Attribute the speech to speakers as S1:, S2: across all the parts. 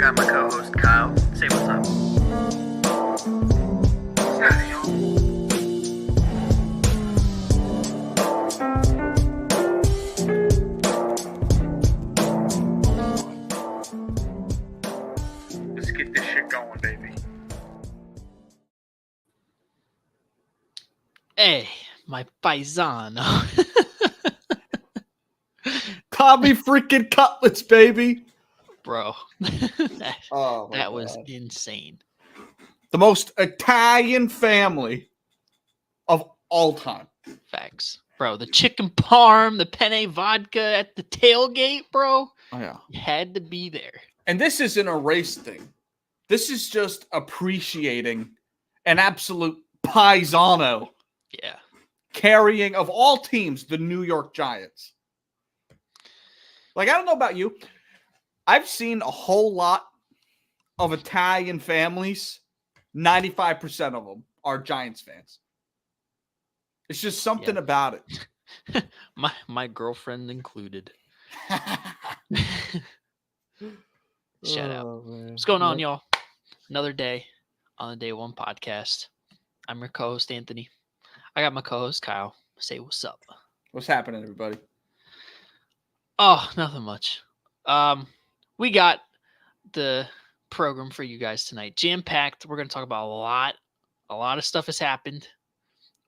S1: got my co-host Kyle. Say what's up.
S2: Let's get this shit going, baby.
S3: Hey, my paisano.
S2: Tommy freaking cutlets, baby.
S3: Bro, that was insane.
S2: The most Italian family of all time.
S3: Facts. Bro, the chicken parm, the penne vodka at the tailgate, bro.
S2: Oh, yeah.
S3: You had to be there.
S2: And this isn't a race thing. This is just appreciating an absolute paisano
S3: Yeah.
S2: carrying, of all teams, the New York Giants. Like, I don't know about you. I've seen a whole lot of Italian families. 95% of them are Giants fans. It's just something about it.
S3: My girlfriend included. Shout out. What's going on, y'all? Another day on the Day One podcast. I'm your co-host, Anthony. I got my co-host, Kyle. Say what's up.
S2: What's happening, everybody?
S3: Oh, nothing much. We got the program for you guys tonight. Jam-packed. We're going to talk about a lot of stuff has happened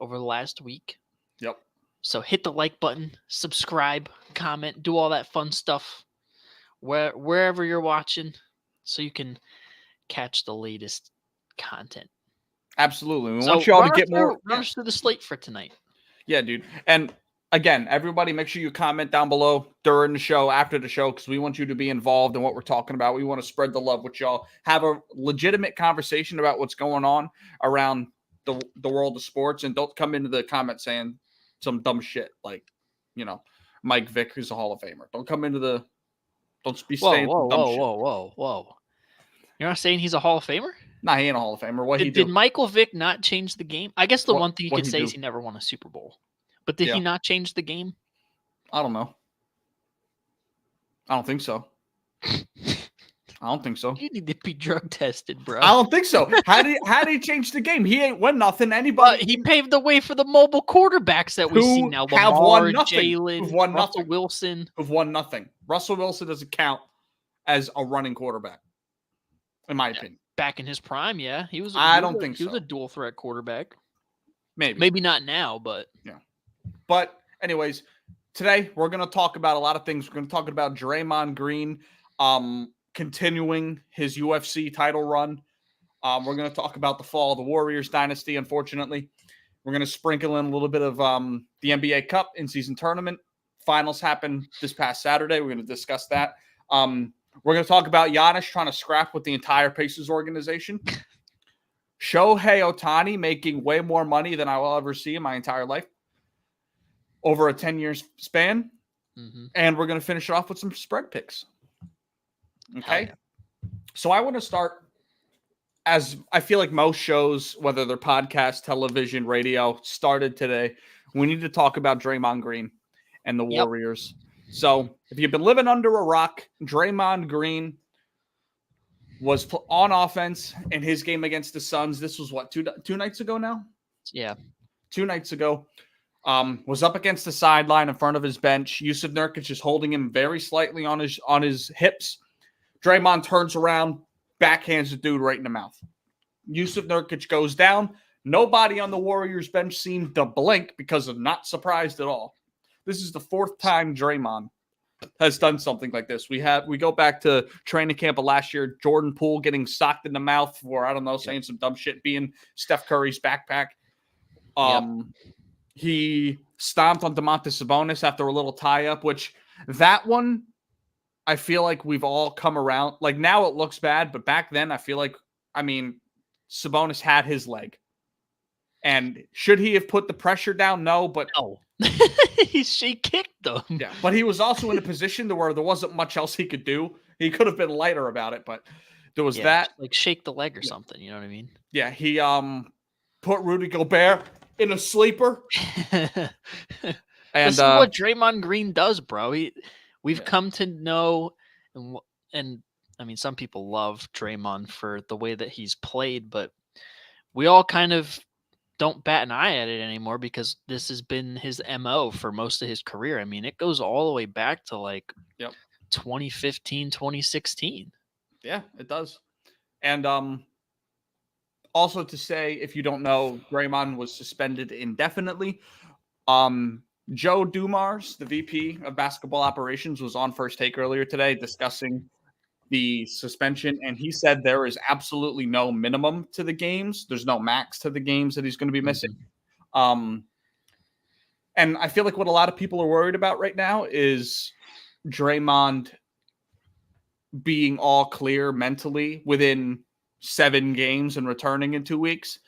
S3: over the last week.
S2: Yep.
S3: So hit the like button, subscribe, comment, do all that fun stuff wherever you're watching so you can catch the latest content.
S2: Absolutely. We want y'all to get more.
S3: Run us through the slate for tonight.
S2: Yeah, dude. And again, everybody, make sure you comment down below during the show, after the show, because we want you to be involved in what we're talking about. We want to spread the love with y'all. Have a legitimate conversation about what's going on around the world of sports, and don't come into the comments saying some dumb shit like, Mike Vick, who's a Hall of Famer. Don't come into the. Don't be saying dumb shit.
S3: Whoa. You're not saying he's a Hall of Famer?
S2: Nah, he ain't a Hall of Famer. What he do?
S3: Did Michael Vick not change the game? I guess the one thing you can say is he never won a Super Bowl. But did he not change the game?
S2: I don't know. I don't think so.
S3: You need to be drug tested, bro.
S2: I don't think so. How did he change the game? He ain't won nothing. Anybody?
S3: He paved the way for the mobile quarterbacks that we see now.
S2: Have
S3: Lamar,
S2: won nothing.
S3: Jalen,
S2: Won
S3: Russell
S2: nothing.
S3: Wilson.
S2: Who've won nothing. Russell Wilson doesn't count as a running quarterback, in my opinion.
S3: Back in his prime, yeah. He was a dual threat quarterback. Maybe not now, but
S2: yeah. But anyways, today we're going to talk about a lot of things. We're going to talk about Draymond Green continuing his UFC title run. We're going to talk about the fall of the Warriors dynasty, unfortunately. We're going to sprinkle in a little bit of the NBA Cup in-season tournament. Finals happened this past Saturday. We're going to discuss that. We're going to talk about Giannis trying to scrap with the entire Pacers organization. Shohei Ohtani making way more money than I will ever see in my entire life over a 10-year span.
S3: Mm-hmm.
S2: And we're going to finish it off with some spread picks. Okay?
S3: Yeah.
S2: So I want to start, as I feel like most shows, whether they're podcast, television, radio, started today. We need to talk about Draymond Green and the Warriors. So if you've been living under a rock, Draymond Green was on offense in his game against the Suns. This was what, two nights ago now?
S3: Yeah.
S2: 2 nights ago. Was up against the sideline in front of his bench. Yusuf Nurkic is holding him very slightly on his hips. Draymond turns around, backhands the dude right in the mouth. Yusuf Nurkic goes down. Nobody on the Warriors bench seemed to blink because of not surprised at all. This is the 4th time Draymond has done something like this. We go back to training camp of last year, Jordan Poole getting socked in the mouth for, I don't know, saying some dumb shit, being Steph Curry's backpack. He stomped on Domantas Sabonis after a little tie-up, which that one, I feel like we've all come around. Like, now it looks bad, but back then I feel like, Sabonis had his leg. And should he have put the pressure down? No, but...
S3: No. She kicked them.
S2: Yeah, but he was also in a position to where there wasn't much else he could do. He could have been lighter about it, but there was that.
S3: Like shake the leg or something, you know what I mean?
S2: Yeah, he put Rudy Gobert in a sleeper.
S3: And this is what Draymond Green does, bro. We've come to know and I mean, some people love Draymond for the way that he's played, but we all kind of don't bat an eye at it anymore because this has been his MO for most of his career. I mean, it goes all the way back to like
S2: Yep.
S3: 2015, 2016.
S2: Yeah, it does. And also to say, if you don't know, Draymond was suspended indefinitely. Joe Dumars, the VP of basketball operations, was on First Take earlier today discussing the suspension, and he said there is absolutely no minimum to the games. There's no max to the games that he's going to be missing. And I feel like what a lot of people are worried about right now is Draymond being all clear mentally within 7 games and returning in 2 weeks.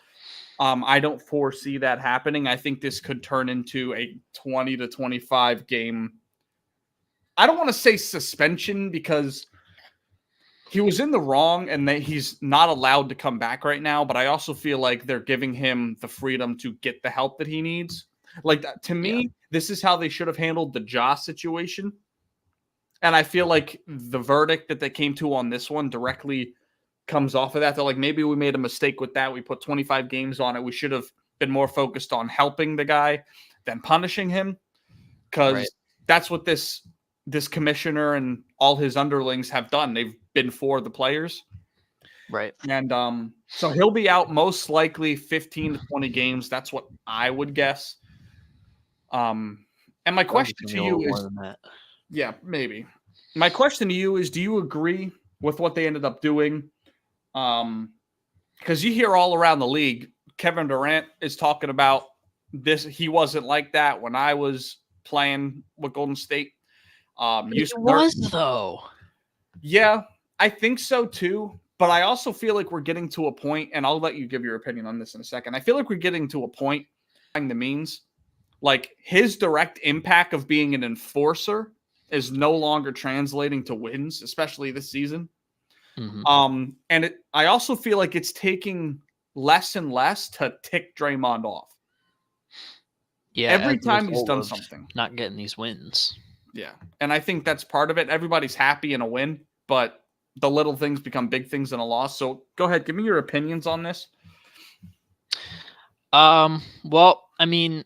S2: I don't foresee that happening. I think this could turn into a 20 to 25 game. I don't want to say suspension because he was in the wrong and that he's not allowed to come back right now. But I also feel like they're giving him the freedom to get the help that he needs. Like, to me, This is how they should have handled the Ja situation. And I feel like the verdict that they came to on this one directly comes off of that. They're like, maybe we made a mistake with that. We put 25 games on it. We should have been more focused on helping the guy than punishing him. Because that's what this commissioner and all his underlings have done. They've been for the players.
S3: Right.
S2: And so he'll be out most likely 15 to 20 games. That's what I would guess. And my question to you is, yeah, maybe. My question to you is, do you agree with what they ended up doing? Because you hear all around the league, Kevin Durant is talking about this. He wasn't like that when I was playing with Golden State.
S3: He was, though. Yeah,
S2: I think so too. But I also feel like we're getting to a point, and I'll let you give your opinion on this in a second. I feel like we're getting to a point, the means, like his direct impact of being an enforcer is no longer translating to wins, especially this season.
S3: Mm-hmm.
S2: And I also feel like it's taking less and less to tick Draymond off.
S3: Yeah,
S2: every time he's done something,
S3: not getting these wins.
S2: Yeah, and I think that's part of it. Everybody's happy in a win, but the little things become big things in a loss. So go ahead, give me your opinions on this.
S3: Well, I mean,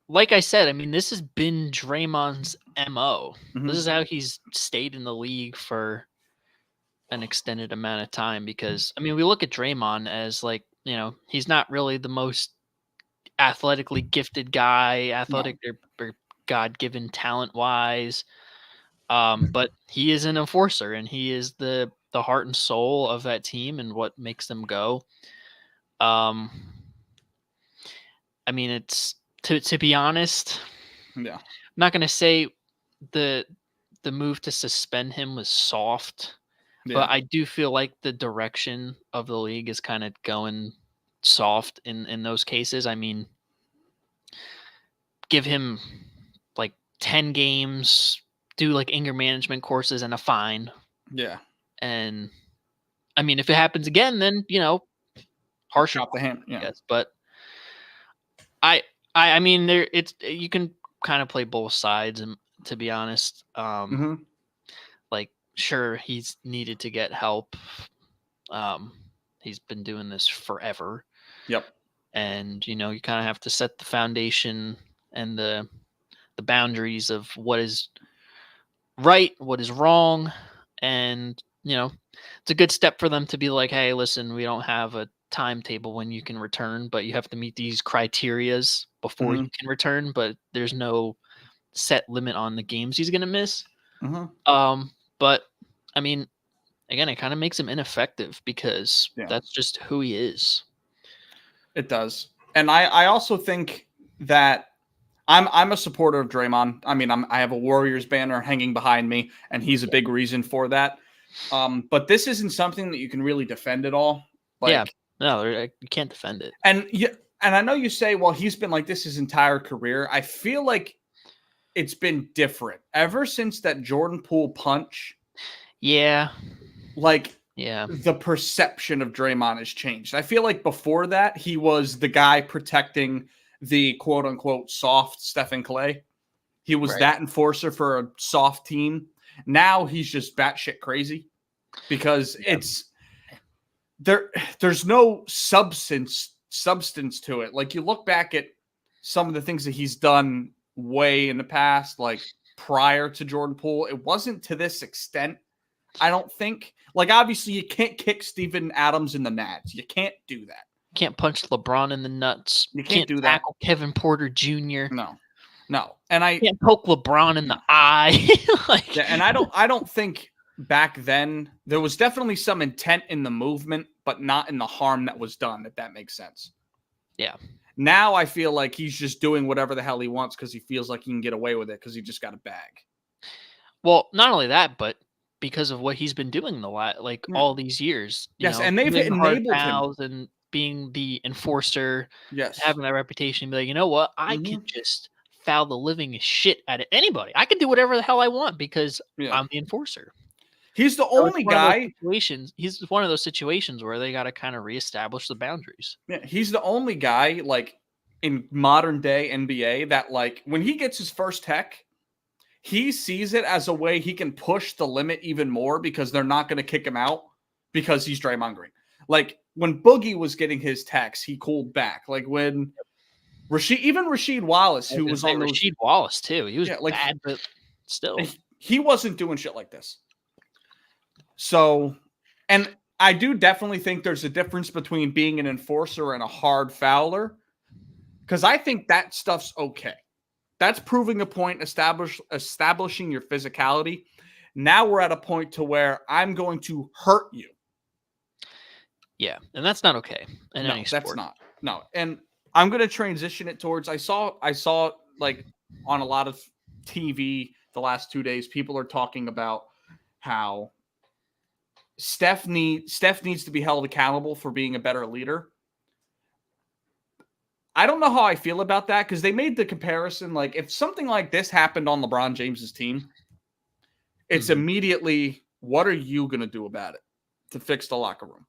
S3: like I said, I mean, this has been Draymond's MO.
S2: Mm-hmm.
S3: This is how he's stayed in the league for an extended amount of time because, I mean, we look at Draymond as like, you know, he's not really the most athletically gifted guy, or God-given talent-wise. But he is an enforcer, and he is the heart and soul of that team and what makes them go. I mean, it's to be honest.
S2: Yeah,
S3: I'm not gonna say the move to suspend him was soft, but I do feel like the direction of the league is kind of going soft in those cases. I mean, give him like 10 games, do like anger management courses and a fine.
S2: Yeah.
S3: And I mean, if it happens again, then, you know, harsh
S2: off the hand. Yeah.
S3: Yes, but I mean, you can kind of play both sides, and to be honest, like, sure, he's needed to get help. He's been doing this forever.
S2: Yep.
S3: And, you know, you kind of have to set the foundation and the boundaries of what is right, what is wrong. And, you know, it's a good step for them to be like, hey, listen, we don't have a timetable when you can return, but you have to meet these criterias before you can return, but there's no set limit on the games he's going to miss. But I mean, again, it kind of makes him ineffective because that's just who he is.
S2: It does. And I also think that I'm a supporter of Draymond. I mean, I have a Warriors banner hanging behind me, and he's a big reason for that. But this isn't something that you can really defend at all. Like,
S3: no, you can't defend it.
S2: And I know you say, well, he's been like this his entire career. I feel like it's been different ever since that Jordan Poole punch.
S3: Yeah.
S2: The perception of Draymond has changed. I feel like before that, he was the guy protecting the quote-unquote soft Stephen Clay. He was that enforcer for a soft team. Now he's just batshit crazy because there's no substance to it. Like you look back at some of the things that he's done way in the past, like prior to Jordan Poole, it wasn't to this extent. I don't think. Like obviously, you can't kick Steven Adams in the nads. You can't do that.
S3: Can't punch LeBron in the nuts.
S2: You can't do that.
S3: Tackle Kevin Porter Jr.
S2: No. And I
S3: can't poke LeBron in the eye.
S2: and I don't think back then there was definitely some intent in the movement, but not in the harm that was done. If that makes sense.
S3: Yeah.
S2: Now I feel like he's just doing whatever the hell he wants because he feels like he can get away with it because he just got a bag.
S3: Well, not only that, but because of what he's been doing all these years.
S2: Yes, and they've enabled him
S3: and being the enforcer.
S2: Yes,
S3: having that reputation, be like, you know what, I can just foul the living shit out of anybody. I can do whatever the hell I want because I'm the enforcer.
S2: He's the only guy.
S3: He's one of those situations where they got to kind of reestablish the boundaries.
S2: Yeah, he's the only guy like in modern day NBA that like when he gets his first tech, he sees it as a way he can push the limit even more because they're not going to kick him out because he's Draymond Green. Like when Boogie was getting his techs, he cooled back. Like when Rasheed Wallace, who was on
S3: Rasheed Wallace too, he was bad, but still
S2: he wasn't doing shit like this. So, and I do definitely think there's a difference between being an enforcer and a hard fouler, because I think that stuff's okay. That's proving a point, establishing your physicality. Now we're at a point to where I'm going to hurt you.
S3: Yeah, and that's not okay in any sport.
S2: That's not. No, and I'm going to transition it towards. I saw like on a lot of TV the last 2 days, people are talking about how Steph needs to be held accountable for being a better leader. I don't know how I feel about that because they made the comparison. Like if something like this happened on LeBron James's team, it's immediately, what are you going to do about it to fix the locker room?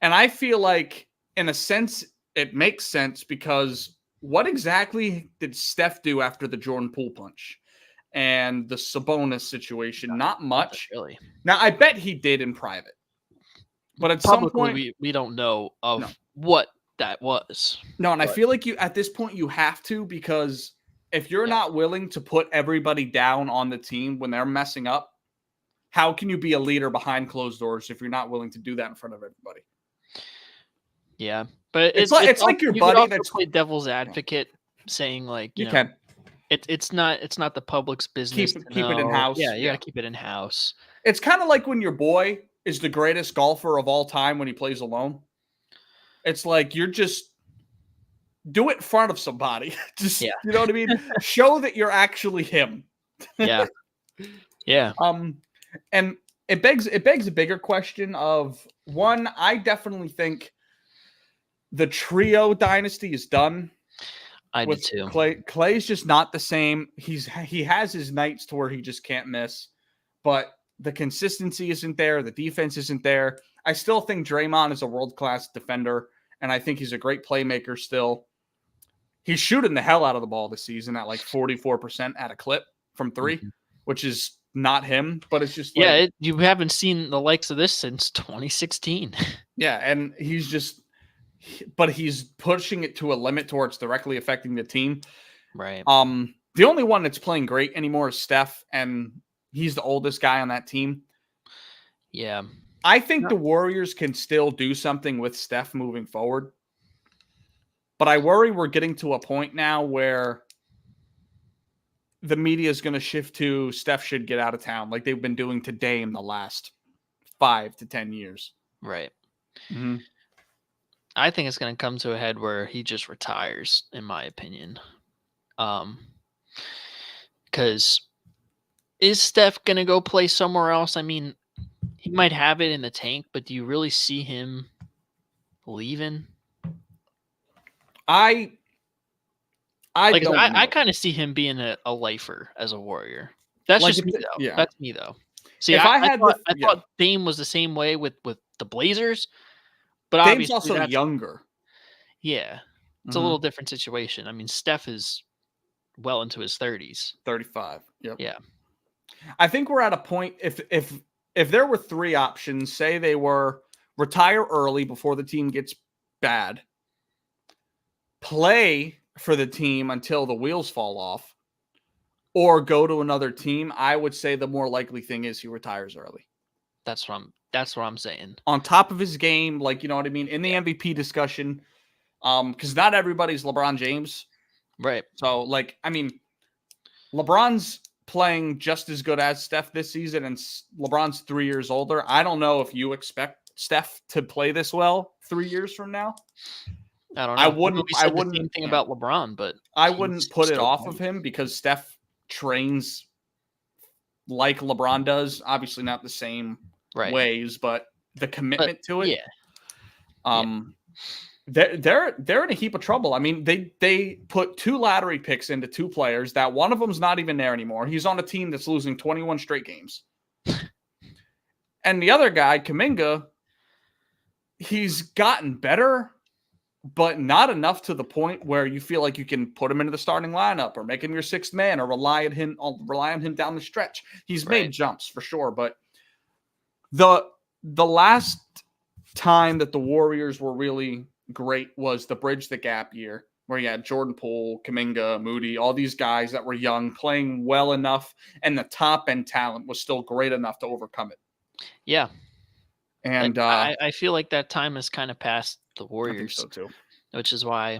S2: And I feel like in a sense, it makes sense because what exactly did Steph do after the Jordan Poole punch and the Sabonis situation? Not much.
S3: Not really.
S2: Now, I bet he did in private. But at some point,
S3: we don't know what that was.
S2: No, and I feel like at this point you have to, because if you're not willing to put everybody down on the team when they're messing up, how can you be a leader behind closed doors if you're not willing to do that in front of everybody?
S3: Yeah, but
S2: it's like your buddy that's
S3: played devil's advocate, saying like you know,
S2: can.
S3: It's not the public's business.
S2: Keep it in house.
S3: Yeah, you gotta keep it in house.
S2: It's kind of like when your boy is the greatest golfer of all time when he plays alone. It's like you're just do it in front of somebody. Just you know what I mean? Show that you're actually him.
S3: Yeah. Yeah.
S2: And it begs a bigger question of one, I definitely think the trio dynasty is done.
S3: I do too.
S2: Clay's just not the same. He has his nights to where he just can't miss, but the consistency isn't there. The defense isn't there. I still think Draymond is a world-class defender, and I think he's a great playmaker still. He's shooting the hell out of the ball this season at like 44% at a clip from three, which is not him, but it's just
S3: you haven't seen the likes of this since 2016.
S2: Yeah, and he's pushing it to a limit to where it's directly affecting the team.
S3: Right.
S2: The only one that's playing great anymore is Steph, and he's the oldest guy on that team.
S3: Yeah.
S2: I think the Warriors can still do something with Steph moving forward. But I worry we're getting to a point now where the media is going to shift to Steph should get out of town like they've been doing to Dame the last 5 to 10 years.
S3: Right.
S2: Mm-hmm.
S3: I think it's going to come to a head where he just retires, in my opinion. Because is Steph going to go play somewhere else? I mean, he might have it in the tank, but do you really see him leaving? I kind of see him being a lifer as a Warrior. That's just me, though. Yeah. That's me, though. See,
S2: if I
S3: thought Dame was the same way with the Blazers, but
S2: Dame's also younger.
S3: Yeah, it's a little different situation. I mean, Steph is well into his 30s.
S2: 35. Yep.
S3: Yeah.
S2: I think we're at a point if there were three options, say they were retire early before the team gets bad, play for the team until the wheels fall off, or go to another team, I would say the more likely thing is he retires early.
S3: That's what I'm saying.
S2: On top of his game, like, you know what I mean, in the MVP discussion, because not everybody's LeBron James.
S3: Right.
S2: So, like, I mean, LeBron's playing just as good as Steph this season, and LeBron's 3 years older. I don't know if you expect Steph to play this well 3 years from now.
S3: I don't know.
S2: I wouldn't.
S3: We said the same thing about LeBron, but
S2: I wouldn't put it off of him because Steph trains like LeBron does. Obviously, not the same ways, but the commitment to it.
S3: Yeah.
S2: They're in a heap of trouble. I mean, they put 2 lottery picks into 2 players that one of them's not even there anymore. He's on a team that's losing 21 straight games. And the other guy, Kuminga, he's gotten better, but not enough to the point where you feel like you can put him into the starting lineup or make him your 6th man or rely on him down the stretch. He's made jumps for sure, but the last time that the Warriors were really great was the bridge the gap year where you had Jordan Poole, Kuminga, Moody, all these guys that were young playing well enough, and the top end talent was still great enough to overcome it.
S3: Yeah.
S2: And
S3: I feel like that time has kind of passed the Warriors.
S2: I think so too.
S3: Which is why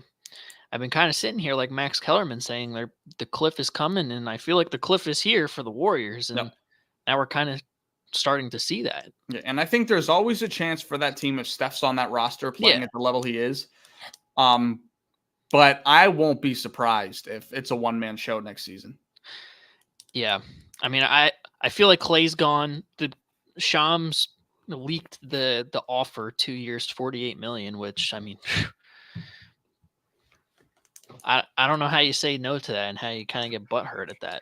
S3: I've been kind of sitting here like Max Kellerman saying the cliff is coming, and I feel like the cliff is here for the Warriors, and now we're kind of starting to see that.
S2: Yeah, and I think there's always a chance for that team if Steph's on that roster playing at the level he is. But I won't be surprised if it's a one-man show next season.
S3: Yeah. I mean, I feel like Clay's gone. The Shams leaked the offer 2 years, $48 million, which, I mean, I don't know how you say no to that and how you kind of get butthurt at that.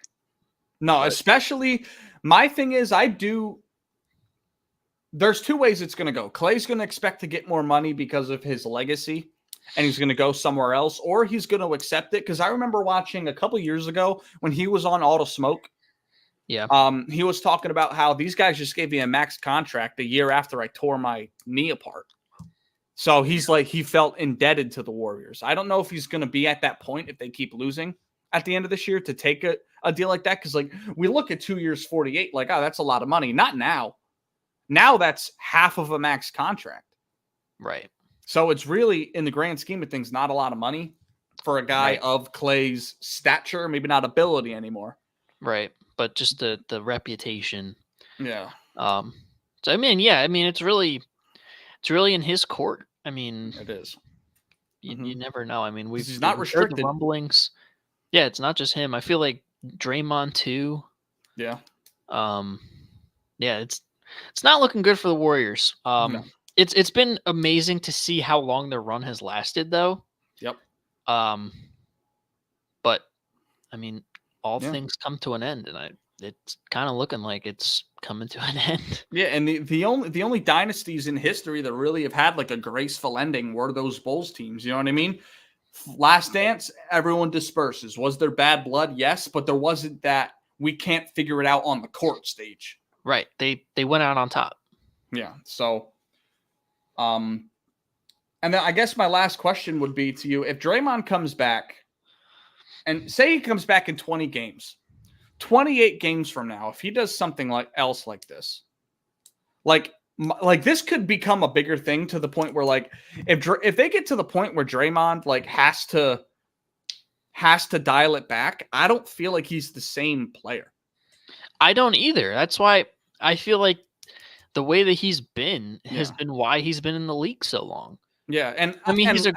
S2: No, especially my thing is there's 2 ways it's going to go. Clay's going to expect to get more money because of his legacy, and he's going to go somewhere else, or he's going to accept it. Because I remember watching a couple years ago when he was on All the Smoke.
S3: Yeah.
S2: He was talking about how these guys just gave me a max contract the year after I tore my knee apart. So he's like, he felt indebted to the Warriors. I don't know if he's going to be at that point if they keep losing at the end of this year to take a deal like that. Because, like, we look at 2 years, 48, like, oh, that's a lot of money. Not now. Now that's half of a max contract.
S3: Right.
S2: So it's really, in the grand scheme of things, not a lot of money for a guy of Clay's stature, maybe not ability anymore.
S3: Right. But just the reputation.
S2: Yeah.
S3: So I mean, it's really in his court. I mean,
S2: it is.
S3: You never know. I mean,
S2: he's not restricted.
S3: The rumblings. Yeah, it's not just him. I feel like Draymond too.
S2: Yeah.
S3: Yeah, it's not looking good for the Warriors.
S2: No.
S3: It's been amazing to see how long their run has lasted, though.
S2: Yep.
S3: But I mean, all things come to an end, and it's kind of looking like it's coming to an end.
S2: Yeah, and the only dynasties in history that really have had like a graceful ending were those Bulls teams. You know what I mean? Last Dance, everyone disperses. Was there bad blood? Yes, but there wasn't that we can't figure it out on the court stage.
S3: Right. They went out on top.
S2: Yeah. So, and then I guess my last question would be to you: if Draymond comes back, and say he comes back in 20 games, 28 games from now, if he does something else like this, like this could become a bigger thing to the point where, like, if they get to the point where Draymond like has to dial it back, I don't feel like he's the same player.
S3: I don't either. That's why I feel like the way that he's been has been why he's been in the league so long.
S2: Yeah, and
S3: I mean, he's a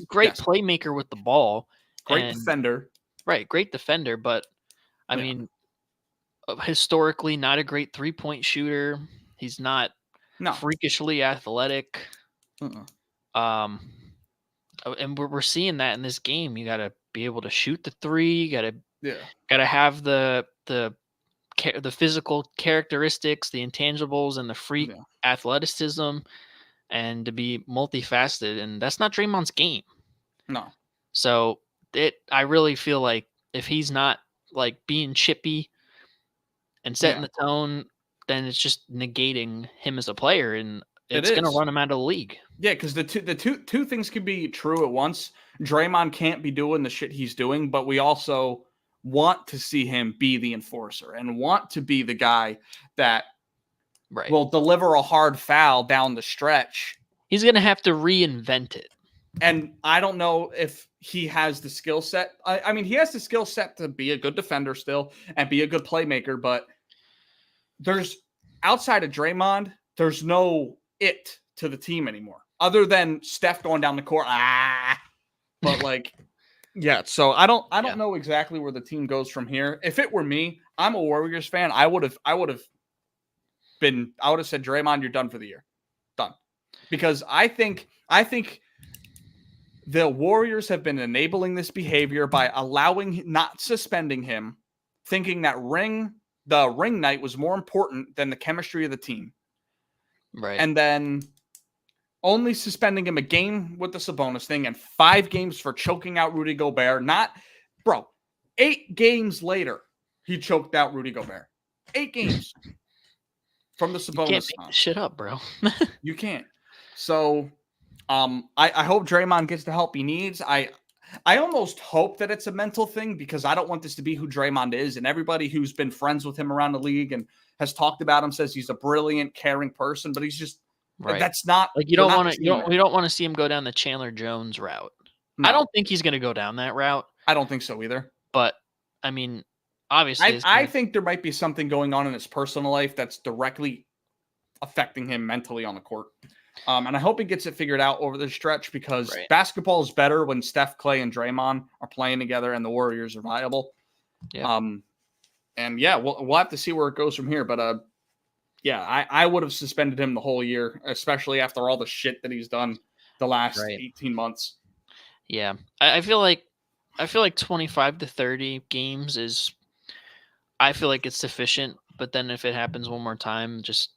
S3: great playmaker with the ball.
S2: Great defender.
S3: Right, great defender, but I mean, historically not a great 3-point shooter. He's not freakishly athletic. And we're seeing that in this game. You got to be able to shoot the 3. You got to have the physical characteristics, the intangibles, and the freak athleticism, and to be multifaceted. And that's not Draymond's game.
S2: No.
S3: So I really feel like if he's not like being chippy and setting the tone, then it's just negating him as a player, and it's
S2: It
S3: going to
S2: is.
S3: run him out of the league.
S2: Yeah, because the two things can be true at once. Draymond can't be doing the shit he's doing, but we also want to see him be the enforcer and want to be the guy that will deliver a hard foul down the stretch.
S3: He's going to have to reinvent it.
S2: And I don't know if he has the skill set. I mean, he has the skill set to be a good defender still and be a good playmaker, but there's outside of Draymond, there's no it to the team anymore other than Steph going down the court. But like, yeah, so I don't know exactly where the team goes from here. If it were me, I'm a Warriors fan. I would have said, Draymond, you're done for the year. Done. Because I think the Warriors have been enabling this behavior by not suspending him, thinking that the ring night was more important than the chemistry of the team.
S3: Right.
S2: And then only suspending him a game with the Sabonis thing and 5 games for choking out Rudy Gobert. 8 games later, he choked out Rudy Gobert. 8 games from the Sabonis.
S3: You can't make this shit up, bro.
S2: You can't. So I hope Draymond gets the help he needs. I almost hope that it's a mental thing because I don't want this to be who Draymond is. And everybody who's been friends with him around the league and has talked about him says he's a brilliant, caring person, but he's just that's not
S3: like we don't want to see him go down the Chandler Jones route. No. I don't think he's going to go down that route.
S2: I don't think so either.
S3: But I mean, obviously,
S2: I think there might be something going on in his personal life that's directly affecting him mentally on the court. And I hope he gets it figured out over the stretch because basketball is better when Steph, Clay, and Draymond are playing together and the Warriors are viable.
S3: Yeah.
S2: And yeah, we'll have to see where it goes from here. But yeah, I would have suspended him the whole year, especially after all the shit that he's done the last 18 months.
S3: Yeah, I feel like 25 to 30 games is. I feel like it's sufficient, but then if it happens one more time, just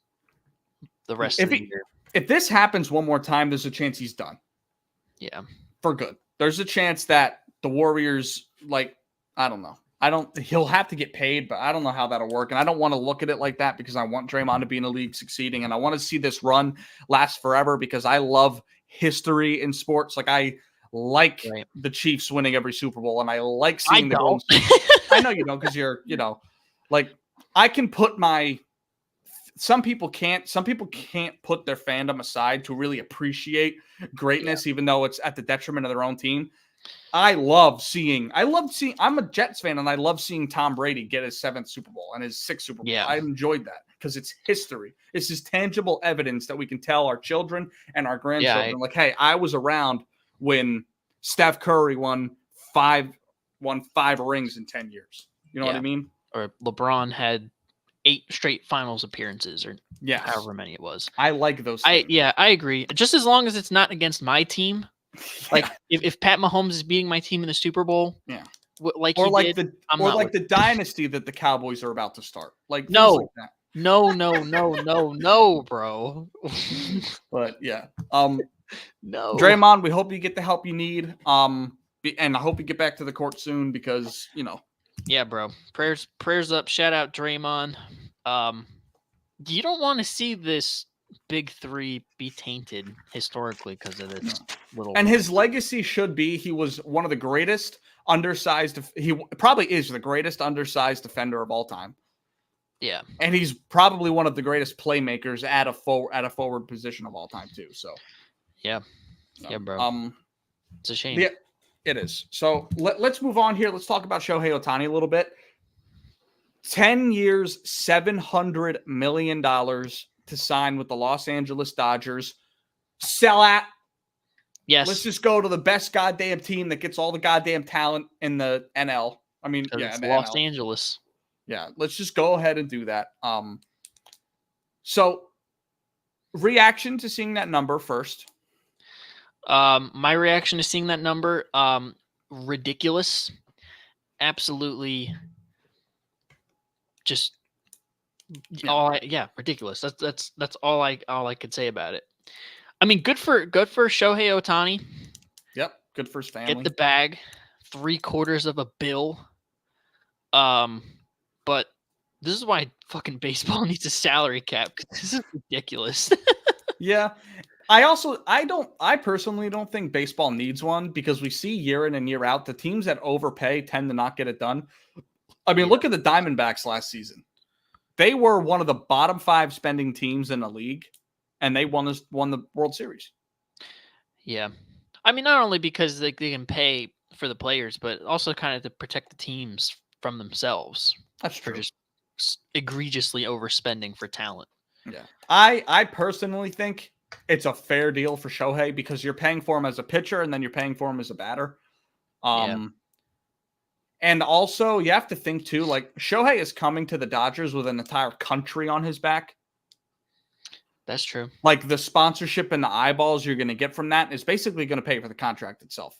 S3: the rest of the year.
S2: If this happens one more time, there's a chance he's done.
S3: Yeah.
S2: For good. There's a chance that the Warriors, I don't know. He'll have to get paid, but I don't know how that'll work. And I don't want to look at it like that because I want Draymond to be in the league succeeding. And I want to see this run last forever because I love history in sports. I like the Chiefs winning every Super Bowl. And I like seeing the Golden State. I know you don't because you're, I can put some people can't put their fandom aside to really appreciate greatness, even though it's at the detriment of their own team. I'm a Jets fan and I love seeing Tom Brady get his 7th Super Bowl and his 6th Super Bowl. Yeah. I enjoyed that because it's history. It's just tangible evidence that we can tell our children and our grandchildren. Hey, I was around when Steph Curry won 5 rings in 10 years. You know what I mean?
S3: Or LeBron had 8 straight finals appearances or however many it was.
S2: I like those things.
S3: I agree. Just as long as it's not against my team. If Pat Mahomes is beating my team in the Super Bowl,
S2: the dynasty that the Cowboys are about to start.
S3: No, bro.
S2: But yeah.
S3: No.
S2: Draymond, we hope you get the help you need. And I hope you get back to the court soon because,
S3: Yeah, bro. Prayers up. Shout out Draymond. You don't want to see this big 3 be tainted historically because of this little.
S2: And his legacy should be he was one of the greatest undersized. He probably is the greatest undersized defender of all time.
S3: Yeah,
S2: and he's probably one of the greatest playmakers at a forward position of all time too. So,
S3: yeah, bro. It's a shame.
S2: Yeah, it is. So let's move on here. Let's talk about Shohei Ohtani a little bit. 10 years, $700 million to sign with the Los Angeles Dodgers. Sell out.
S3: Yes.
S2: Let's just go to the best goddamn team that gets all the goddamn talent in the NL. I mean,
S3: it's Los Angeles.
S2: Yeah, let's just go ahead and do that. So reaction to seeing that number first.
S3: My reaction to seeing that number, ridiculous. Absolutely just ridiculous. That's all I could say about it. I mean, good for Shohei Ohtani.
S2: Yep, good for his family.
S3: Get the bag, $750 million. But This is why fucking baseball needs a salary cap. 'Cause this is ridiculous.
S2: Yeah. I personally don't think baseball needs one because we see year in and year out the teams that overpay tend to not get it done. I mean, look at the Diamondbacks last season. They were one of the bottom 5 spending teams in the league, and they won the World Series.
S3: Yeah. I mean, not only because they can pay for the players, but also kind of to protect the teams from themselves.
S2: That's
S3: for
S2: true.
S3: just egregiously overspending for talent.
S2: Yeah. I personally think it's a fair deal for Shohei because you're paying for him as a pitcher and then you're paying for him as a batter. And also you have to think too, like Shohei is coming to the Dodgers with an entire country on his back.
S3: That's true.
S2: Like the sponsorship and the eyeballs you're going to get from that is basically going to pay for the contract itself.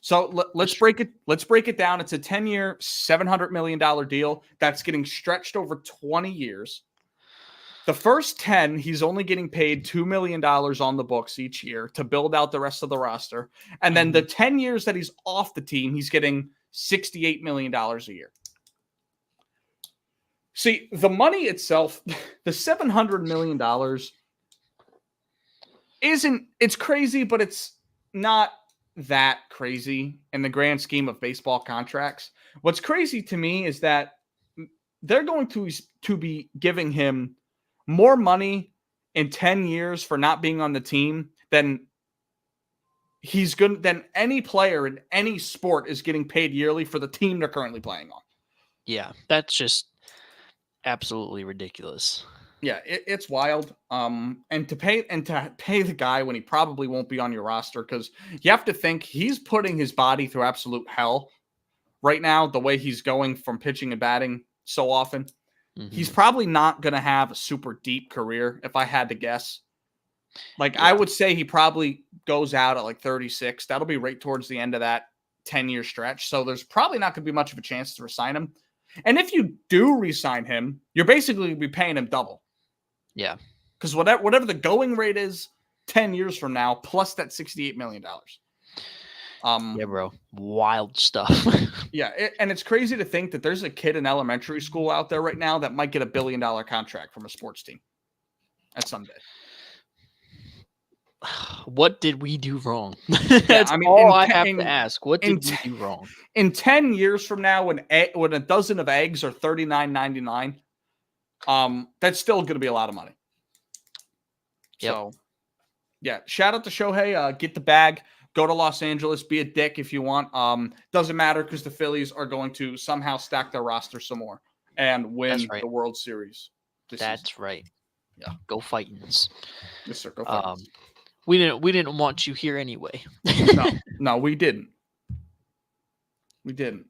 S2: So let's break it down. It's a 10-year, $700 million deal that's getting stretched over 20 years. The first 10, he's only getting paid $2 million on the books each year to build out the rest of the roster. And then the 10 years that he's off the team, he's getting $68 million a year. See, the money itself, the $700 million it's crazy, but it's not that crazy in the grand scheme of baseball contracts. What's crazy to me is that they're going to be giving him more money in 10 years for not being on the team than any player in any sport is getting paid yearly for the team they're currently playing on.
S3: Yeah, that's just absolutely ridiculous.
S2: Yeah, it's wild. And to pay the guy when he probably won't be on your roster, because you have to think he's putting his body through absolute hell right now, the way he's going from pitching and batting so often. He's probably not going to have a super deep career, if I had to guess. Like, I would say he probably goes out at like 36. That'll be right towards the end of that 10-year stretch. So there's probably not going to be much of a chance to resign him. And if you do resign him, you're basically going to be paying him double.
S3: Yeah.
S2: Because whatever the going rate is 10 years from now, plus that $68 million.
S3: Yeah, bro. Wild stuff.
S2: Yeah, and it's crazy to think that there's a kid in elementary school out there right now that might get $1 billion contract from a sports team at someday.
S3: What did we do wrong?
S2: Yeah,
S3: That's all I have to ask. What did we do wrong?
S2: In 10 years from now, when a dozen of eggs are $39.99, that's still going to be a lot of money.
S3: Yep.
S2: So, yeah, shout out to Shohei. Get the bag. Go to Los Angeles. Be a dick if you want. Doesn't matter because the Phillies are going to somehow stack their roster some more and win the World Series.
S3: That's right.
S2: Yeah.
S3: Go Fightins.
S2: Yes, sir. Go Fightins.
S3: We didn't want you here anyway.
S2: No, we didn't. We didn't.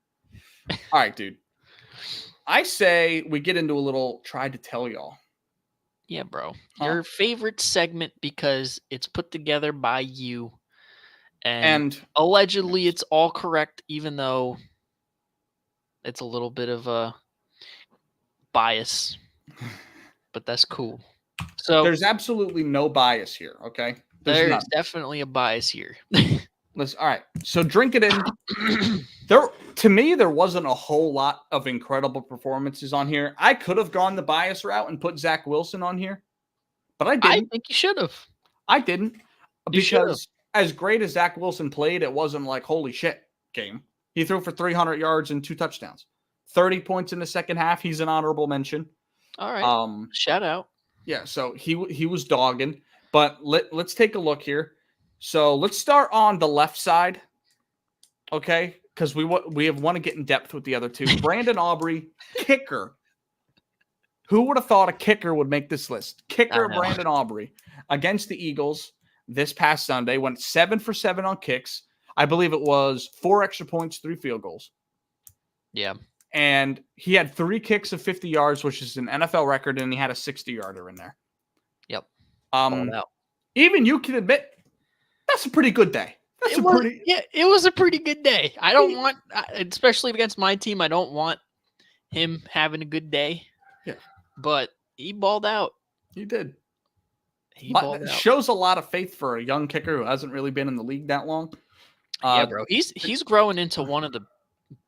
S2: All right, dude. I say we get into a little try to tell y'all.
S3: Yeah, bro. Your favorite segment because it's put together by you. And allegedly it's all correct, even though it's a little bit of a bias. But that's cool. So
S2: there's absolutely no bias here, okay?
S3: There's definitely a bias here.
S2: Listen, all right. So drink it in. To me, there wasn't a whole lot of incredible performances on here. I could have gone the bias route and put Zach Wilson on here, but I didn't.
S3: I think you should have.
S2: I didn't. Because as great as Zach Wilson played, it wasn't like, holy shit game. He threw for 300 yards and 2 touchdowns. 30 points in the second half. He's an honorable mention.
S3: All right. Shout out.
S2: Yeah, so he was dogging. But let's take a look here. So let's start on the left side, okay? Because we want to get in depth with the other two. Brandon Aubrey, kicker. Who would have thought a kicker would make this list? Kicker Brandon Aubrey against the Eagles this past Sunday went 7 for 7 on kicks. I believe it was 4 extra points, 3 field goals.
S3: Yeah.
S2: And he had 3 kicks of 50 yards, which is an NFL record, and he had a 60-yarder in there.
S3: Yep.
S2: Even you can admit that's a pretty good day. It
S3: was a pretty good day. I don't want, especially against my team, I don't want him having a good day.
S2: Yeah.
S3: But he balled out.
S2: He did.
S3: He balled out.
S2: Shows a lot of faith for a young kicker who hasn't really been in the league that long.
S3: Yeah, bro. He's growing into one of the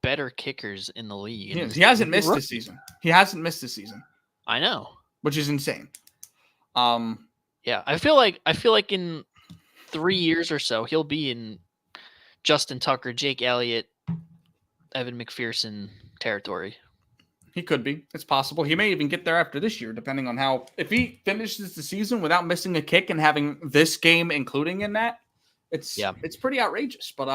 S3: better kickers in the league. And
S2: He hasn't
S3: he's a
S2: missed this season. He hasn't missed this season,
S3: I know.
S2: which is insane.
S3: Yeah, I feel like in 3 years or so he'll be in Justin Tucker, Jake Elliott, Evan McPherson territory.
S2: He could be. It's possible. He may even get there after this year, depending on how. If he finishes the season without missing a kick and having this game including in that, it's pretty outrageous. But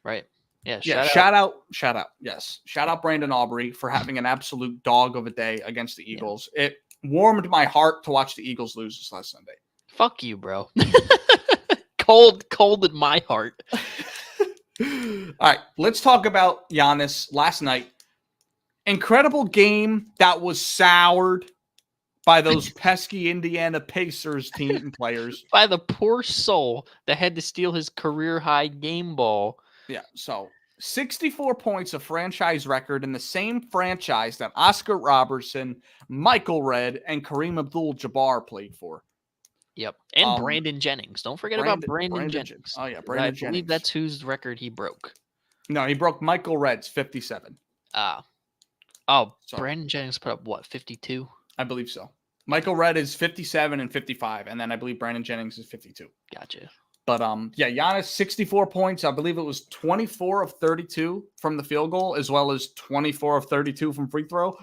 S3: right. Yeah.
S2: Shout out. Yes. Shout out Brandon Aubrey for having an absolute dog of a day against the Eagles. Yeah. It warmed my heart to watch the Eagles lose this last Sunday.
S3: Fuck you, bro. cold in my heart.
S2: All right, let's talk about Giannis last night. Incredible game that was soured by those pesky Indiana Pacers team players.
S3: By the poor soul that had to steal his career-high game ball.
S2: Yeah, so 64 points, a franchise record in the same franchise that Oscar Robertson, Michael Redd, and Kareem Abdul-Jabbar played for.
S3: Yep, and Brandon Jennings. Don't forget about Brandon Jennings.
S2: Oh, yeah, Brandon Jennings.
S3: I believe that's whose record he broke.
S2: No, he broke Michael Redd's 57.
S3: Brandon Jennings put up, what, 52?
S2: I believe so. Michael Redd is 57 and 55, and then I believe Brandon Jennings is 52.
S3: Gotcha.
S2: But, Giannis, 64 points. I believe it was 24 of 32 from the field goal, as well as 24 of 32 from free throw.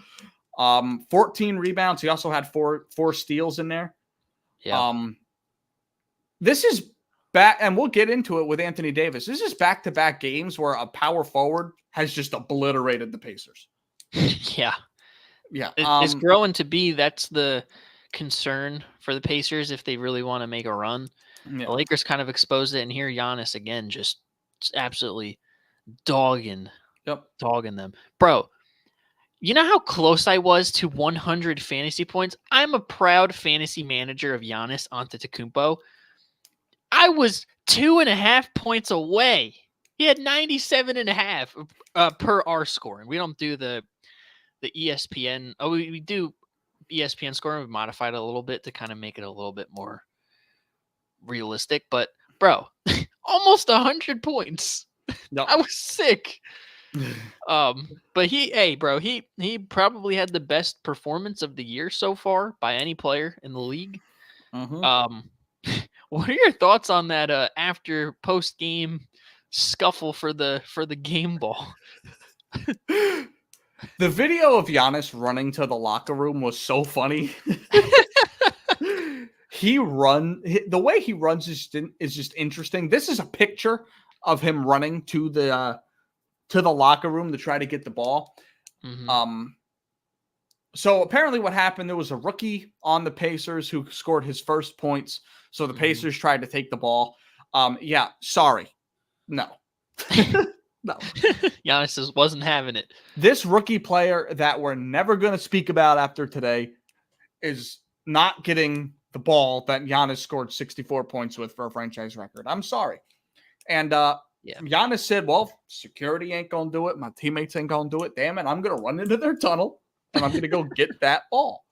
S2: 14 rebounds. He also had four steals in there.
S3: Yeah.
S2: This is back, and we'll get into it with Anthony Davis. This is back-to-back games where a power forward has just obliterated the Pacers.
S3: Yeah.
S2: Yeah.
S3: It's growing to be, that's the concern for the Pacers if they really want to make a run. Yeah. The Lakers kind of exposed it, and here Giannis again just absolutely dogging them. Bro, you know how close I was to 100 fantasy points? I'm a proud fantasy manager of Giannis Antetokounmpo. I was 2.5 points away. He had 97.5 per our scoring. We don't do the ESPN. Oh, we do ESPN scoring. We modified it a little bit to kind of make it a little bit more realistic. But, bro, almost 100 points. No. I was sick. But he probably had the best performance of the year so far by any player in the league. Mm-hmm. What are your thoughts on that after post game scuffle for the game ball?
S2: The video of Giannis running to the locker room was so funny. The way he runs is just interesting. This is a picture of him running to the locker room to try to get the ball. Mm-hmm. So apparently what happened, there was a rookie on the Pacers who scored his first points. So the Pacers tried to take the ball. Sorry. No. No.
S3: Giannis wasn't having it.
S2: This rookie player that we're never going to speak about after today is not getting the ball that Giannis scored 64 points with for a franchise record. I'm sorry. And Giannis said, well, security ain't going to do it. My teammates ain't going to do it. Damn it. I'm going to run into their tunnel and I'm going to go get that ball.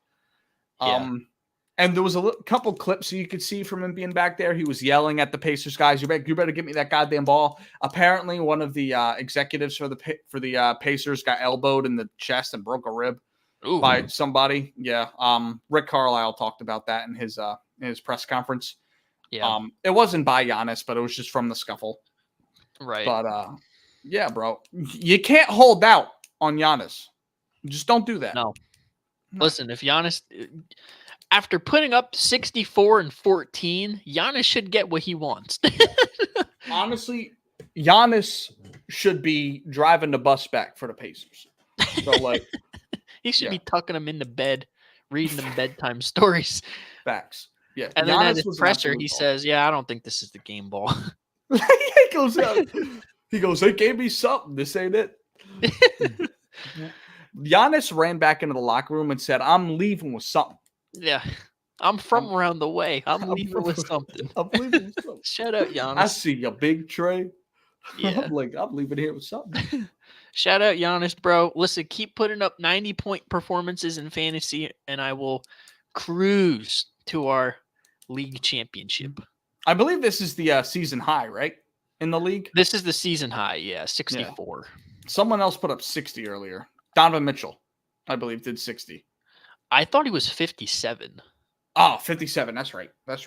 S2: And there was a couple clips so you could see from him being back there. He was yelling at the Pacers guys, you better get me that goddamn ball. Apparently, one of the executives for the Pacers got elbowed in the chest and broke a rib by somebody. Yeah. Rick Carlisle talked about that in his press conference.
S3: Yeah.
S2: It wasn't by Giannis, but it was just from the scuffle.
S3: Right.
S2: But yeah, bro, you can't hold out on Giannis. Just don't do that.
S3: No. Listen, if Giannis, after putting up 64 and 14, Giannis should get what he wants.
S2: Honestly, Giannis should be driving the bus back for the Pacers. So, like,
S3: he should be tucking them into bed, reading them bedtime stories.
S2: Facts. Yeah.
S3: And then at his presser, he says, "Yeah, I don't think this is the game ball."
S2: He goes, "They gave me something. This ain't it." Giannis ran back into the locker room and said, "I'm leaving with something."
S3: Yeah. I'm from around the way. I'm leaving with something.
S2: I'm leaving with something.
S3: Shout out, Giannis.
S2: I see your big tray.
S3: Yeah.
S2: I'm leaving here with something.
S3: Shout out, Giannis, bro. Listen, keep putting up 90-point performances in fantasy, and I will cruise to our league championship.
S2: I believe this is the season high, right? In the league?
S3: This is the season high, 64.
S2: Someone else put up 60 earlier. Donovan Mitchell, I believe, did 60.
S3: I thought he was 57.
S2: Oh, 57. That's right. But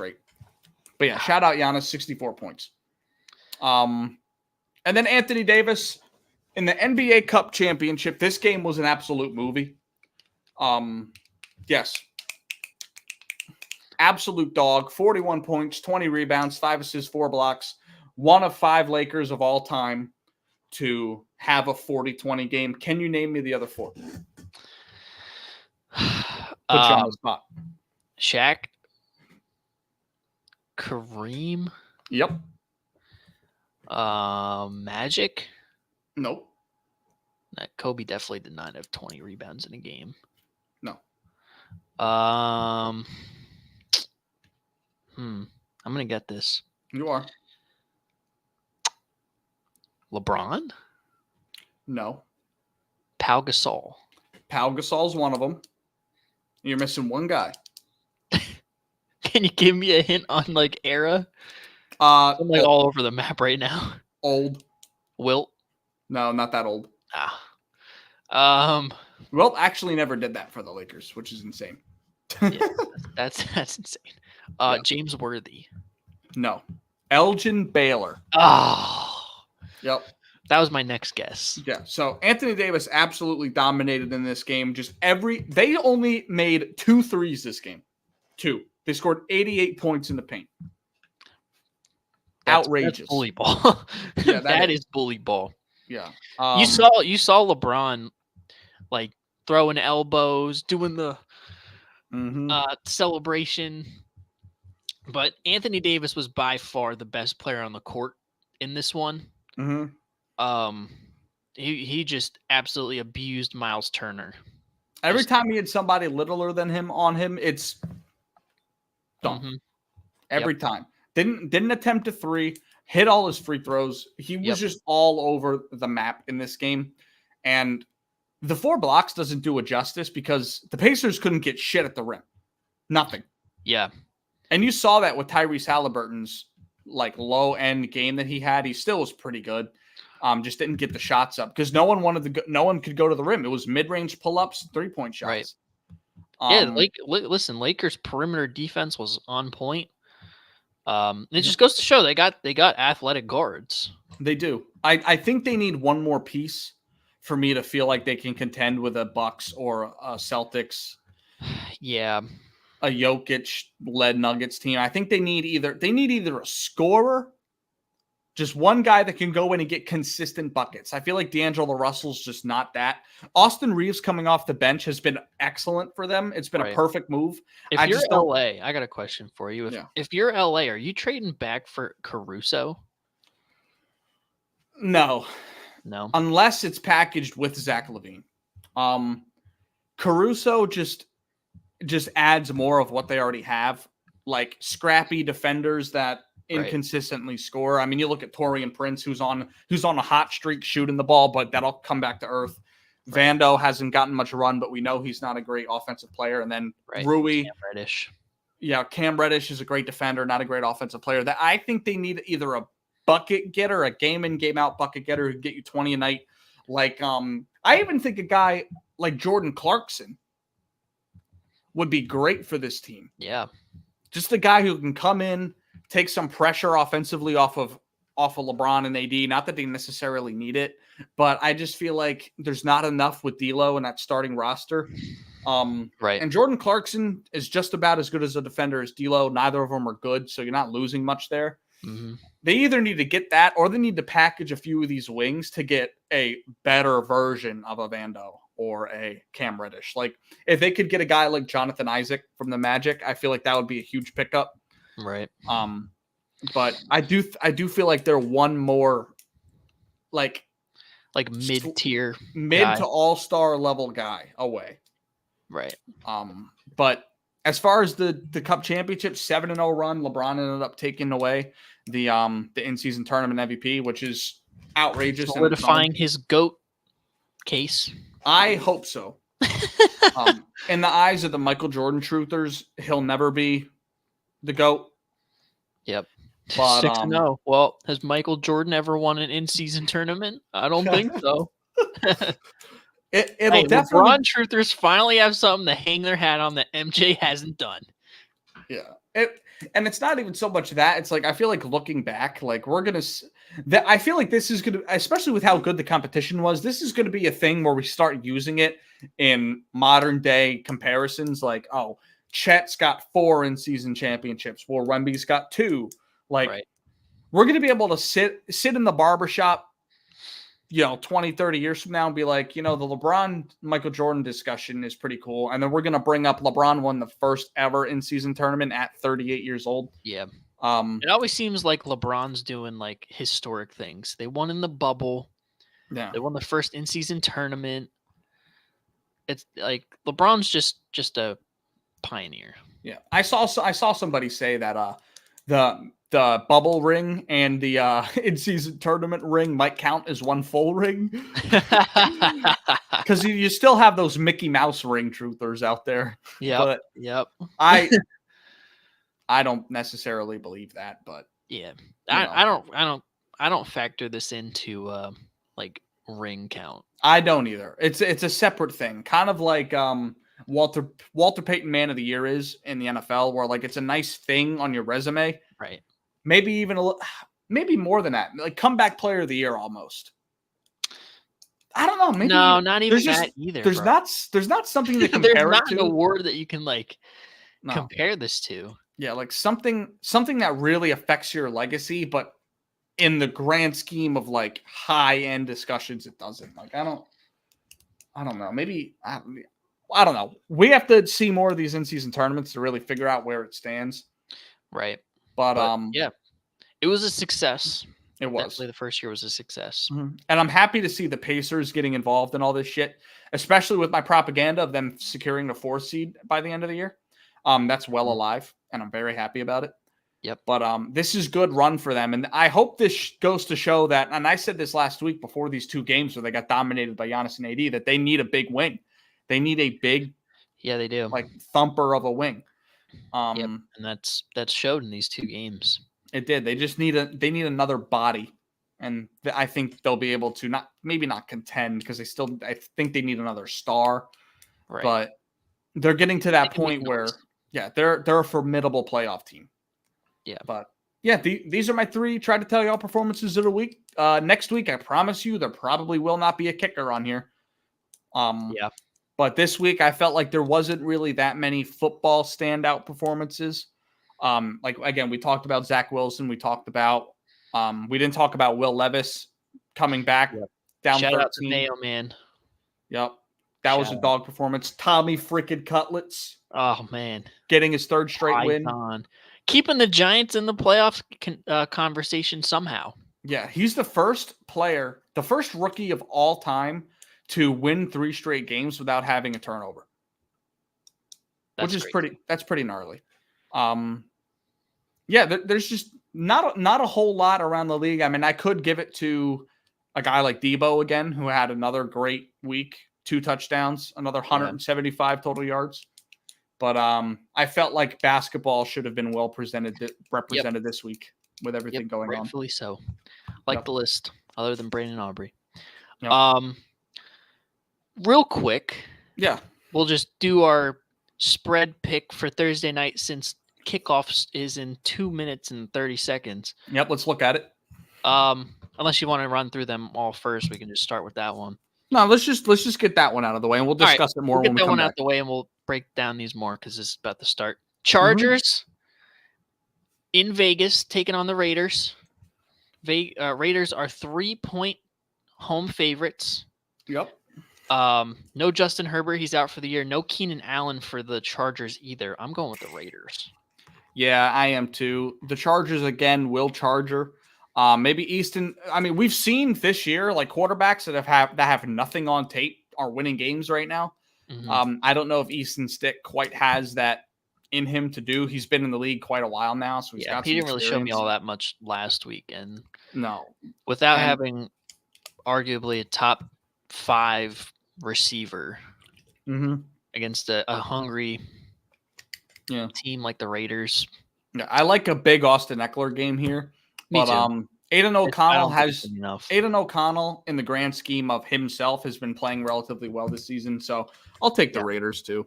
S2: yeah, shout out Giannis, 64 points. And then Anthony Davis in the NBA Cup Championship. This game was an absolute movie. Yes. Absolute dog. 41 points, 20 rebounds, 5 assists, 4 blocks. One of 5 Lakers of all time to have a 40-20 game. Can you name me the other 4? Put you on the spot.
S3: Shaq. Kareem.
S2: Yep.
S3: Magic.
S2: Nope.
S3: Kobe definitely did not have 20 rebounds in a game.
S2: No.
S3: I'm gonna get this.
S2: You are.
S3: LeBron?
S2: No.
S3: Pau Gasol.
S2: Pau Gasol's one of them. You're missing one guy.
S3: Can you give me a hint on like era? I'm like all over the map right now.
S2: Old.
S3: Wilt?
S2: No, not that old. Wilt actually never did that for the Lakers, which is insane.
S3: Yeah, that's insane. James Worthy.
S2: No. Elgin Baylor.
S3: Oh.
S2: Yep.
S3: That was my next guess.
S2: Yeah. So Anthony Davis absolutely dominated in this game. They only made 2 threes this game. 2. They scored 88 points in the paint. Outrageous.
S3: That's bully ball.
S2: Yeah,
S3: that is bully ball.
S2: Yeah.
S3: You saw LeBron like throwing elbows, doing the celebration. But Anthony Davis was by far the best player on the court in this one.
S2: Mm-hmm.
S3: He just absolutely abused Miles Turner.
S2: Every time he had somebody littler than him on him, it's done.
S3: Mm-hmm.
S2: Every time. Didn't attempt a 3, hit all his free throws. He was just all over the map in this game. And the 4 blocks doesn't do it justice because the Pacers couldn't get shit at the rim. Nothing.
S3: Yeah.
S2: And you saw that with Tyrese Halliburton's like low end game that he had. He still was pretty good. Just didn't get the shots up because no one could go to the rim. It was mid-range pull-ups, 3-point shots.
S3: Right. Listen, Lakers perimeter defense was on point. It just goes to show they got athletic guards.
S2: They do. I think they need one more piece for me to feel like they can contend with a Bucks or a Celtics.
S3: Yeah.
S2: A Jokic-led Nuggets team. I think they need either a scorer, just one guy that can go in and get consistent buckets. I feel like D'Angelo Russell's just not that. Austin Reeves coming off the bench has been excellent for them. It's been a perfect move.
S3: If you're LA, I got a question for you. If you're LA, are you trading back for Caruso?
S2: No. Unless it's packaged with Zach LaVine. Caruso just adds more of what they already have, like scrappy defenders that inconsistently score. I mean, you look at Taurean Prince, who's on a hot streak shooting the ball, but that'll come back to earth. Right. Vando hasn't gotten much run, but we know he's not a great offensive player. And then Rui.
S3: Cam Reddish.
S2: Yeah, Cam Reddish is a great defender, not a great offensive player. That I think they need either a bucket getter, a game in, game out bucket getter who can get you 20 a night. Like, I even think a guy like Jordan Clarkson would be great for this team.
S3: Yeah.
S2: Just a guy who can come in, take some pressure offensively off of LeBron and AD. Not that they necessarily need it, but I just feel like there's not enough with D'Lo in that starting roster.
S3: Right.
S2: And Jordan Clarkson is just about as good as a defender as D'Lo. Neither of them are good, so you're not losing much there.
S3: Mm-hmm.
S2: They either need to get that or they need to package a few of these wings to get a better version of a Vando or a Cam Reddish. Like, if they could get a guy like Jonathan Isaac from the Magic, I feel like that would be a huge pickup.
S3: Right.
S2: But I do feel like they're one more like
S3: mid-tier
S2: to all-star level guy away.
S3: Right.
S2: But as far as the Cup Championship, 7-0 run, LeBron ended up taking away the in-season tournament MVP, which is outrageous.
S3: Solidifying his GOAT case.
S2: I hope so. In the eyes of the Michael Jordan truthers, he'll never be the GOAT.
S3: Yep.
S2: But,
S3: 6-0. Well, has Michael Jordan ever won an in-season tournament? I don't think so.
S2: It'll
S3: Hey,
S2: definitely.
S3: LeBron truthers finally have something to hang their hat on that MJ hasn't done.
S2: Yeah. And it's not even so much that. It's like, I feel like looking back, like we're going to, I feel like this is going to, especially with how good the competition was, this is going to be a thing where we start using it in modern day comparisons. Like, oh, Chet's got 4 in-season championships. Well, Wemby's got 2. Like,
S3: Right.
S2: we're going to be able to sit in the barbershop, 20, 30 years from now and be like, the LeBron Michael Jordan discussion is pretty cool. And then we're going to bring up LeBron won the first ever in-season tournament at 38 years old.
S3: Yeah. It always seems like LeBron's doing like historic things. They won in the bubble.
S2: Yeah.
S3: They won the first in-season tournament. It's like LeBron's just a pioneer.
S2: Yeah. I saw somebody say that the bubble ring and the in-season tournament ring might count as one full ring. Because you still have those Mickey Mouse ring truthers out there.
S3: Yep.
S2: I don't necessarily believe that, but
S3: yeah, I don't factor this into like ring count.
S2: I don't either. It's a separate thing, kind of like Walter Payton Man of the Year is in the NFL, where like it's a nice thing on your resume,
S3: right?
S2: Maybe even maybe more than that, like comeback player of the year almost. I don't know. Maybe
S3: no, not even that either.
S2: There's not something to compare
S3: there's not
S2: it to.
S3: an award that you can compare this to.
S2: Yeah, like something that really affects your legacy, but in the grand scheme of like high end discussions, it doesn't. Like I don't know. Maybe I don't know. We have to see more of these in season tournaments to really figure out where it stands.
S3: Right.
S2: But
S3: yeah, it was a success.
S2: It was.
S3: Definitely the first year was a success.
S2: Mm-hmm. And I'm happy to see the Pacers getting involved in all this shit, especially with my propaganda of them securing the 4th seed by the end of the year. That's well alive, and I'm very happy about it.
S3: Yep.
S2: But this is good run for them, and I hope this goes to show that, and I said this last week before these 2 games where they got dominated by Giannis and AD, that they need a big wing. They need a big,
S3: they do,
S2: like thumper of a wing.
S3: Yep. And that's showed in these 2 games.
S2: It did. They just need another body, and I think they'll be able to maybe not contend because I think they need another star,
S3: right?
S2: But they're getting to that point where, yeah, they're a formidable playoff team.
S3: Yeah,
S2: but yeah, these are my 3 try to tell y'all performances of the week. Next week, I promise you, there probably will not be a kicker on here.
S3: Yeah.
S2: But this week, I felt like there wasn't really that many football standout performances. Like again, we talked about Zach Wilson. We talked about we didn't talk about Will Levis coming back down 13.
S3: Shout out to Mayo, man.
S2: Yep, that was a dog performance. Tommy freaking Cutlets.
S3: Oh man,
S2: getting his 3rd straight win.
S3: Keeping the Giants in the playoff conversation somehow.
S2: Yeah, he's the first rookie of all time to win 3 straight games without having a turnover. That's pretty gnarly. Yeah, there's just not a whole lot around the league. I mean, I could give it to a guy like Debo again, who had another great week, 2 touchdowns, another 175 total yards. But I felt like basketball should have been well represented this week with everything going on.
S3: Rightfully so. Like the list, other than Brandon Aubrey.
S2: Yep.
S3: Real quick.
S2: Yeah.
S3: We'll just do our spread pick for Thursday night since kickoff is in 2 minutes and 30 seconds.
S2: Yep, let's look at it.
S3: Unless you want to run through them all first, we can just start with that one.
S2: No, let's just get that one out of the way, and we'll discuss it more when we come back. We'll get that one out of
S3: the way, and we'll break down these more because it's about to start. Chargers in Vegas taking on the Raiders. Raiders are 3-point home favorites.
S2: Yep.
S3: No Justin Herbert, he's out for the year. No Keenan Allen for the Chargers either. I'm going with the Raiders.
S2: Yeah, I am too. The Chargers again will charger. Maybe Easton. I mean, we've seen this year like quarterbacks that have nothing on tape are winning games right now. Mm-hmm. I don't know if Easton Stick quite has that in him to do. He's been in the league quite a while now, so he
S3: didn't really show me all that much last weekend.
S2: No,
S3: without having arguably a top 5 receiver against a hungry team like the Raiders.
S2: Yeah, I like a big Austin Eckler game here.
S3: Me too.
S2: Aiden
S3: I
S2: O'Connell
S3: don't think
S2: has
S3: it's enough.
S2: Aiden O'Connell in the grand scheme of himself has been playing relatively well this season. So I'll take the
S3: Yeah.
S2: Raiders too.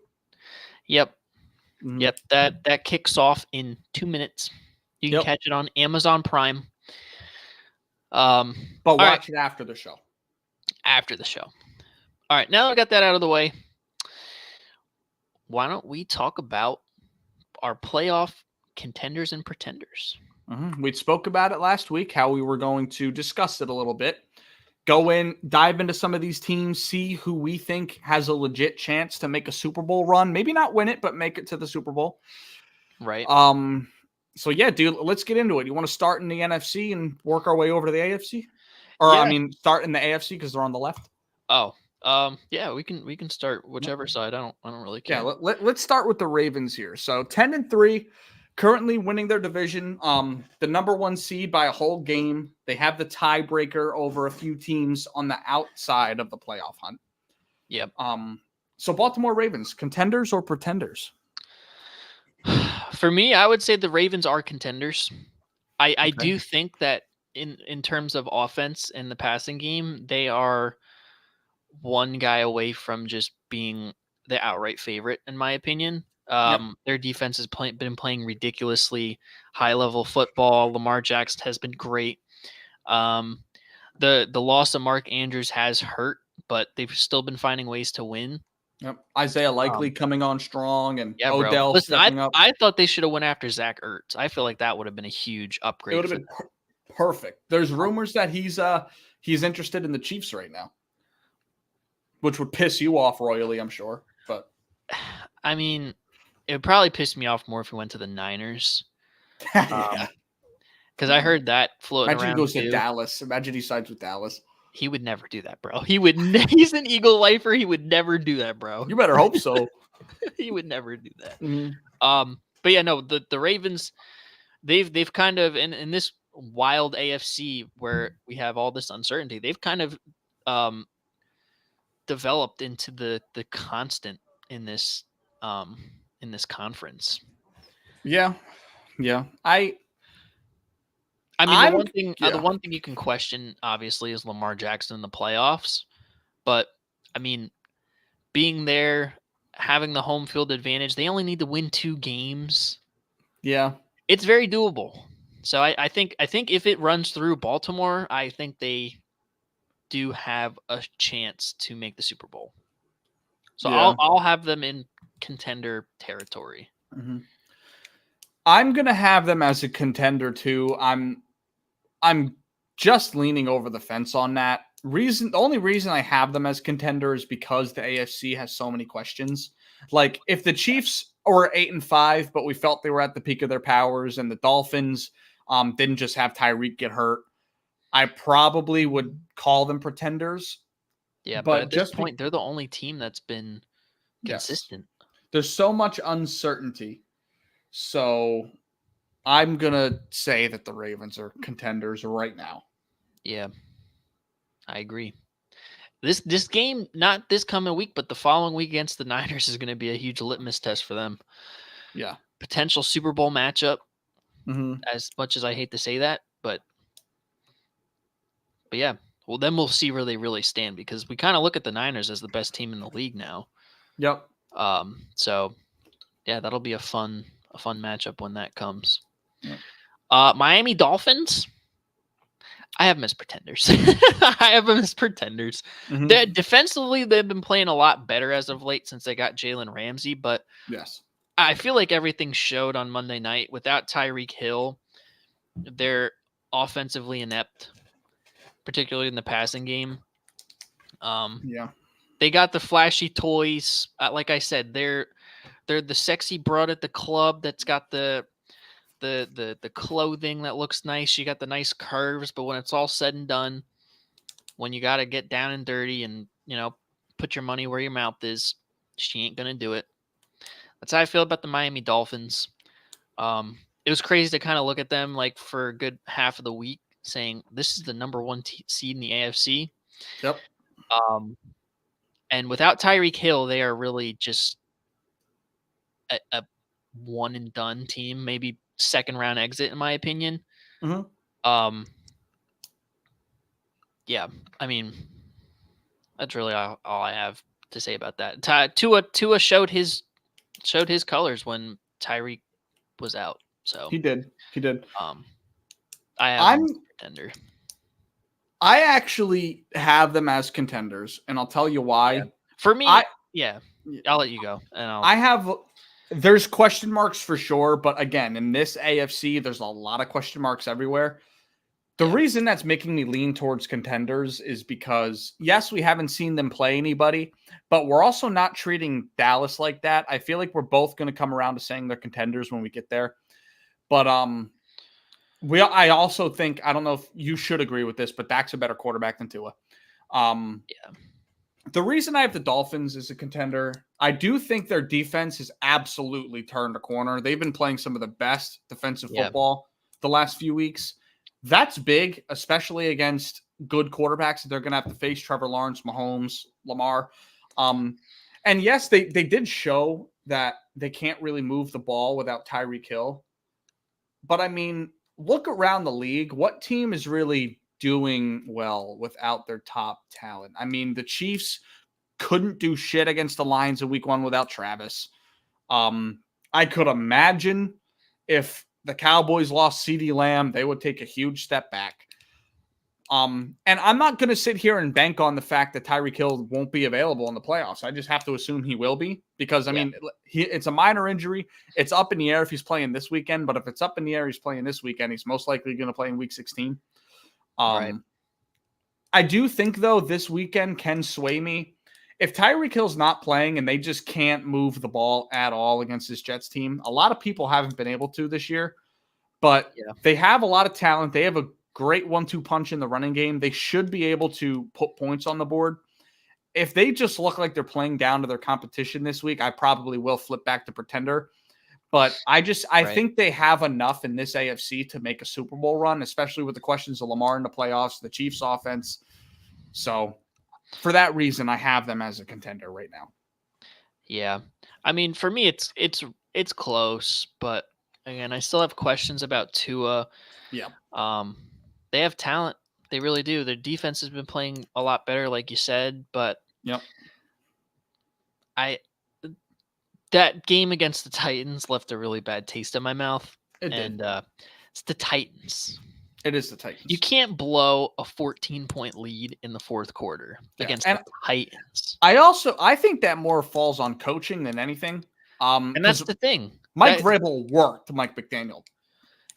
S3: Yep.
S2: Mhm.
S3: Yep. That kicks off in 2 minutes. You can
S2: Yep.
S3: catch it on Amazon Prime.
S2: But
S3: All right,
S2: watch it after the show.
S3: after the show. All right, now that I got that out of the way, why don't we talk about our playoff contenders and pretenders?
S2: We spoke about it last week, how we were going to discuss it a little bit. Go in, dive into some of these teams, see who we think has a legit chance to make a Super Bowl run. Maybe not win it, but make it to the Super Bowl.
S3: Right.
S2: So yeah, dude, let's get into it. You want to start in the NFC and work our way over to the AFC? Or
S3: Yeah.
S2: I mean, start in the AFC because they're on the left.
S3: Oh, yeah, we can start whichever side. I don't really care.
S2: Yeah, let's start with the Ravens here. So 10-3, currently winning their division. The number 1 seed by a whole game. They have the tiebreaker over a few teams on the outside of the playoff hunt.
S3: Yep.
S2: So Baltimore Ravens, contenders or pretenders?
S3: For me, I would say the Ravens are contenders. I
S2: Okay.
S3: do think that in terms of offense and the passing game, they are one guy away from just being the outright favorite, in my opinion. Their defense has been playing ridiculously high level football. Lamar Jackson has been great. The loss of Mark Andrews has hurt, but they've still been finding ways to win.
S2: Yep. Isaiah Likely coming on strong and
S3: Yeah, bro.
S2: Odell
S3: Listen,
S2: stepping up.
S3: I thought they should have went after Zach Ertz. I feel like that would have been a huge
S2: It
S3: upgrade.
S2: would have been perfect. There's rumors that he's interested in the Chiefs right now, which would piss you off royally, I'm sure. But
S3: I mean, it would probably piss me off more if he went to the Niners.
S2: yeah.
S3: Because I heard that floating
S2: Imagine
S3: around.
S2: he goes to
S3: too.
S2: Dallas. Imagine he sides with Dallas.
S3: He would never do that, bro. He's an Eagle lifer. He would never do that, bro.
S2: You better hope so.
S3: He would never do that.
S2: Mm-hmm.
S3: But yeah, no, the Ravens, they've kind of in this wild AFC where we have all this uncertainty, they've kind of developed into the constant in this conference.
S2: Yeah.
S3: I mean, the one thing you can question, obviously, is Lamar Jackson in the playoffs. But, I mean, being there, having the home field advantage, they only need to win 2 games.
S2: Yeah.
S3: It's very doable. So I think if it runs through Baltimore, I think they do have a chance to make the Super Bowl. So
S2: Yeah.
S3: I'll have them in contender territory.
S2: Mm-hmm. I'm gonna have them as a contender too. I'm just leaning over the fence on that. The only reason I have them as contender is because the AFC has so many questions. Like if the Chiefs were 8-5, but we felt they were at the peak of their powers, and the Dolphins didn't just have Tyreek get hurt, I probably would call them pretenders.
S3: Yeah, but at this point, they're the only team that's been consistent.
S2: Yes. There's so much uncertainty. So I'm going to say that the Ravens are contenders right now.
S3: Yeah, I agree. This game, not this coming week, but the following week against the Niners is going to be a huge litmus test for them.
S2: Yeah.
S3: Potential Super Bowl matchup,
S2: Mm-hmm.
S3: as much as I hate to say that, but yeah. Well, then we'll see where they really stand, because we kind of look at the Niners as the best team in the league now.
S2: Yep.
S3: So yeah, that'll be a fun matchup when that comes.
S2: Yep.
S3: Miami Dolphins, I have them as pretenders. Mm-hmm. Defensively, they've been playing a lot better as of late since they got Jalen Ramsey, but
S2: yes,
S3: I feel like everything showed on Monday night. Without Tyreek Hill, they're offensively inept, particularly in the passing game.
S2: Yeah.
S3: They got the flashy toys. Like I said, they're the sexy broad at the club that's got the clothing that looks nice. You got the nice curves, but when it's all said and done, when you got to get down and dirty and, put your money where your mouth is, she ain't going to do it. That's how I feel about the Miami Dolphins. It was crazy to kind of look at them like for a good half of the week saying this is the number 1 seed in the AFC.
S2: Yep.
S3: And without Tyreek Hill, they are really just a one and done team, maybe second round exit in my opinion.
S2: Mm-hmm.
S3: Yeah, I mean, that's really all I have to say about that. Tua showed his colors when Tyreek was out. So
S2: He did. He did.
S3: I have him
S2: I'm
S3: as a contender.
S2: I actually have them as contenders, and I'll tell you why.
S3: Yeah. For me,
S2: I
S3: yeah, I'll let you go. And
S2: I have there's question marks for sure, but again, in this AFC, there's a lot of question marks everywhere. The
S3: Yeah.
S2: reason that's making me lean towards contenders is because, yes, we haven't seen them play anybody, but we're also not treating Dallas like that. I feel like we're both going to come around to saying they're contenders when we get there. But I also think, I don't know if you should agree with this, but Dak's a better quarterback than Tua.
S3: Yeah.
S2: The reason I have the Dolphins as a contender, I do think their defense has absolutely turned a corner. They've been playing some of the best defensive
S3: Yeah.
S2: football the last few weeks. That's big, especially against good quarterbacks that they're going to have to face: Trevor Lawrence, Mahomes, Lamar. And yes, they did show that they can't really move the ball without Tyreek Hill. But I mean, look around the league. What team is really doing well without their top talent? I mean, the Chiefs couldn't do shit against the Lions in week 1 without Travis. I could imagine if the Cowboys lost CeeDee Lamb, they would take a huge step back. And I'm not going to sit here and bank on the fact that Tyreek Hill won't be available in the playoffs. I just have to assume he will be because, I mean, it's a minor injury. It's up in the air if he's playing this weekend, but if it's up in the air, he's playing this weekend. He's most likely going to play in week 16.
S3: Right.
S2: I do think, though, this weekend can sway me. If Tyreek Hill's not playing and they just can't move the ball at all against this Jets team, a lot of people haven't been able to this year, but they have a lot of talent. They have a great 1-2 punch in the running game. They should be able to put points on the board. If they just look like they're playing down to their competition this week, I probably will flip back to pretender. But I think they have enough in this AFC to make a Super Bowl run, especially with the questions of Lamar in the playoffs, the Chiefs offense. So for that reason, I have them as a contender right now.
S3: Yeah. I mean, for me, it's close, but again, I still have questions about Tua.
S2: Yeah.
S3: They have talent. They really do. Their defense has been playing a lot better, like you said, but that game against the Titans left a really bad taste in my mouth. And it's the Titans.
S2: It is the Titans.
S3: You can't blow a 14-point lead in the fourth quarter against the Titans.
S2: I think that more falls on coaching than anything.
S3: And that's the thing.
S2: Mike Vrabel worked Mike McDaniel.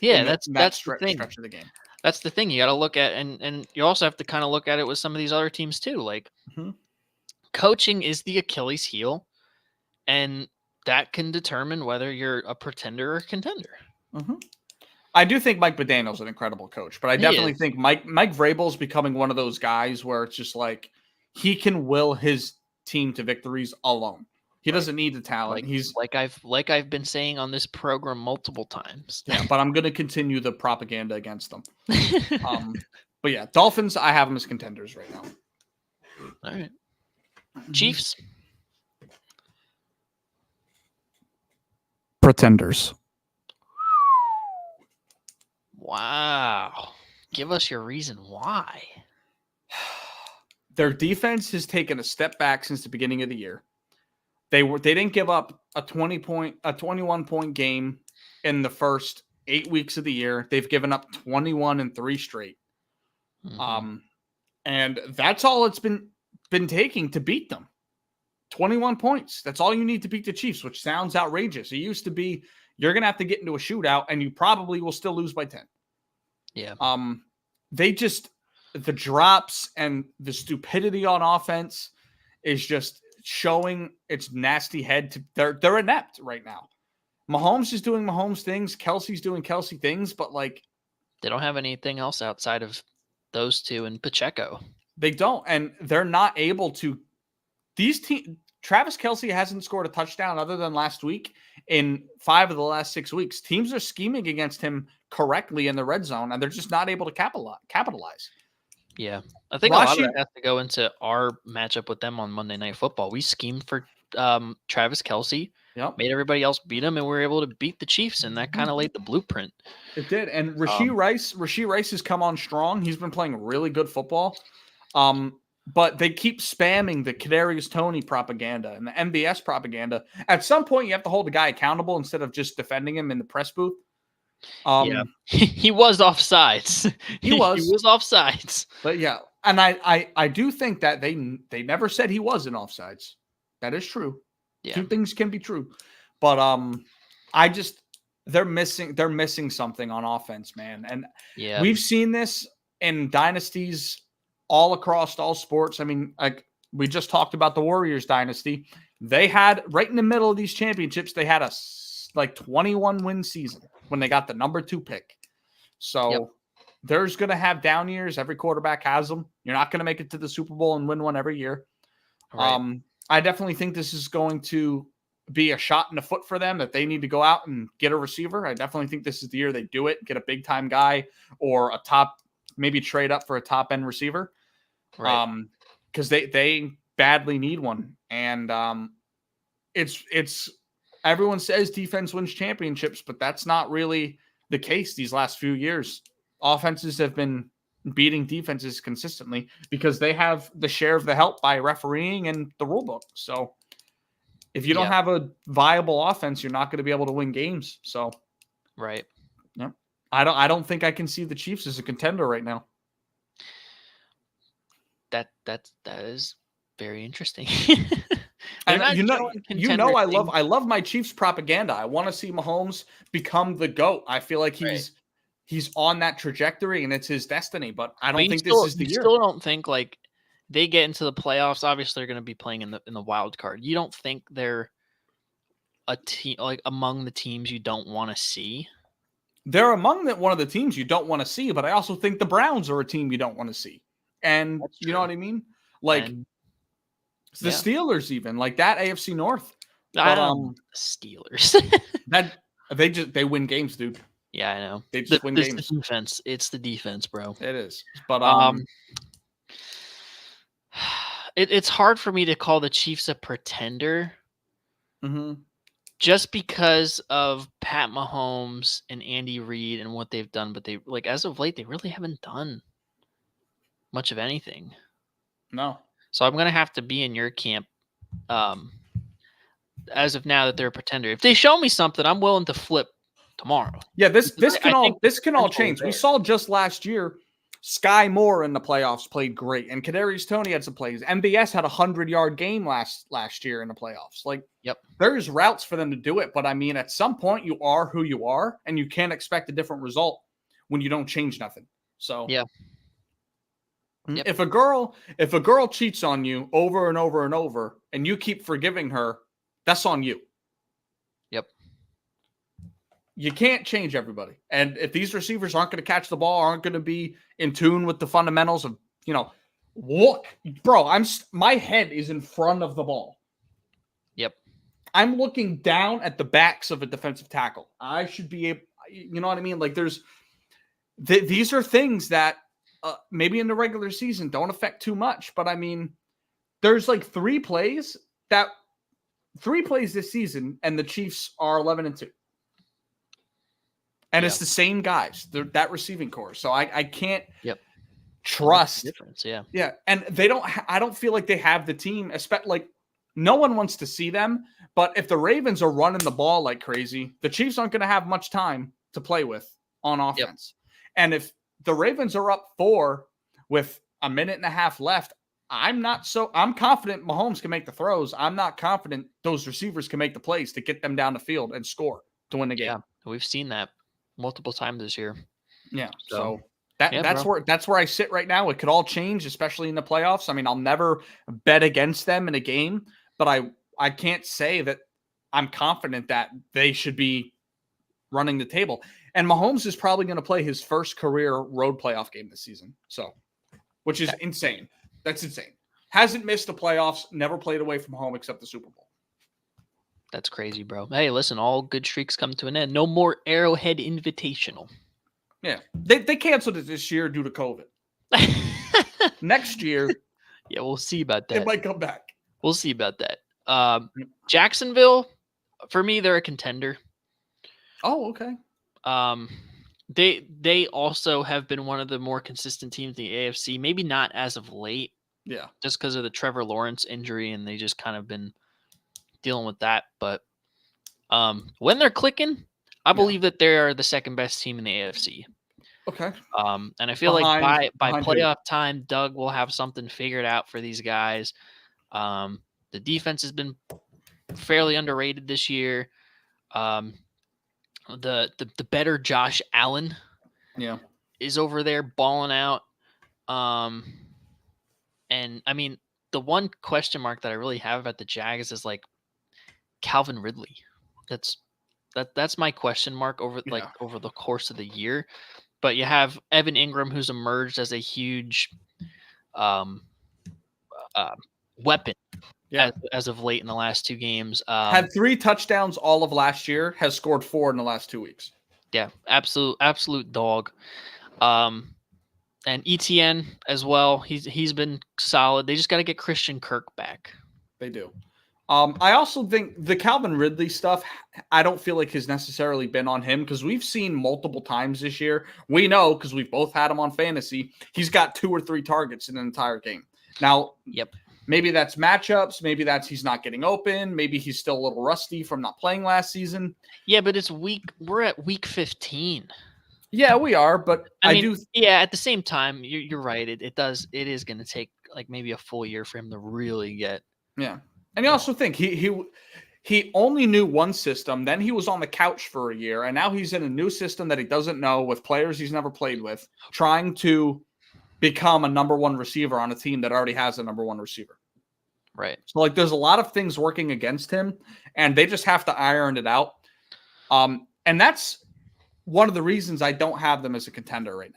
S3: Yeah, that's the thing.
S2: Stretch of the game.
S3: That's the thing you got to look at, and you also have to kind of look at it with some of these other teams too. Like coaching is the Achilles heel, and that can determine whether you're a pretender or contender.
S2: I do think Mike McDaniel's an incredible coach, but I definitely think Mike Vrabel's becoming one of those guys where it's just like he can will his team to victories alone. He doesn't need the talent. He's
S3: like I've been saying on this program multiple times.
S2: Yeah, but I'm going to continue the propaganda against them. But yeah, Dolphins, I have them as contenders right now.
S3: All right. Chiefs.
S2: Pretenders.
S3: Wow. Give us your reason why.
S2: Their defense has taken a step back since the beginning of the year. They didn't give up a 21-point game in the first 8 weeks of the year. They've given up 21 in 3 straight. And that's all it's been taking to beat them. 21 points. That's all you need to beat the Chiefs, which sounds outrageous. It used to be you're going to have to get into a shootout and you probably will still lose by 10.
S3: Yeah.
S2: The drops and the stupidity on offense is just showing its nasty head to they're inept right now. Mahomes is doing Mahomes things, Kelsey's doing Kelsey things, but like
S3: they don't have anything else outside of those two and Pacheco.
S2: They don't, and they're not able to. Travis Kelsey hasn't scored a touchdown other than last week in 5 of the last 6 weeks. Teams are scheming against him correctly in the red zone, and they're just not able to capitalize.
S3: Yeah, I think a lot of that has to go into our matchup with them on Monday Night Football. We schemed for Travis Kelsey
S2: Yep.
S3: made everybody else beat them, and we were able to beat the Chiefs, and that kind of laid the blueprint.
S2: It did. And Rashee Rice has come on strong. He's been playing really good football. But they keep spamming the Kadarius Toney propaganda and the MBS propaganda. At some point, you have to hold the guy accountable instead of just defending him in the press booth.
S3: He was offsides.
S2: He was
S3: offsides.
S2: But yeah, and I do think that they never said he wasn't offsides. That is true.
S3: Yeah.
S2: Two things can be true. But they're missing something on offense, man. And we've seen this in dynasties all across all sports. I mean, like we just talked about the Warriors dynasty. They had right in the middle of these championships, they had a 21 win season when they got the number 2 pick. So there's going to have down years. Every quarterback has them. You're not going to make it to the Super Bowl and win one every year. Right. I definitely think this is going to be a shot in the foot for them that they need to go out and get a receiver. I definitely think this is the year they do it, get a big time guy or a top, maybe trade up for a top end receiver. Right. Because they badly need one. And it's everyone says defense wins championships, but that's not really the case these last few years. Offenses have been beating defenses consistently because they have the share of the help by refereeing and the rule book. So if you don't have a viable offense, you're not going to be able to win games. So,
S3: right.
S2: Yeah. I don't think I can see the Chiefs as a contender right now.
S3: That is very interesting.
S2: And I love my Chiefs propaganda. I want to see Mahomes become the GOAT. I feel like he's on that trajectory and it's his destiny, but I don't think this is the year.
S3: Still don't think like they get into the playoffs. Obviously they're going to be playing in the wild card. You don't think they're a team like among the teams you don't want to see?
S2: They're among one of the teams you don't want to see, but I also think the Browns are a team you don't want to see. And you know what I mean? Like the Steelers, even like that AFC North. But,
S3: the Steelers.
S2: that they win games, dude.
S3: Yeah, I know.
S2: They just win games.
S3: The defense. It's the defense, bro.
S2: It is. But
S3: it's hard for me to call the Chiefs a pretender.
S2: Mm-hmm.
S3: Just because of Pat Mahomes and Andy Reid and what they've done, but they like as of late they really haven't done much of anything.
S2: No.
S3: So I'm gonna have to be in your camp. As of now that they're a pretender. If they show me something, I'm willing to flip tomorrow.
S2: Yeah, this can all change. We saw just last year, Sky Moore in the playoffs played great, and Kadarius Toney had some plays. MBS had a 100-yard game last year in the playoffs. Like, there's routes for them to do it, but I mean, at some point, you are who you are, and you can't expect a different result when you don't change nothing. So, if a girl cheats on you over and over and over, and you keep forgiving her, that's on you. You can't change everybody. And if these receivers aren't going to catch the ball, aren't going to be in tune with the fundamentals of, look, bro, my head is in front of the ball.
S3: Yep.
S2: I'm looking down at the backs of a defensive tackle. I should be able, you know what I mean? Like these are things that maybe in the regular season don't affect too much, but I mean, there's like three plays this season and the Chiefs are 11-2. And it's the same guys. They're that receiving core. So I can't trust.
S3: Difference,
S2: yeah. And they don't. I don't feel like they have the team. Like no one wants to see them. But if the Ravens are running the ball like crazy, the Chiefs aren't going to have much time to play with on offense. And if the Ravens are up 4 with a minute and a half left, I'm confident Mahomes can make the throws. I'm not confident those receivers can make the plays to get them down the field and score to win the game.
S3: Yeah, we've seen that multiple times this year.
S2: Yeah. So that's where I sit right now. It could all change, especially in the playoffs. I mean, I'll never bet against them in a game, but I can't say that I'm confident that they should be running the table. And Mahomes is probably going to play his first career road playoff game this season. So, which is insane. That's insane. Hasn't missed the playoffs, never played away from home except the Super Bowl.
S3: That's crazy, bro. Hey, listen, all good streaks come to an end. No more Arrowhead Invitational.
S2: Yeah. They canceled it this year due to COVID. Next year.
S3: Yeah, we'll see about that.
S2: It might come back.
S3: We'll see about that. Jacksonville, For me, they're a contender.
S2: Oh, okay.
S3: They also have been one of the more consistent teams in the AFC. Maybe not as of late,
S2: Yeah.
S3: just because of the Trevor Lawrence injury, and they just kind of been dealing with that. But when they're clicking, I believe that they are the second best team in the AFC.
S2: Okay.
S3: And I feel by
S2: behind
S3: playoff time, Doug will have something figured out for these guys. The defense has been fairly underrated this year. The better Josh Allen is over there balling out. And I mean, the one question mark that I really have about the Jags is like Calvin Ridley. That's my question mark over the course of the year. But you have Evan Ingram, who's emerged as a huge weapon as of late in the last 2 games.
S2: Had 3 touchdowns all of last year, has scored 4 in the last 2 weeks.
S3: Yeah, absolute dog. And ETN as well. He's been solid. They just got to get Christian Kirk back.
S2: They do. I also think the Calvin Ridley stuff, I don't feel like has necessarily been on him because we've seen multiple times this year. We know because we've both had him on fantasy. He's got 2 or 3 targets in an entire game. Now, maybe that's matchups. Maybe that's he's not getting open. Maybe he's still a little rusty from not playing last season.
S3: Yeah, but we're at week 15.
S2: Yeah, we are. But I mean,
S3: yeah, at the same time, you're right. It is going to take like maybe a full year for him to really get.
S2: Yeah. And you also think he only knew one system, then he was on the couch for a year, and now he's in a new system that he doesn't know with players he's never played with, trying to become a number 1 receiver on a team that already has a number 1 receiver.
S3: Right.
S2: So like there's a lot of things working against him, and they just have to iron it out. And that's one of the reasons I don't have them as a contender right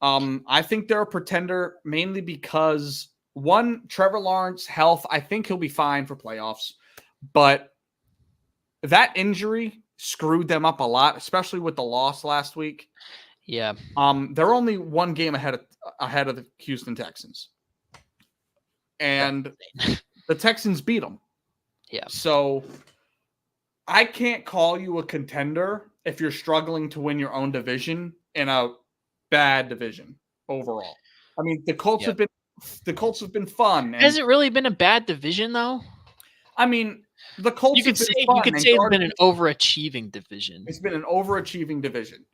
S2: now. I think they're a pretender mainly because one, Trevor Lawrence health, I think he'll be fine for playoffs, but that injury screwed them up a lot, especially with the loss last week.
S3: Yeah.
S2: They're only 1 game ahead of the Houston Texans. And the Texans beat them.
S3: Yeah.
S2: So I can't call you a contender if you're struggling to win your own division in a bad division overall. I mean, the Colts have been fun.
S3: Has it really been a bad division though?
S2: I mean, the Colts
S3: you could say it's been an overachieving division.
S2: It's been an overachieving division.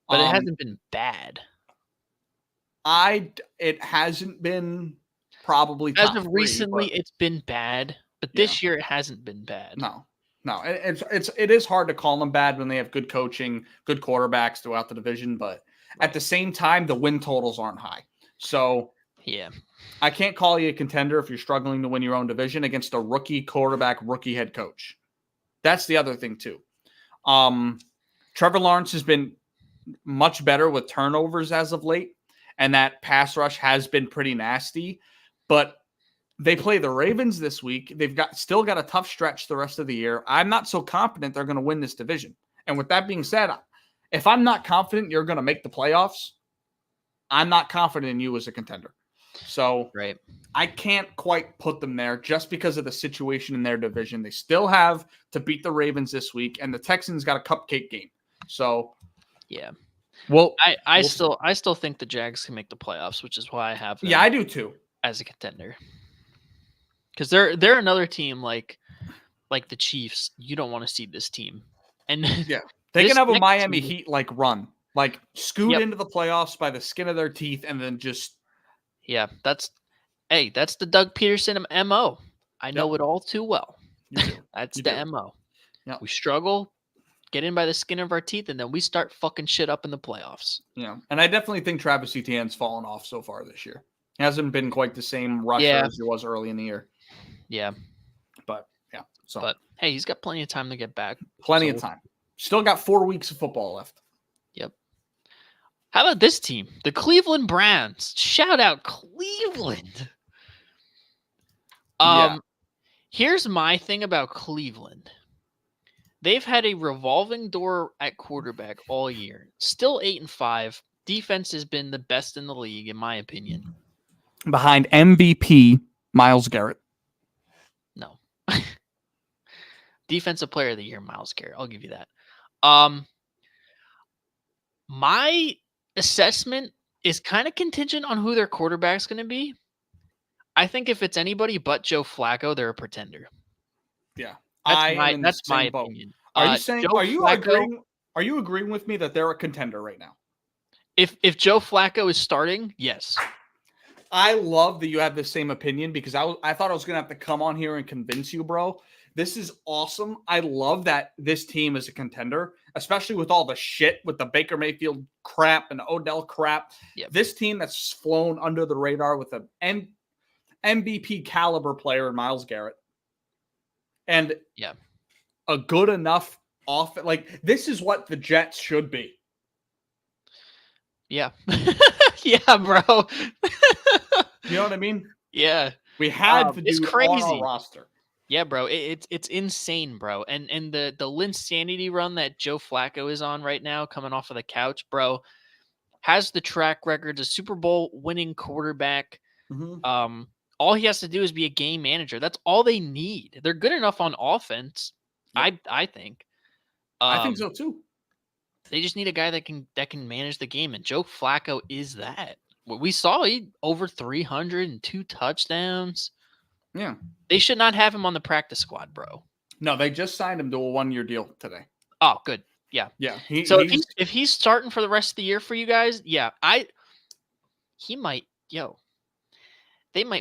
S3: But it hasn't been bad.
S2: It hasn't been probably top
S3: as of
S2: 3,
S3: recently it's been bad, but this year it hasn't been bad.
S2: No. It is hard to call them bad when they have good coaching, good quarterbacks throughout the division, but at the same time the win totals aren't high. So
S3: yeah,
S2: I can't call you a contender if you're struggling to win your own division against a rookie quarterback, rookie head coach. That's the other thing too. Trevor Lawrence has been much better with turnovers as of late, and that pass rush has been pretty nasty, but they play the Ravens this week. They've still got a tough stretch the rest of the year. I'm not so confident they're going to win this division. And with that being said, if I'm not confident you're going to make the playoffs, I'm not confident in you as a contender. So I can't quite put them there just because of the situation in their division. They still have to beat the Ravens this week, and the Texans got a cupcake game. So
S3: yeah.
S2: Well,
S3: I still think the Jags can make the playoffs, which is why I have them.
S2: Yeah, I do too.
S3: As a contender. Because they're another team like the Chiefs. You don't want to see this team. And
S2: yeah, they can have a Miami Heat like run, like scoot into the playoffs by the skin of their teeth, and then just
S3: that's the Doug Peterson MO. I know it all too well. That's the MO.
S2: Yeah,
S3: we struggle, get in by the skin of our teeth, and then we start fucking shit up in the playoffs.
S2: Yeah, and I definitely think Travis Etienne's fallen off so far this year. He hasn't been quite the same rusher as he was early in the year.
S3: Yeah.
S2: But
S3: hey, he's got plenty of time to get back.
S2: Plenty of time. Still got 4 weeks of football left.
S3: Yep. How about this team? The Cleveland Browns. Shout out Cleveland. Here's my thing about Cleveland. They've had a revolving door at quarterback all year. Still 8-5. Defense has been the best in the league, in my opinion.
S2: Behind MVP Myles Garrett.
S3: No. Defensive Player of the Year, Myles Garrett. I'll give you that. My assessment is kind of contingent on who their quarterback's going to be. I think if it's anybody but Joe Flacco, they're a pretender.
S2: Yeah,
S3: That's my opinion.
S2: Are you saying?
S3: Joe
S2: Are you
S3: Flacco,
S2: agreeing? Are you agreeing with me that they're a contender right now?
S3: If Joe Flacco is starting, yes.
S2: I love that you have the same opinion because I thought I was gonna have to come on here and convince you, bro. This is awesome. I love that this team is a contender, especially with all the shit with the Baker Mayfield crap and Odell crap.
S3: Yep.
S2: This team that's flown under the radar with an MVP caliber player in Myles Garrett. And a good enough like this is what the Jets should be.
S3: Yeah. Yeah, bro.
S2: You know what I mean?
S3: Yeah.
S2: We had to do
S3: it's crazy.
S2: On our roster.
S3: Yeah, bro. It's insane, bro. And the Linsanity run that Joe Flacco is on right now, coming off of the couch, bro, has the track record, a Super Bowl winning quarterback.
S2: Mm-hmm.
S3: All he has to do is be a game manager. That's all they need. They're good enough on offense. Yep. I think.
S2: I think so too.
S3: They just need a guy that can manage the game, and Joe Flacco is that. What we saw, he over 302 touchdowns.
S2: Yeah.
S3: They should not have him on the practice squad, bro.
S2: No, they just signed him to a 1-year deal today.
S3: Oh, good. Yeah.
S2: Yeah.
S3: If he's starting for the rest of the year for you guys, yeah, they might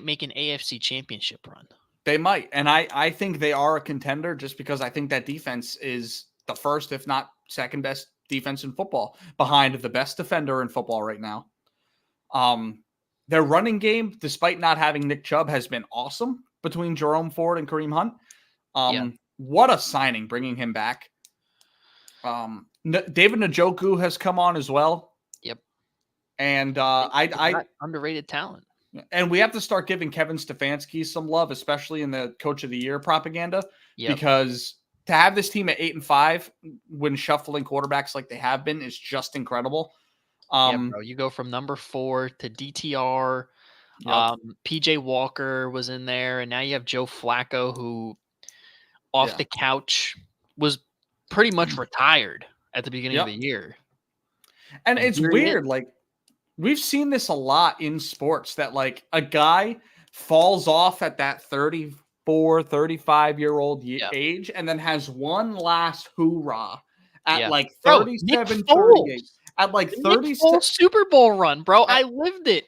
S3: make an AFC championship run.
S2: They might. And I think they are a contender just because I think that defense is the first, if not second best defense in football, behind the best defender in football right now. Their running game, despite not having Nick Chubb, has been awesome between Jerome Ford and Kareem Hunt. What a signing, bringing him back. David Njoku has come on as well.
S3: Yep.
S2: And
S3: underrated talent.
S2: And we have to start giving Kevin Stefanski some love, especially in the Coach of the Year propaganda, because to have this team at 8-5 when shuffling quarterbacks like they have been is just incredible.
S3: Bro, you go from number 4 to DTR. Yep. PJ Walker was in there, and now you have Joe Flacco, who off the couch was pretty much retired at the beginning of the year.
S2: And it's weird, like we've seen this a lot in sports that like a guy falls off at that 34, 35-year-old age and then has one last hoorah at like 37, 38. At like 30
S3: Super Bowl run, bro. I lived it.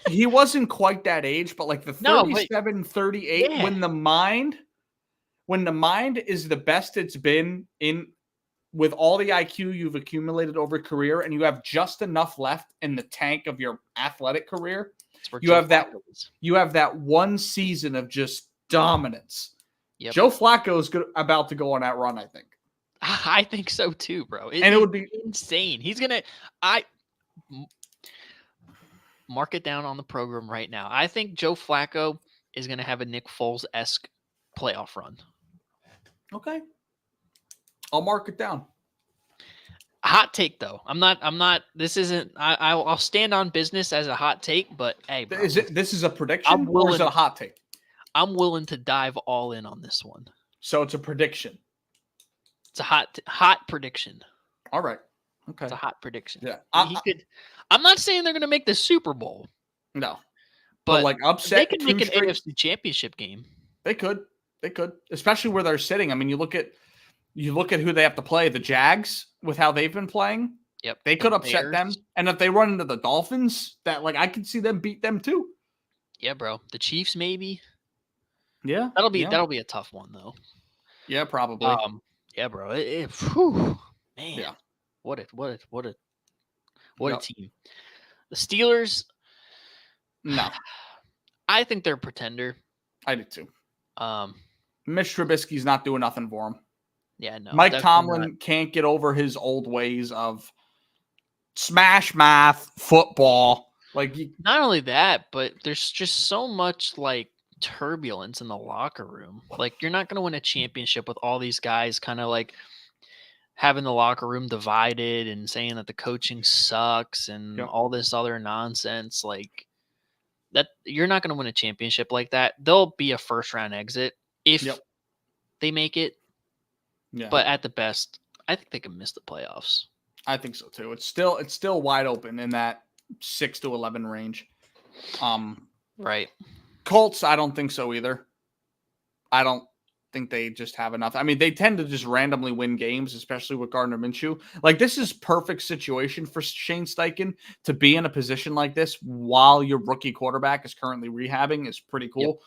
S2: He wasn't quite that age, but like the 37, 38, when the mind is the best it's been in with all the IQ you've accumulated over a career, and you have just enough left in the tank of your athletic career, you have that one season of just dominance. Yep. Joe Flacco is about to go on that run, I think.
S3: I think so too, bro.
S2: It would be
S3: insane. Mark it down on the program right now. I think Joe Flacco is going to have a Nick Foles-esque playoff run.
S2: Okay. I'll mark it down.
S3: Hot take though. I'll stand on business as a hot take, but hey, bro,
S2: this is a prediction or is it a hot take?
S3: I'm willing to dive all in on this one.
S2: So it's a prediction.
S3: It's a hot prediction.
S2: All right. Okay.
S3: It's a hot prediction.
S2: Yeah.
S3: I'm not saying they're going to make the Super Bowl.
S2: No. But like upset.
S3: They could make an AFC championship game.
S2: They could. Especially where they're sitting. I mean, you look at who they have to play, the Jags, with how they've been playing.
S3: Yep.
S2: They could upset them. And if they run into the Dolphins, that like I could see them beat them too.
S3: Yeah, bro. The Chiefs maybe.
S2: Yeah.
S3: That'll be a tough one though.
S2: Yeah, probably.
S3: Yeah, bro. Man.
S2: Yeah.
S3: What a team. The Steelers.
S2: No.
S3: I think they're a pretender.
S2: I do too. Mitch Trubisky's not doing nothing for him.
S3: Yeah, no.
S2: Mike Tomlin can't get over his old ways of smash math football. Like
S3: not only that, but there's just so much like turbulence in the locker room. Like you're not going to win a championship with all these guys kind of like having the locker room divided and saying that the coaching sucks and all this other nonsense. Like that, you're not going to win a championship like that. They'll be a first round exit if they make it.
S2: Yeah,
S3: But at the best, I think they can miss the playoffs.
S2: I think so too. It's still wide open in that 6 to 11 range.
S3: Right.
S2: Colts, I don't think so either. I don't think they just have enough. I mean, they tend to just randomly win games, especially with Gardner Minshew. Like, this is perfect situation for Shane Steichen to be in a position like this while your rookie quarterback is currently rehabbing is pretty cool.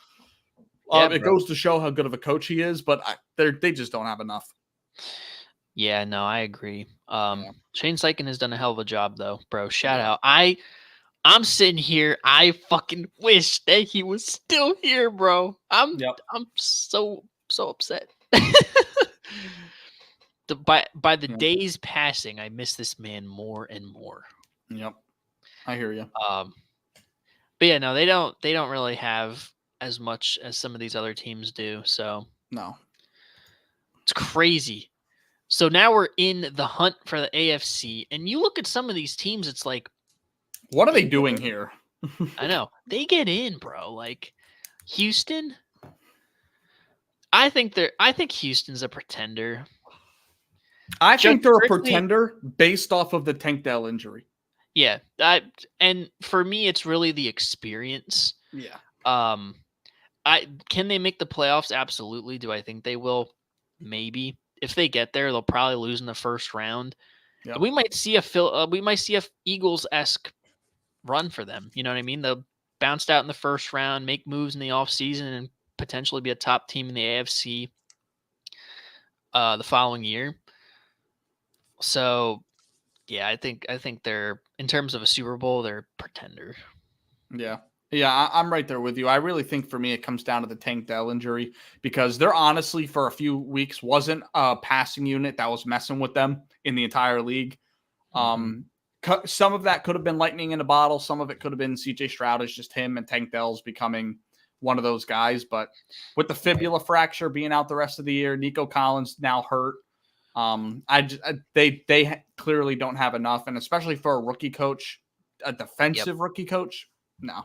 S3: Yep.
S2: It goes to show how good of a coach he is, but they just don't have enough.
S3: Yeah, no, I agree.
S2: Yeah.
S3: Shane Steichen has done a hell of a job, though, bro. Shout out. I'm sitting here. I fucking wish that he was still here, bro. I'm so upset. By the days passing, I miss this man more and more.
S2: Yep, I hear you.
S3: But yeah, no, they don't really have as much as some of these other teams do. So
S2: No,
S3: it's crazy. So now we're in the hunt for the AFC, and you look at some of these teams. It's like,
S2: what are they doing here?
S3: I know they get in, bro. Like Houston. I think Houston's a pretender.
S2: I think they're a pretender based off of the Tank Dell injury.
S3: Yeah, and for me, it's really the experience.
S2: Yeah.
S3: Can they make the playoffs? Absolutely. Do I think they will? Maybe. If they get there, they'll probably lose in the first round. Yep. We might see a Eagles-esque run for them. You know what I mean? They'll bounce out in the first round, make moves in the offseason, and potentially be a top team in the AFC the following year. So, yeah, I think they're, in terms of a Super Bowl, they're a pretender.
S2: Yeah. Yeah, I'm right there with you. I really think for me it comes down to the Tank Dell injury because there honestly for a few weeks wasn't a passing unit that was messing with them in the entire league. Some of that could have been lightning in a bottle. Some of it could have been CJ Stroud is just him and Tank Dell's becoming one of those guys. But with the fibula fracture being out the rest of the year, Nico Collins now hurt. They clearly don't have enough, and especially for a rookie coach, a defensive rookie coach, no.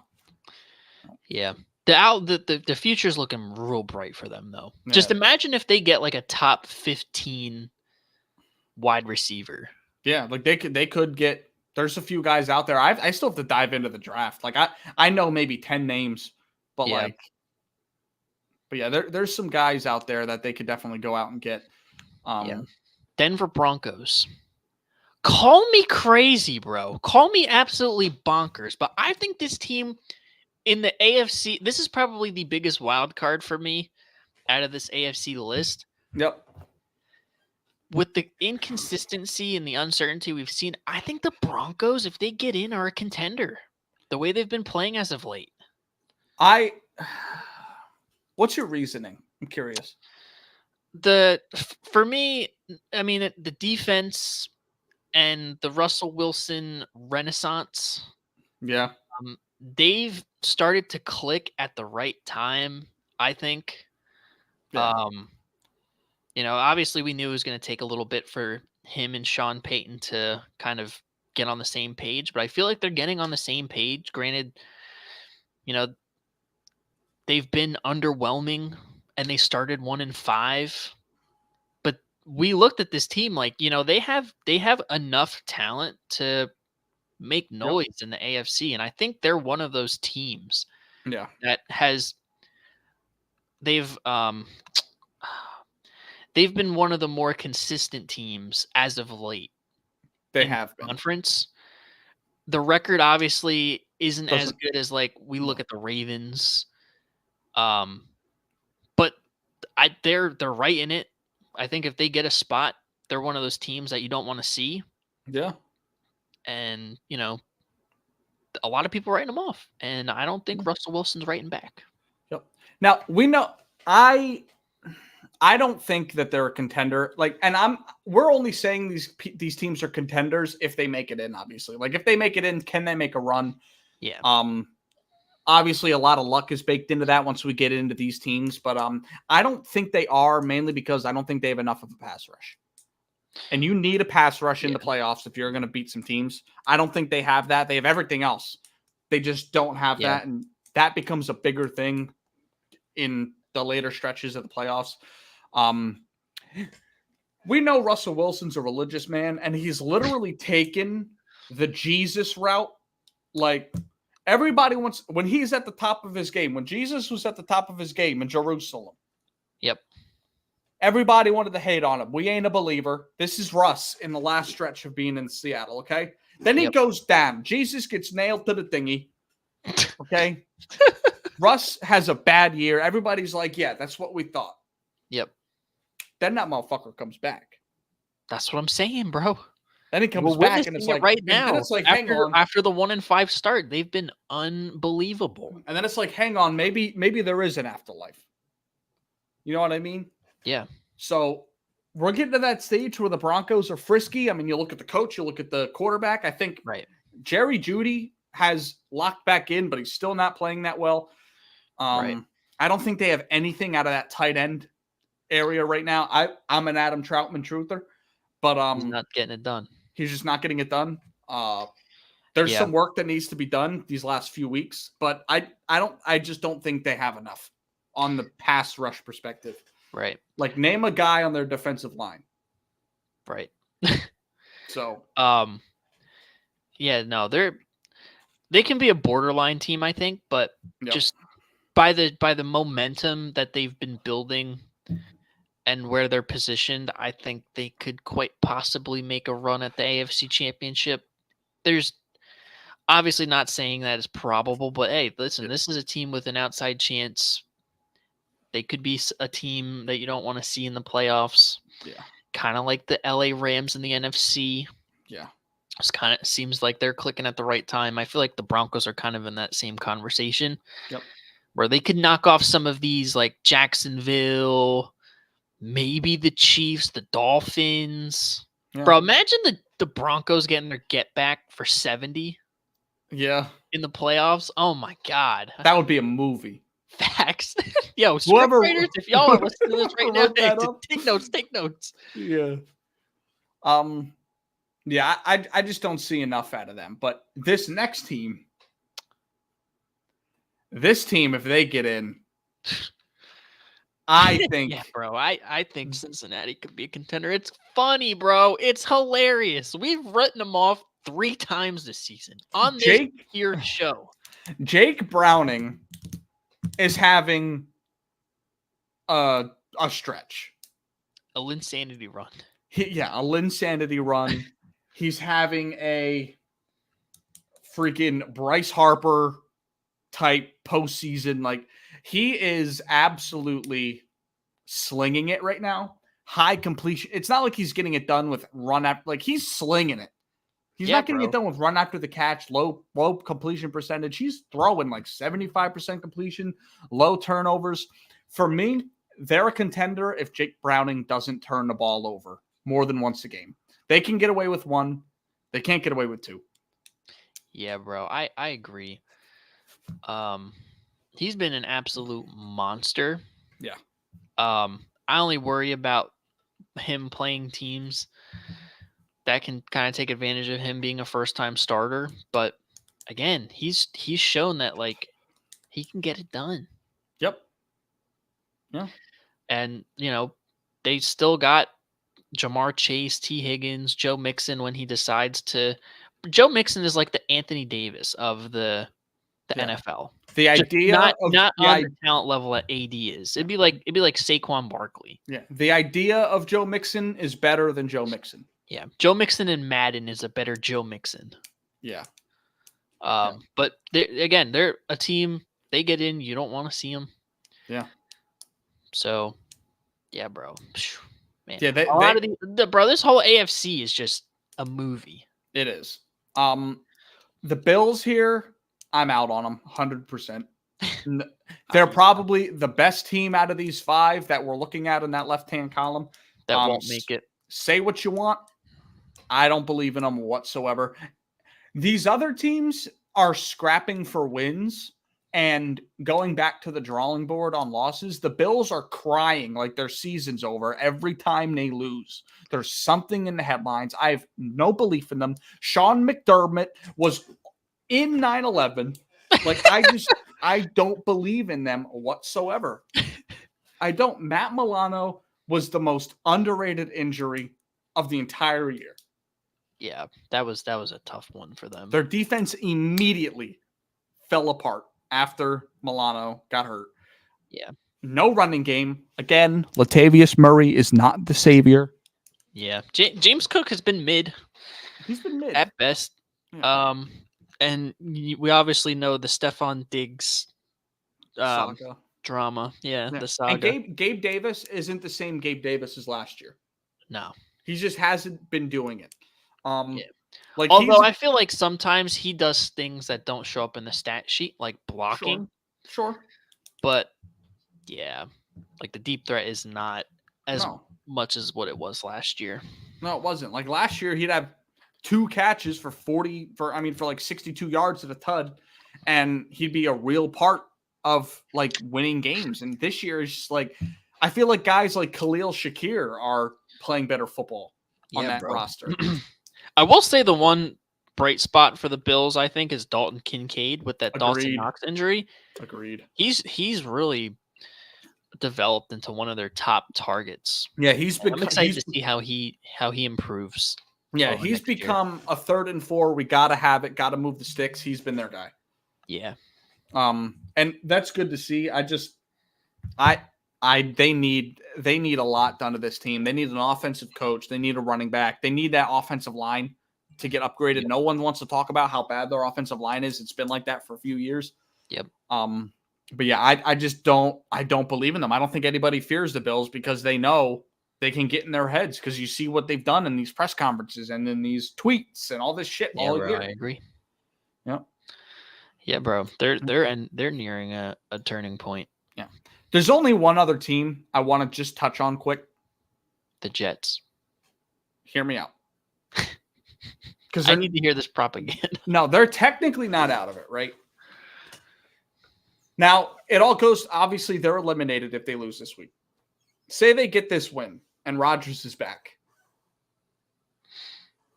S3: Yeah. The future's looking real bright for them, though. Yeah. Just imagine if they get like a top 15 wide receiver.
S2: Yeah, like they could get. There's a few guys out there. I still have to dive into the draft. Like I know maybe 10 names, but there's some guys out there that they could definitely go out and get.
S3: Denver Broncos. Call me crazy, bro. Call me absolutely bonkers, but I think this team in the AFC, this is probably the biggest wild card for me out of this AFC list.
S2: Yep.
S3: With the inconsistency and the uncertainty we've seen, I think the Broncos, if they get in, are a contender. The way they've been playing as of late.
S2: What's your reasoning? I'm curious.
S3: For me, I mean, the defense and the Russell Wilson renaissance.
S2: Yeah.
S3: They've started to click at the right time, I think. Yeah. Obviously we knew it was going to take a little bit for him and Sean Payton to kind of get on the same page, but I feel like they're getting on the same page. Granted, they've been underwhelming and they started 1-5, but we looked at this team like, they have enough talent to make noise in the AFC, and I think they're one of those teams that has they've been one of the more consistent teams as of late.
S2: They have been.
S3: Conference. The record obviously isn't as good as like we look at the Ravens. But they're right in it. I think if they get a spot, they're one of those teams that you don't want to see.
S2: Yeah. And,
S3: a lot of people writing them off. And I don't think Russell Wilson's writing back.
S2: Yep. Now, we know I don't think that they're a contender. Like, and we're only saying these teams are contenders if they make it in, obviously. Like, if they make it in, can they make a run?
S3: Yeah.
S2: Obviously, a lot of luck is baked into that once we get into these teams. But I don't think they are, mainly because I don't think they have enough of a pass rush. And you need a pass rush in the playoffs if you're going to beat some teams. I don't think they have that. They have everything else. They just don't have that. And that becomes a bigger thing in the later stretches of the playoffs. we know Russell Wilson's a religious man, and he's literally taken the Jesus route. Like, everybody wants, when he's at the top of his game, when Jesus was at the top of his game in Jerusalem.
S3: Yep.
S2: Everybody wanted to hate on him. We ain't a believer. This is Russ in the last stretch of being in Seattle, okay? Then he goes down. Jesus gets nailed to the thingy, okay? Russ has a bad year. Everybody's like, yeah, that's what we thought.
S3: Yep.
S2: Then that motherfucker comes back.
S3: That's what I'm saying, bro.
S2: Then he comes back, and it's like,
S3: right now.
S2: It's like, hang on.
S3: After the 1-5 start, they've been unbelievable.
S2: And then it's like, hang on, maybe there is an afterlife. You know what I mean?
S3: Yeah.
S2: So we're getting to that stage where the Broncos are frisky. I mean, you look at the coach, you look at the quarterback. I think Jerry Jeudy has locked back in, but he's still not playing that well. I don't think they have anything out of that tight end area right now. I'm an Adam Troutman truther, but
S3: he's not getting it done.
S2: He's just not getting it done. There's some work that needs to be done these last few weeks, but I just don't think they have enough on the pass rush perspective.
S3: Right.
S2: Like, name a guy on their defensive line.
S3: Right.
S2: So,
S3: yeah, no, they can be a borderline team, I think, but just by the momentum that they've been building and where they're positioned, I think they could quite possibly make a run at the AFC Championship. There's obviously not saying that is probable, but hey, listen, this is a team with an outside chance. They could be a team that you don't want to see in the playoffs.
S2: Yeah.
S3: Kind of like the LA Rams in the NFC.
S2: Yeah.
S3: It's kind of seems like they're clicking at the right time. I feel like the Broncos are kind of in that same conversation.
S2: Yep.
S3: Where they could knock off some of these, like Jacksonville, maybe the Chiefs, the Dolphins. Yeah. Bro, imagine the Broncos getting their get back for 70.
S2: Yeah.
S3: In the playoffs. Oh my God.
S2: That would be a movie.
S3: Facts. Yo, whoever, Raiders, if y'all are listening to this right now, take notes.
S2: Yeah. Yeah, I just don't see enough out of them. But this next team, if they get in, I think.
S3: Yeah, bro. I think Cincinnati could be a contender. It's funny, bro. It's hilarious. We've written them off 3 times this season on this here show.
S2: Jake Browning is having a stretch.
S3: A Linsanity run.
S2: A Linsanity run. He's having a freaking Bryce Harper type postseason. Like, he is absolutely slinging it right now. High completion. It's not like he's getting it done with run after. Like, he's slinging it. He's not getting it done with run after the catch, low completion percentage. He's throwing like 75% completion, low turnovers. For me, they're a contender if Jake Browning doesn't turn the ball over more than once a game. They can get away with 1. They can't get away with 2.
S3: Yeah, bro. I agree. He's been an absolute monster.
S2: Yeah.
S3: I only worry about him playing teams that can kind of take advantage of him being a first-time starter. But again, he's shown that, like, he can get it done.
S2: Yep. Yeah.
S3: And, you know, they still got Jamar Chase, T. Higgins, Joe Mixon when he decides to. Joe Mixon is like the Anthony Davis of the NFL.
S2: The idea
S3: not
S2: of
S3: not on the talent level that AD is. It'd be like Saquon Barkley.
S2: Yeah. The idea of Joe Mixon is better than Joe Mixon.
S3: Yeah. Joe Mixon in Madden is a better Joe Mixon.
S2: Yeah.
S3: But they're a team. They get in. You don't want to see them.
S2: Yeah.
S3: So, yeah, bro. Man,
S2: yeah,
S3: bro. This whole AFC is just a movie.
S2: It is. The Bills here, I'm out on them 100%. They're probably the best team out of these 5 that we're looking at in that left-hand column.
S3: That won't make it.
S2: Say what you want. I don't believe in them whatsoever. These other teams are scrapping for wins and going back to the drawing board on losses. The Bills are crying like their season's over every time they lose. There's something in the headlines. I have no belief in them. Sean McDermott was in 9/11. Like, I don't believe in them whatsoever. I don't. Matt Milano was the most underrated injury of the entire year.
S3: Yeah, that was a tough one for them.
S2: Their defense immediately fell apart after Milano got hurt.
S3: Yeah.
S2: No running game. Again, Latavius Murray is not the savior.
S3: Yeah. James Cook has been mid.
S2: He's been mid.
S3: At best.
S2: Yeah.
S3: And we obviously know the Stephon Diggs
S2: Saga.
S3: drama. Yeah, the saga.
S2: And Gabe Davis isn't the same Gabe Davis as last year.
S3: No.
S2: He just hasn't been doing it.
S3: Yeah.
S2: Like
S3: although I feel like sometimes he does things that don't show up in the stat sheet, like blocking.
S2: Sure.
S3: But yeah, like the deep threat is not as much as what it was last year.
S2: No, it wasn't. Like last year, he'd have 2 catches for like 62 yards at a tud, and he'd be a real part of like winning games. And this year is just like, I feel like guys like Khalil Shakir are playing better football on that roster.
S3: I will say the one bright spot for the Bills, I think, is Dalton Kincaid with that Dawson Knox injury.
S2: Agreed.
S3: He's really developed into one of their top targets.
S2: Yeah,
S3: I'm excited to see how he improves.
S2: Yeah, he's become a 3rd and 4. We gotta have it. Gotta move the sticks. He's been their guy.
S3: Yeah.
S2: And that's good to see. They need a lot done to this team. They need an offensive coach. They need a running back. They need that offensive line to get upgraded. Yep. No one wants to talk about how bad their offensive line is. It's been like that for a few years.
S3: Yep.
S2: But yeah, I just don't believe in them. I don't think anybody fears the Bills because they know they can get in their heads because you see what they've done in these press conferences and in these tweets and all this shit.
S3: Yeah, bro, I agree.
S2: Yep.
S3: Yeah, bro. They're nearing a turning point.
S2: Yeah. There's only one other team I want to just touch on quick.
S3: The Jets.
S2: Hear me out.
S3: Because I need to hear this propaganda.
S2: No, they're technically not out of it, right? Now, it all goes, obviously, they're eliminated if they lose this week. Say they get this win and Rodgers is back.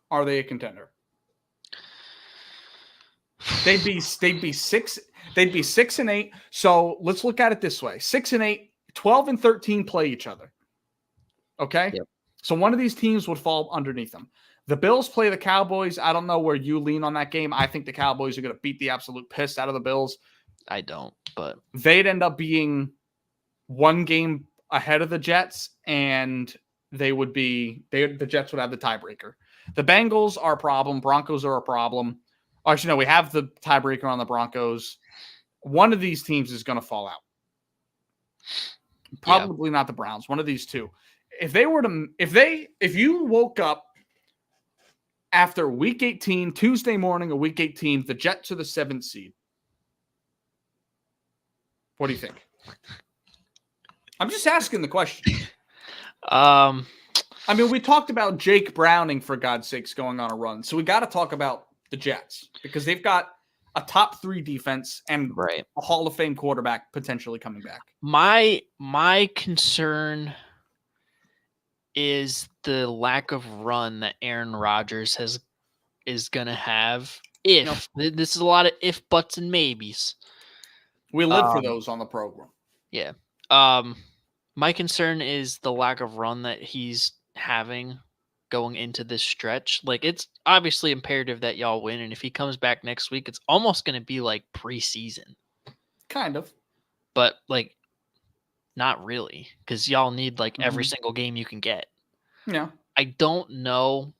S2: Are they a contender? They'd be 6-8. So let's look at it this way. 6-8, 12 and 13 play each other. Okay?
S3: Yep.
S2: So one of these teams would fall underneath them. The Bills play the Cowboys. I don't know where you lean on that game. I think the Cowboys are going to beat the absolute piss out of the Bills.
S3: I don't, but
S2: they'd end up being 1 game ahead of the Jets, and the Jets would have the tiebreaker. The Bengals are a problem. Broncos are a problem. Actually, no, we have the tiebreaker on the Broncos. One of these teams is going to fall out. Probably not the Browns. One of these two. If you woke up after week 18, Tuesday morning of week 18, the Jets are the 7th seed. What do you think? I'm just asking the question. I mean, we talked about Jake Browning, for God's sakes, going on a run. So we got to talk about the Jets because they've got a top 3 defense and a Hall of Fame quarterback potentially coming back.
S3: My concern is the lack of run that Aaron Rodgers is going to have. This is a lot of if, buts, and maybes.
S2: We live for those on the program.
S3: Yeah. My concern is the lack of run that he's having going into this stretch. Like, it's obviously imperative that y'all win, and if he comes back next week, it's almost going to be like preseason.
S2: Kind of.
S3: But, like, not really, because y'all need, like, every single game you can get.
S2: Yeah.
S3: I don't know.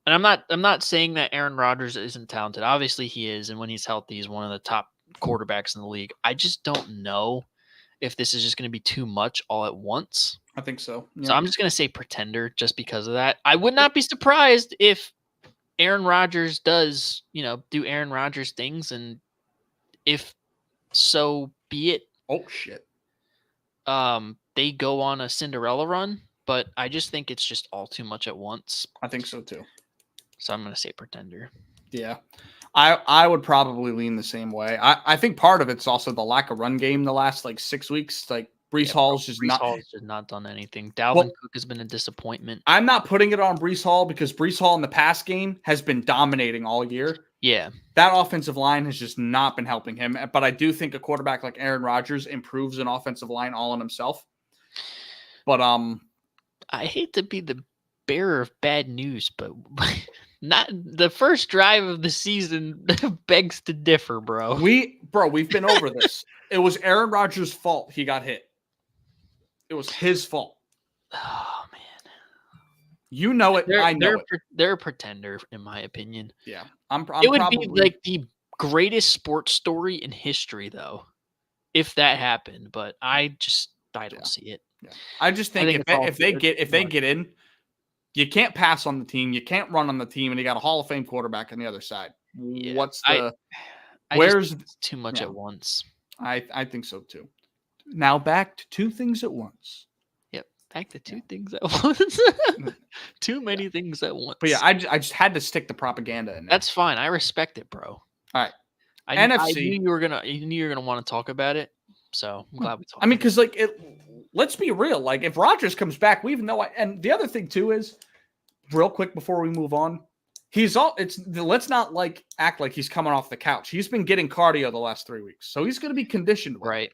S3: And I'm not saying that Aaron Rodgers isn't talented. Obviously he is, and when he's healthy, he's one of the top quarterbacks in the league. I just don't know if this is just going to be too much all at once.
S2: I think so. Yeah.
S3: So I'm just going to say pretender just because of that. I would not be surprised if Aaron Rodgers does, do Aaron Rodgers things, and if so be it.
S2: Oh, shit.
S3: They go on a Cinderella run, but I just think it's just all too much at once.
S2: I think so too.
S3: So I'm going to say pretender.
S2: Yeah. I would probably lean the same way. I think part of it's also the lack of run game the last 6 weeks. Like Breece Hall's just
S3: not done anything. Dalvin Cook has been a disappointment.
S2: I'm not putting it on Breece Hall because Breece Hall in the pass game has been dominating all year.
S3: Yeah.
S2: That offensive line has just not been helping him. But I do think a quarterback like Aaron Rodgers improves an offensive line all in himself. But
S3: I hate to be the bearer of bad news, but not the first drive of the season begs to differ, bro.
S2: we've been over this. It was Aaron Rodgers' fault he got hit. It was his fault.
S3: Oh man.
S2: You know it. I know it.
S3: They're a pretender, in my opinion.
S2: Yeah, I'm
S3: it would
S2: probably
S3: be like the greatest sports story in history, though, if that happened. But I don't see it.
S2: Yeah. I just think if they get in, you can't pass on the team, you can't run on the team, and you got a Hall of Fame quarterback on the other side.
S3: Yeah,
S2: What's
S3: where's too much at once?
S2: I think so too. Now back to two things at once.
S3: Back to two things at once. Too many things at once.
S2: But yeah, I just had to stick the propaganda in there.
S3: That's fine. I respect it, bro.
S2: All right.
S3: NFC. I knew you were gonna want to talk about it, so I'm glad we talked.
S2: I mean, because let's be real. Like, if Rodgers comes back, we even know. And the other thing too is, real quick before we move on, let's not act like he's coming off the couch. He's been getting cardio the last 3 weeks, so he's going to be conditioned.
S3: Right.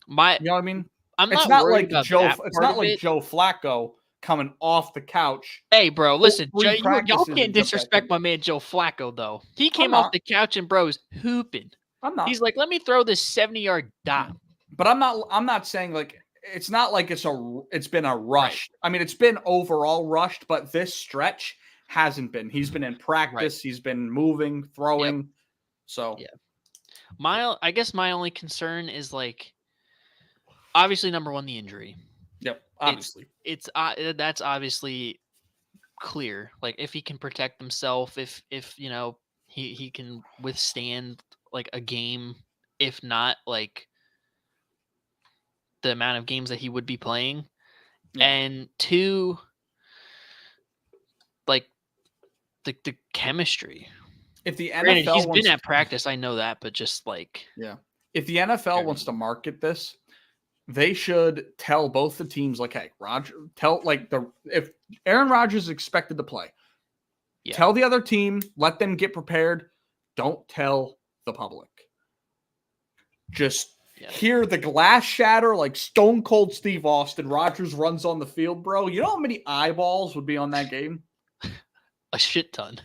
S2: You know what I mean?
S3: It's not like
S2: Joe Flacco coming off the couch.
S3: Hey, bro, listen, y'all can't disrespect my man Joe Flacco though. He came off the couch and bro's hooping.
S2: I'm not.
S3: He's like, let me throw this 70-yard dot.
S2: But I'm not saying it's not like it's been a rush. Right. I mean, it's been overall rushed, but this stretch hasn't been. He's been in practice. Right. He's been moving, throwing. Yep. So
S3: yeah. I guess my only concern is obviously number one, the injury.
S2: Yep. Obviously.
S3: It's that's obviously clear. Like, if he can protect himself, if he can withstand a game, if not the amount of games that he would be playing. Yeah. And two, the chemistry.
S2: If the NFL
S3: he's been at practice, I know that, but just
S2: if the NFL wants to market this, they should tell both the teams hey, if Aaron Rodgers is expected to play, tell the other team, let them get prepared. Don't tell the public. Just hear the glass shatter like Stone Cold Steve Austin. Rodgers runs on the field, bro. You know how many eyeballs would be on that game?
S3: A shit ton.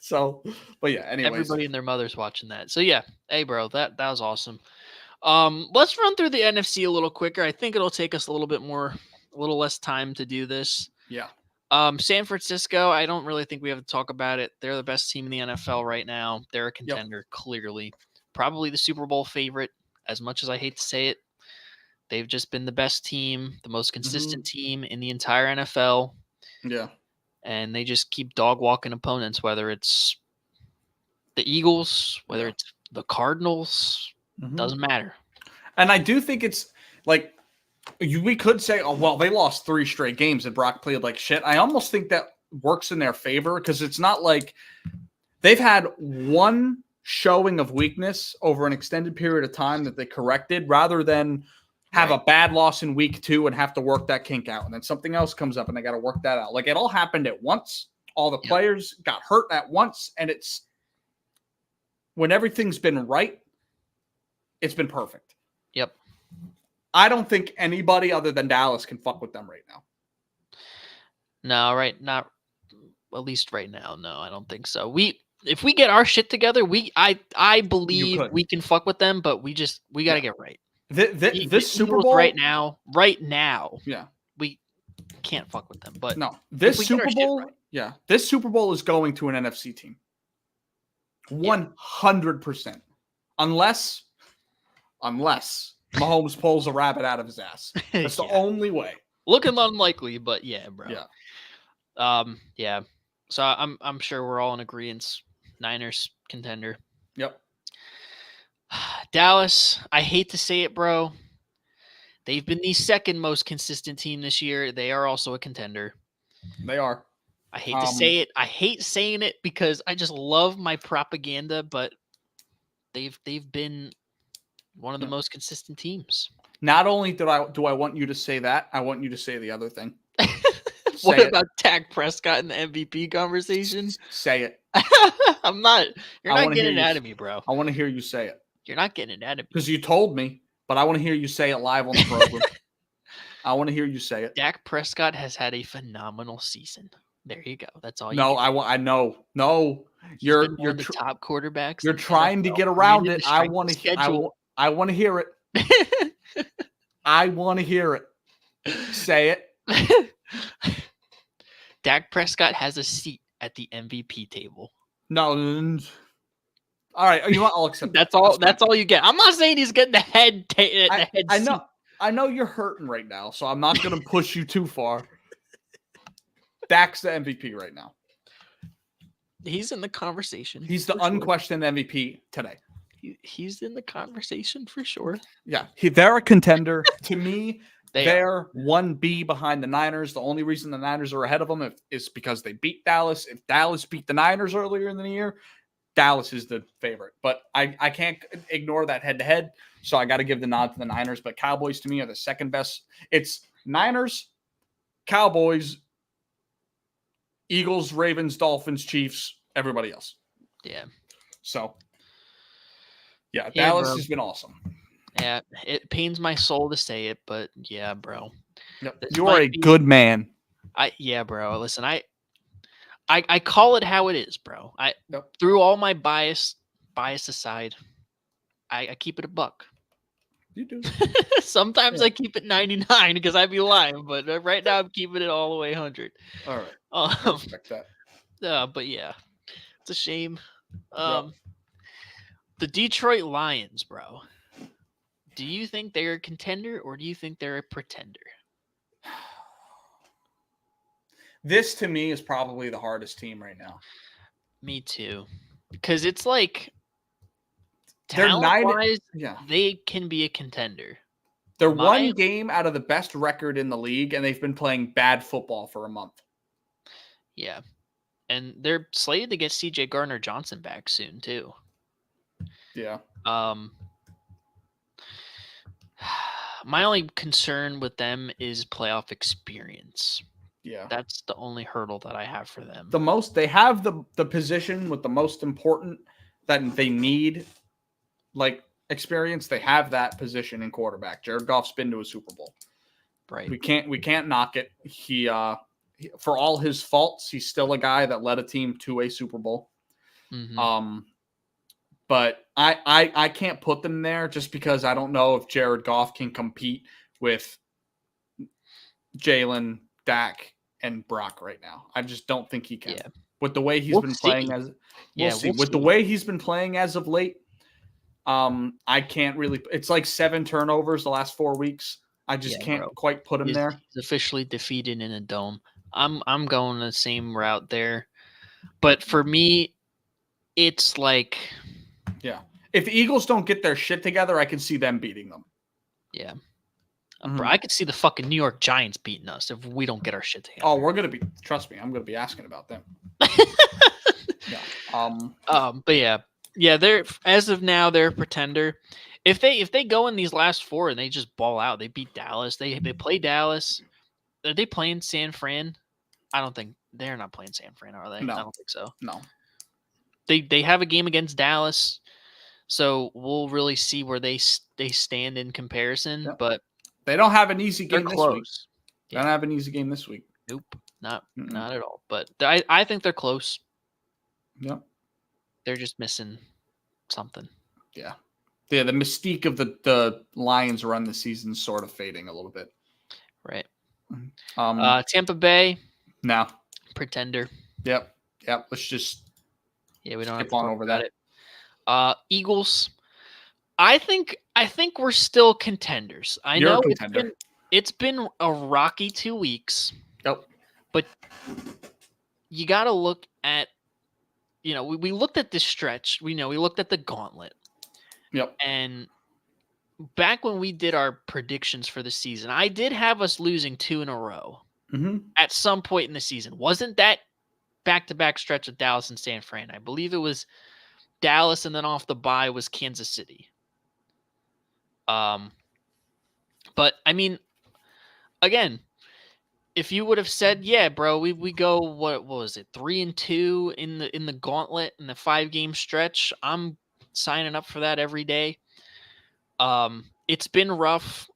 S2: So, but yeah, anyways.
S3: Everybody and their mother's watching that. So yeah, hey bro, that was awesome. Let's run through the NFC a little quicker. I think it'll take us a little less time to do this.
S2: Yeah.
S3: San Francisco, I don't really think we have to talk about it. They're the best team in the NFL right now. They're a contender, clearly. Probably the Super Bowl favorite, as much as I hate to say it. They've just been the best team, the most consistent team in the entire NFL.
S2: Yeah.
S3: And they just keep dog walking opponents, whether it's the Eagles, whether it's the Cardinals, doesn't matter. And
S2: I do think it's we could say, oh, well, they lost 3 straight games and Brock played like shit. I almost think that works in their favor because it's not like they've had one showing of weakness over an extended period of time that they corrected rather than have a bad loss in week 2 and have to work that kink out. And then something else comes up and they got to work that out. It all happened at once. All the players got hurt at once. And it's when everything's been right, it's been perfect.
S3: Yep.
S2: I don't think anybody other than Dallas can fuck with them right now.
S3: No, not at least right now. No, I don't think so. If we get our shit together, I believe we can fuck with them, but we got to get right.
S2: This Super Bowl
S3: right now,
S2: yeah,
S3: we can't fuck with them. But
S2: no, this Super Bowl, this Super Bowl is going to an NFC team, 100%, unless Mahomes pulls a rabbit out of his ass. That's the only way.
S3: Looking unlikely, but yeah, bro.
S2: Yeah.
S3: Yeah. So I'm sure we're all in agreement. Niners contender.
S2: Yep.
S3: Dallas, I hate to say it, bro. They've been the second most consistent team this year. They are also a contender.
S2: They are.
S3: I hate to say it. I hate saying it because I just love my propaganda, but they've been one of the most consistent teams.
S2: Not only do I want you to say that, I want you to say the other thing.
S3: What about Dak Prescott in the MVP conversation?
S2: Say it.
S3: I'm not. You're not getting it out of me, bro.
S2: I want to hear you say it.
S3: You're not getting it out of me.
S2: Because you told me, but I want to hear you say it live on the program. I want to hear you say it.
S3: Dak Prescott has had a phenomenal season. There you go. That's all you
S2: No,
S3: get.
S2: I know. No,
S3: He's been one of the top quarterbacks.
S2: you're
S3: in the
S2: trying to
S3: NFL.
S2: get around
S3: Granted,
S2: it.
S3: the strength of schedule.
S2: I want to hear it. I want to hear it. Say it.
S3: Dak Prescott has a seat at the MVP table.
S2: No. All right, you know what? I'll accept.
S3: That's all. That's all you get. I'm not saying he's getting the head.
S2: I know. I know you're hurting right now, so I'm not going to push you too far. Dak's the MVP right now.
S3: He's in the conversation.
S2: He's the unquestioned MVP today.
S3: He's in the conversation for sure.
S2: Yeah, they're a contender. To me, they're
S3: are.
S2: 1B behind the Niners. The only reason the Niners are ahead of them is because they beat Dallas. If Dallas beat the Niners earlier in the year, Dallas is the favorite. But I can't ignore that head-to-head, so I got to give the nod to the Niners. But Cowboys, to me, are the second best. It's Niners, Cowboys, Eagles, Ravens, Dolphins, Chiefs, everybody else.
S3: Yeah.
S2: So, yeah, Dallas has been awesome.
S3: Yeah, it pains my soul to say it, but yeah, bro.
S2: Yep. You're a good man.
S3: Yeah, bro. Listen, I call it how it is, bro. Through all my bias aside, I keep it a buck.
S2: You do.
S3: Sometimes I keep it 99 because I'd be lying, but right now I'm keeping it all the way 100.
S2: All right. I respect that.
S3: But yeah, it's a shame. The Detroit Lions, bro. Do you think they're a contender or do you think they're a pretender?
S2: This, to me, is probably the hardest team right now.
S3: Me too. Because it's like,
S2: they're
S3: talent-wise, they can be a contender.
S2: They're one game out of the best record in the league, and they've been playing bad football for a month.
S3: Yeah. And they're slated to get C.J. Gardner-Johnson back soon, too.
S2: Yeah.
S3: My only concern with them is playoff experience.
S2: Yeah.
S3: That's the only hurdle that I have for them.
S2: They have the position with the most important that they need, like, experience. They have that position in quarterback. Jared Goff's been to a Super Bowl.
S3: Right.
S2: We can't knock it. He for all his faults, he's still a guy that led a team to a Super Bowl.
S3: Mm-hmm.
S2: But I can't put them there just because I don't know if Jared Goff can compete with Jalen, Dak, and Brock right now. I just don't think he can. Yeah. With the way he's been playing we'll see. With the way he's been playing as of late, I can't really. It's like 7 turnovers the last 4 weeks. I just can't quite put him there.
S3: He's officially defeated in a dome. I'm going the same route there, but for me, it's like.
S2: Yeah. If the Eagles don't get their shit together, I can see them beating them.
S3: Yeah. Bro, I could see the fucking New York Giants beating us if we don't get our shit together.
S2: Oh, we're going to be, trust me, I'm going to be asking about them. Yeah.
S3: But yeah. Yeah, they're, as of now, they're a pretender. If they go in these last 4 and they just ball out, they beat Dallas, they play Dallas. Are they playing San Fran? I don't think they're not playing San Fran, are they?
S2: No.
S3: I don't think so.
S2: No.
S3: They have a game against Dallas, so we'll really see where they stand in comparison. Yep. But
S2: they don't have an easy game
S3: this
S2: week.
S3: Yeah.
S2: They don't have an easy game this week.
S3: Nope, not at all. But I think they're close.
S2: Yep.
S3: They're just missing something.
S2: Yeah. Yeah, the mystique of the Lions run this season is sort of fading a little bit.
S3: Right. Tampa Bay.
S2: No.
S3: Pretender.
S2: Yep. Let's just
S3: we don't
S2: skip on over that.
S3: Eagles. I think we're still contenders.
S2: You're a contender.
S3: It's been a rocky 2 weeks.
S2: Yep.
S3: But you got to look at, we looked at this stretch. We looked at the gauntlet.
S2: Yep.
S3: And back when we did our predictions for the season, I did have us losing 2 in a row at some point in the season. Wasn't that back-to-back stretch with Dallas and San Fran? I believe it was Dallas, and then off the bye was Kansas City. But I mean, again, if you would have said, "Yeah, bro, we go what was it, 3-2 in the gauntlet in the 5-game stretch," I'm signing up for that every day. It's been rough.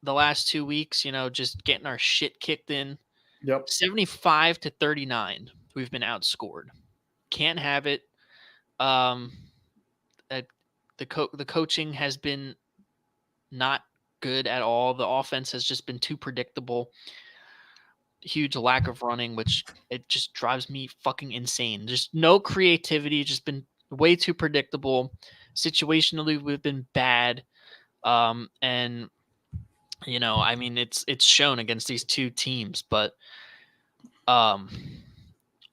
S3: the last 2 weeks, just getting our shit kicked in.
S2: Yep.
S3: 75-39. We've been outscored. Can't have it. The coaching has been not good at all. The offense has just been too predictable. Huge lack of running, which it just drives me fucking insane. Just no creativity, just been way too predictable. Situationally, we've been bad. And I mean, it's shown against these two teams, but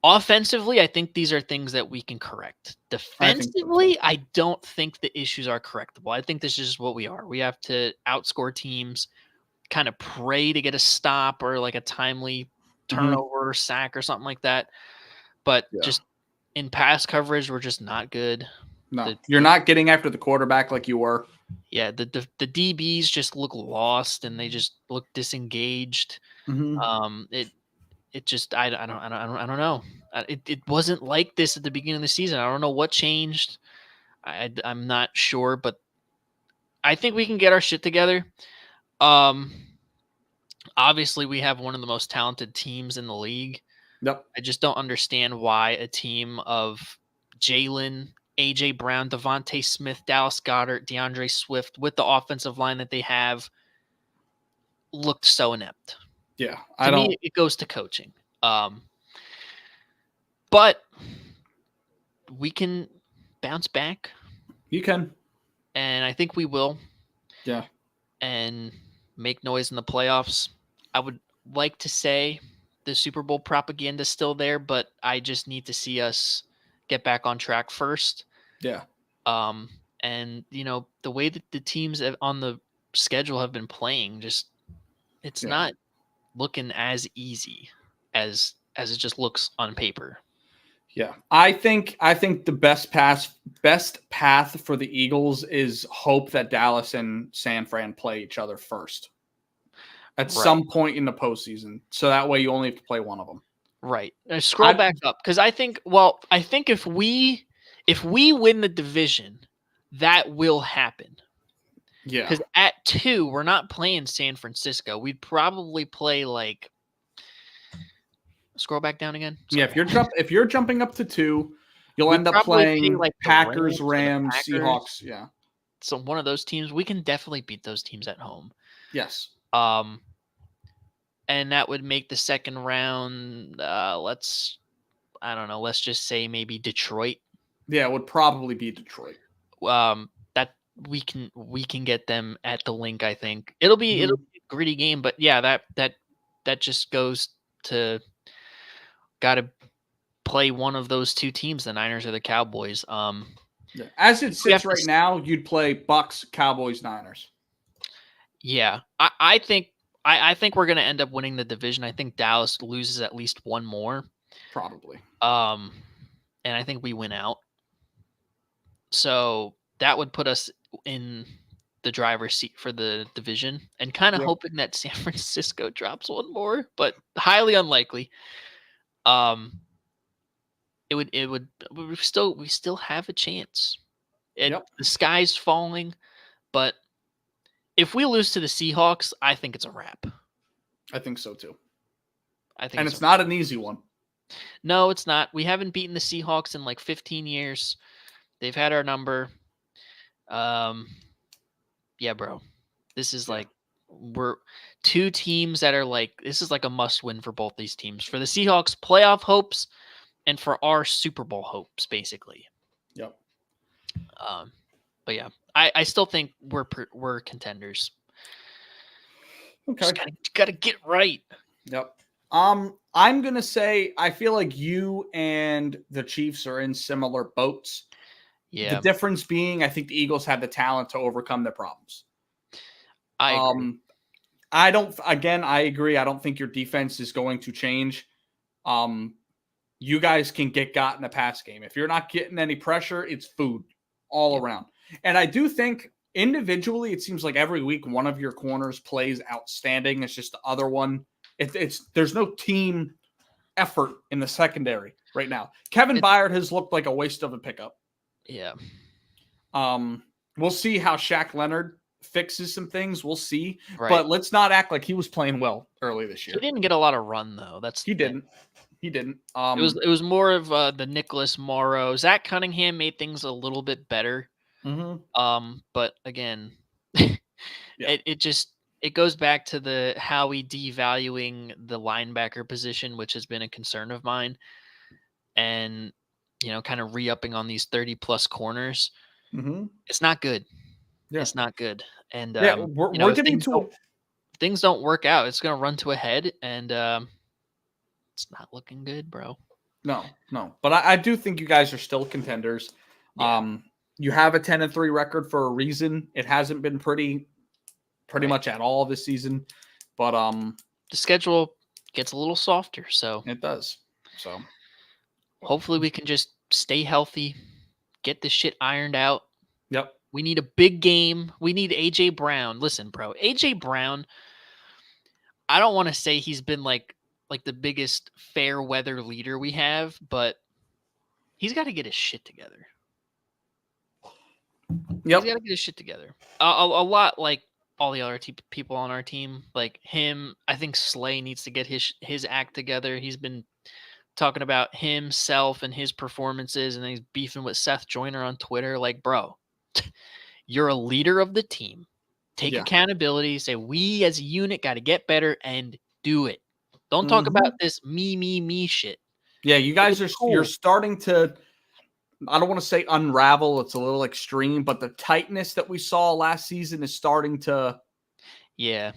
S3: offensively, I think these are things that we can correct. Defensively, I don't think the issues are correctable. I think this is just what we are. We have to outscore teams, kind of pray to get a stop or like a timely turnover or sack or something like that. But just in pass coverage, we're just not good.
S2: No, you're not getting after the quarterback like you were.
S3: Yeah, the DBs just look lost and they just look disengaged. It just I don't know. It wasn't like this at the beginning of the season. I don't know what changed. I'm not sure, but I think we can get our shit together. Obviously, we have one of the most talented teams in the league.
S2: Yep.
S3: I just don't understand why a team of Jalen, A.J. Brown, Devontae Smith, Dallas Goedert, DeAndre Swift, with the offensive line that they have, looked so inept.
S2: Yeah,
S3: to me, it goes to coaching. But we can bounce back.
S2: You can.
S3: And I think we will.
S2: Yeah.
S3: And make noise in the playoffs. I would like to say the Super Bowl propaganda is still there, but I just need to see us get back on track first.
S2: Yeah.
S3: And the way that the teams on the schedule have been playing, it's not looking as easy as it just looks on paper.
S2: Yeah. I think the best path for the Eagles is hope that Dallas and San Fran play each other first at some point in the postseason. So that way you only have to play one of them.
S3: Right. Scroll back up because I think if we win the division, that will happen.
S2: Yeah.
S3: Because at 2, we're not playing San Francisco. We'd probably play like. Scroll back down again.
S2: Sorry. Yeah, if you're jumping up to 2, you'll end up playing like Packers, Rams, Seahawks. Yeah.
S3: So one of those teams, we can definitely beat those teams at home.
S2: Yes.
S3: And that would make the second round. Let's just say maybe Detroit.
S2: Yeah, it would probably be Detroit.
S3: That we can get them at the link. I think it'll be a gritty game, but yeah, that just goes to got to play one of those two teams, the Niners or the Cowboys.
S2: As it sits right now, you'd play Bucks, Cowboys, Niners.
S3: Yeah, I think we're going to end up winning the division. I think Dallas loses at least one more.
S2: Probably.
S3: And I think we win out. So that would put us in the driver's seat for the division and kind of hoping that San Francisco drops one more, but highly unlikely. We still have a chance. The sky's falling, but if we lose to the Seahawks, I think it's a wrap.
S2: I think so too.
S3: And
S2: it's not an easy one.
S3: No, it's not. We haven't beaten the Seahawks in like 15 years. They've had our number. Yeah, bro. This is like we're two teams that are like this is like a must win for both these teams. For the Seahawks playoff hopes and for our Super Bowl hopes, basically.
S2: Yep.
S3: But yeah, I still think we're contenders.
S2: Okay.
S3: Just gotta get right.
S2: Yep. I'm gonna say I feel like you and the Chiefs are in similar boats.
S3: Yeah.
S2: The difference being, I think the Eagles have the talent to overcome their problems.
S3: I agree.
S2: I agree. I don't think your defense is going to change. You guys can get got in the pass game. If you're not getting any pressure, it's food all around. And I do think individually, it seems like every week one of your corners plays outstanding. It's just the other one. There's no team effort in the secondary right now. Kevin Byard has looked like a waste of a pickup.
S3: Yeah.
S2: We'll see how Shaq Leonard fixes some things. We'll see.
S3: Right.
S2: But let's not act like he was playing well early this year.
S3: He didn't get a lot of run though.
S2: He didn't. He didn't.
S3: It was more of the Nicholas Morrow. Zach Cunningham made things a little bit better. But again, it goes back to Howie devaluing the linebacker position, which has been a concern of mine, and kind of re-upping on these 30+ corners. It's not good. Yeah. It's not good. And
S2: we're getting
S3: things don't work out. It's going to run to a head, and it's not looking good, bro.
S2: No. But I do think you guys are still contenders. Yeah. You have a 10-3 record for a reason. It hasn't been pretty much at all this season. But
S3: the schedule gets a little softer, so
S2: it does. So
S3: hopefully we can just stay healthy, get this shit ironed out.
S2: Yep.
S3: We need a big game. We need AJ Brown. Listen, bro, AJ Brown, I don't want to say he's been like the biggest fair weather leader we have, but he's got to get his shit together.
S2: Yep.
S3: He's got to get his shit together. A lot like all the other people on our team, like him. I think Slay needs to get his act together. He's been talking about himself and his performances, and then he's beefing with Seth Joyner on Twitter. Like, bro, you're a leader of the team. Take accountability. Say, we as a unit got to get better and do it. Don't talk about this me shit.
S2: Yeah, you guys are cool. You're starting to, I don't want to say unravel. It's a little extreme, but the tightness that we saw last season is starting to.
S3: Yeah.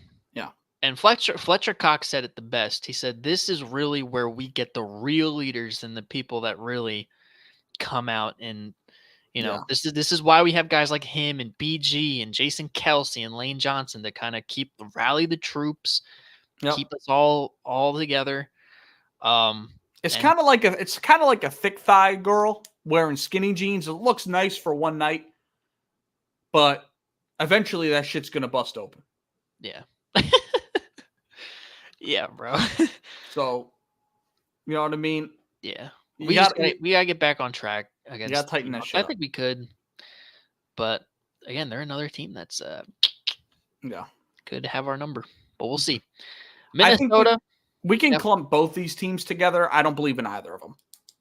S3: And Fletcher Cox said it the best. He said, this is really where we get the real leaders and the people that really come out and, this is why we have guys like him and BG and Jason Kelsey and Lane Johnson to kind of rally the troops, keep us all together.
S2: It's kind of like a thick thigh girl wearing skinny jeans. It looks nice for one night, but eventually that shit's gonna bust open.
S3: Yeah. Yeah, bro.
S2: So, you know what I mean?
S3: Yeah. We gotta get back on track against.
S2: You gotta tighten that shit up.
S3: I think we could, but again, they're another team that's could have our number, but we'll see. Minnesota.
S2: We can clump both these teams together. I don't believe in either of them.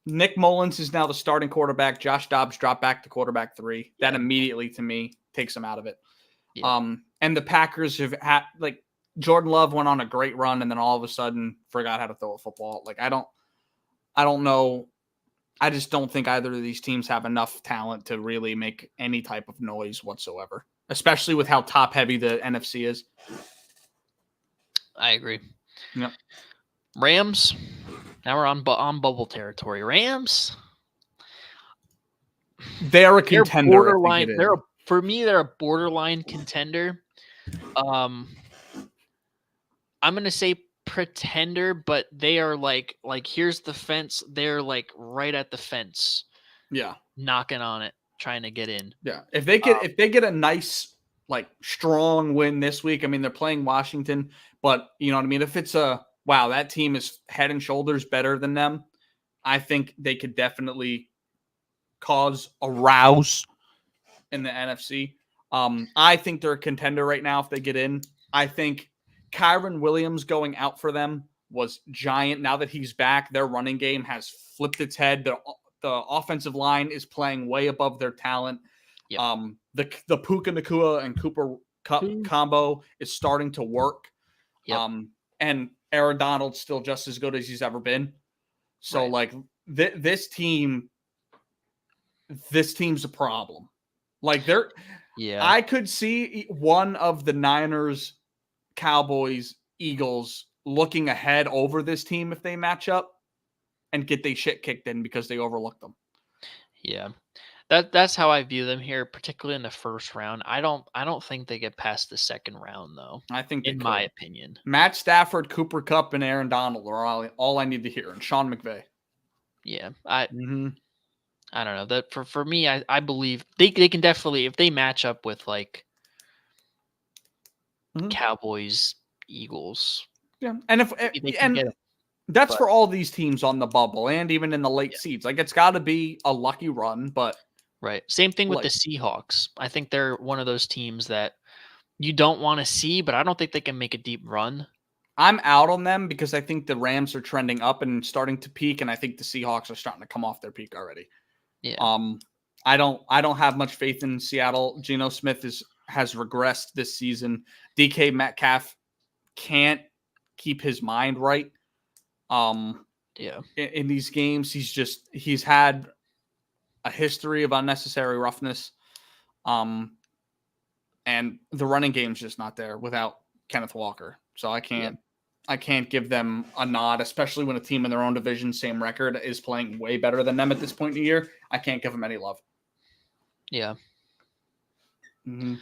S2: Nick Mullins is now the starting quarterback. Josh Dobbs dropped back to quarterback 3. That immediately, to me, takes him out of it. Yeah. And the Packers have had, like, Jordan Love went on a great run and then all of a sudden forgot how to throw a football. Like, I don't know. I just don't think either of these teams have enough talent to really make any type of noise whatsoever, especially with how top heavy the NFC is.
S3: I agree.
S2: Yep.
S3: Rams. Now we're on bubble territory. Rams.
S2: They're a contender.
S3: Borderline. For me, they're a borderline contender. I'm gonna say pretender, but they are like here's the fence. They're like right at the fence.
S2: Yeah,
S3: knocking on it, trying to get in.
S2: Yeah, if they get a nice like strong win this week, I mean they're playing Washington, but you know what I mean. If it's that team is head and shoulders better than them, I think they could definitely cause a rouse in the NFC. I think they're a contender right now if they get in. I think Kyron Williams going out for them was giant. Now that he's back, their running game has flipped its head. The offensive line is playing way above their talent. Yep. The Puka Nacua and Cooper combo is starting to work. Yep. And Aaron Donald's still just as good as he's ever been. So like this team's a problem. Like I could see one of the Niners, Cowboys, Eagles looking ahead over this team if they match up and get their shit kicked in because they overlooked them.
S3: Yeah. That's how I view them here, particularly in the first round. I don't think they get past the second round though.
S2: I think
S3: in my opinion.
S2: Matt Stafford, Cooper Kupp, and Aaron Donald are all I need to hear, and Sean McVay.
S3: Yeah. I don't know. That for me, I believe they can definitely, if they match up with like Cowboys, Eagles.
S2: Yeah. And that's for all these teams on the bubble and even in the late seeds. Like it's got to be a lucky run, but
S3: right. Same thing with the Seahawks. I think they're one of those teams that you don't want to see, but I don't think they can make a deep run.
S2: I'm out on them because I think the Rams are trending up and starting to peak, and I think the Seahawks are starting to come off their peak already.
S3: Yeah.
S2: I don't have much faith in Seattle. Geno Smith has regressed this season. DK Metcalf can't keep his mind right. In these games, he's had a history of unnecessary roughness. And the running game's just not there without Kenneth Walker. So I can't give them a nod, especially when a team in their own division, same record, is playing way better than them at this point in the year. I can't give them any love.
S3: Yeah.
S2: Mm-hmm.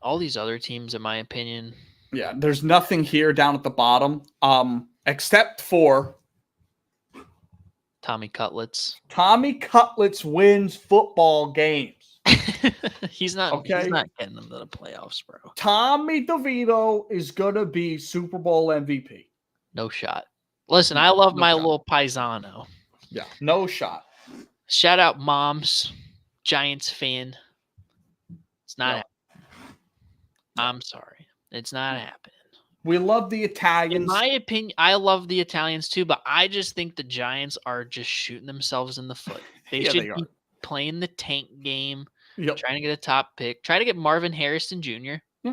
S3: All these other teams, in my opinion.
S2: Yeah, there's nothing here down at the bottom, except for
S3: Tommy Cutlets.
S2: Tommy Cutlets wins football games.
S3: He's not getting them to the playoffs, bro.
S2: Tommy DeVito is gonna be Super Bowl MVP.
S3: No shot. Listen, I love my little paisano.
S2: Yeah, no shot.
S3: Shout out Moms, Giants fan. It's not happening. I'm sorry. It's not happening.
S2: We love the Italians.
S3: In my opinion, I love the Italians too, but I just think the Giants are just shooting themselves in the foot. They should be playing the tank game, trying to get a top pick, try to get Marvin Harrison Jr.
S2: Yeah.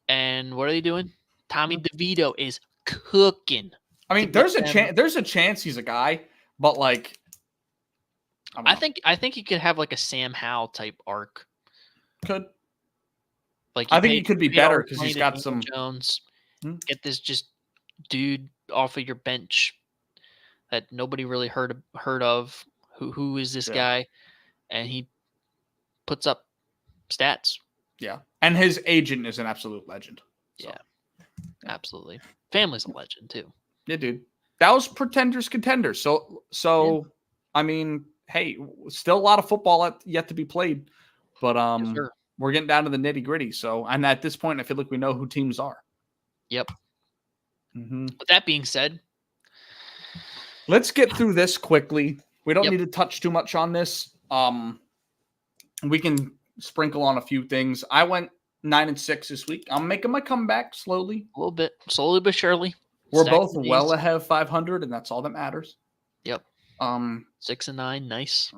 S3: And what are they doing? Tommy DeVito is cooking.
S2: I mean, there's a chance he's a guy, but like,
S3: I think he could have like a Sam Howell type arc.
S2: Could.
S3: Like
S2: I think he could be better because he's got some
S3: Jones. Get this just dude off of your bench that nobody really heard of. Who is this guy? And he puts up stats.
S2: Yeah, and his agent is an absolute legend.
S3: So. Yeah, absolutely. Family's a legend too.
S2: Yeah, dude. That was Pretenders Contenders. So I mean, hey, still a lot of football yet to be played, but
S3: Sure.
S2: We're getting down to the nitty gritty. So, and at this point, I feel like we know who teams are.
S3: Yep.
S2: Mm-hmm.
S3: With that being said,
S2: let's get through this quickly. We don't need to touch too much on this. We can sprinkle on a few things. I went 9-6 this week. I'm making my comeback slowly.
S3: A little bit, slowly but surely.
S2: We're both well ahead of 500, and that's all that matters.
S3: Yep. 6-9, nice.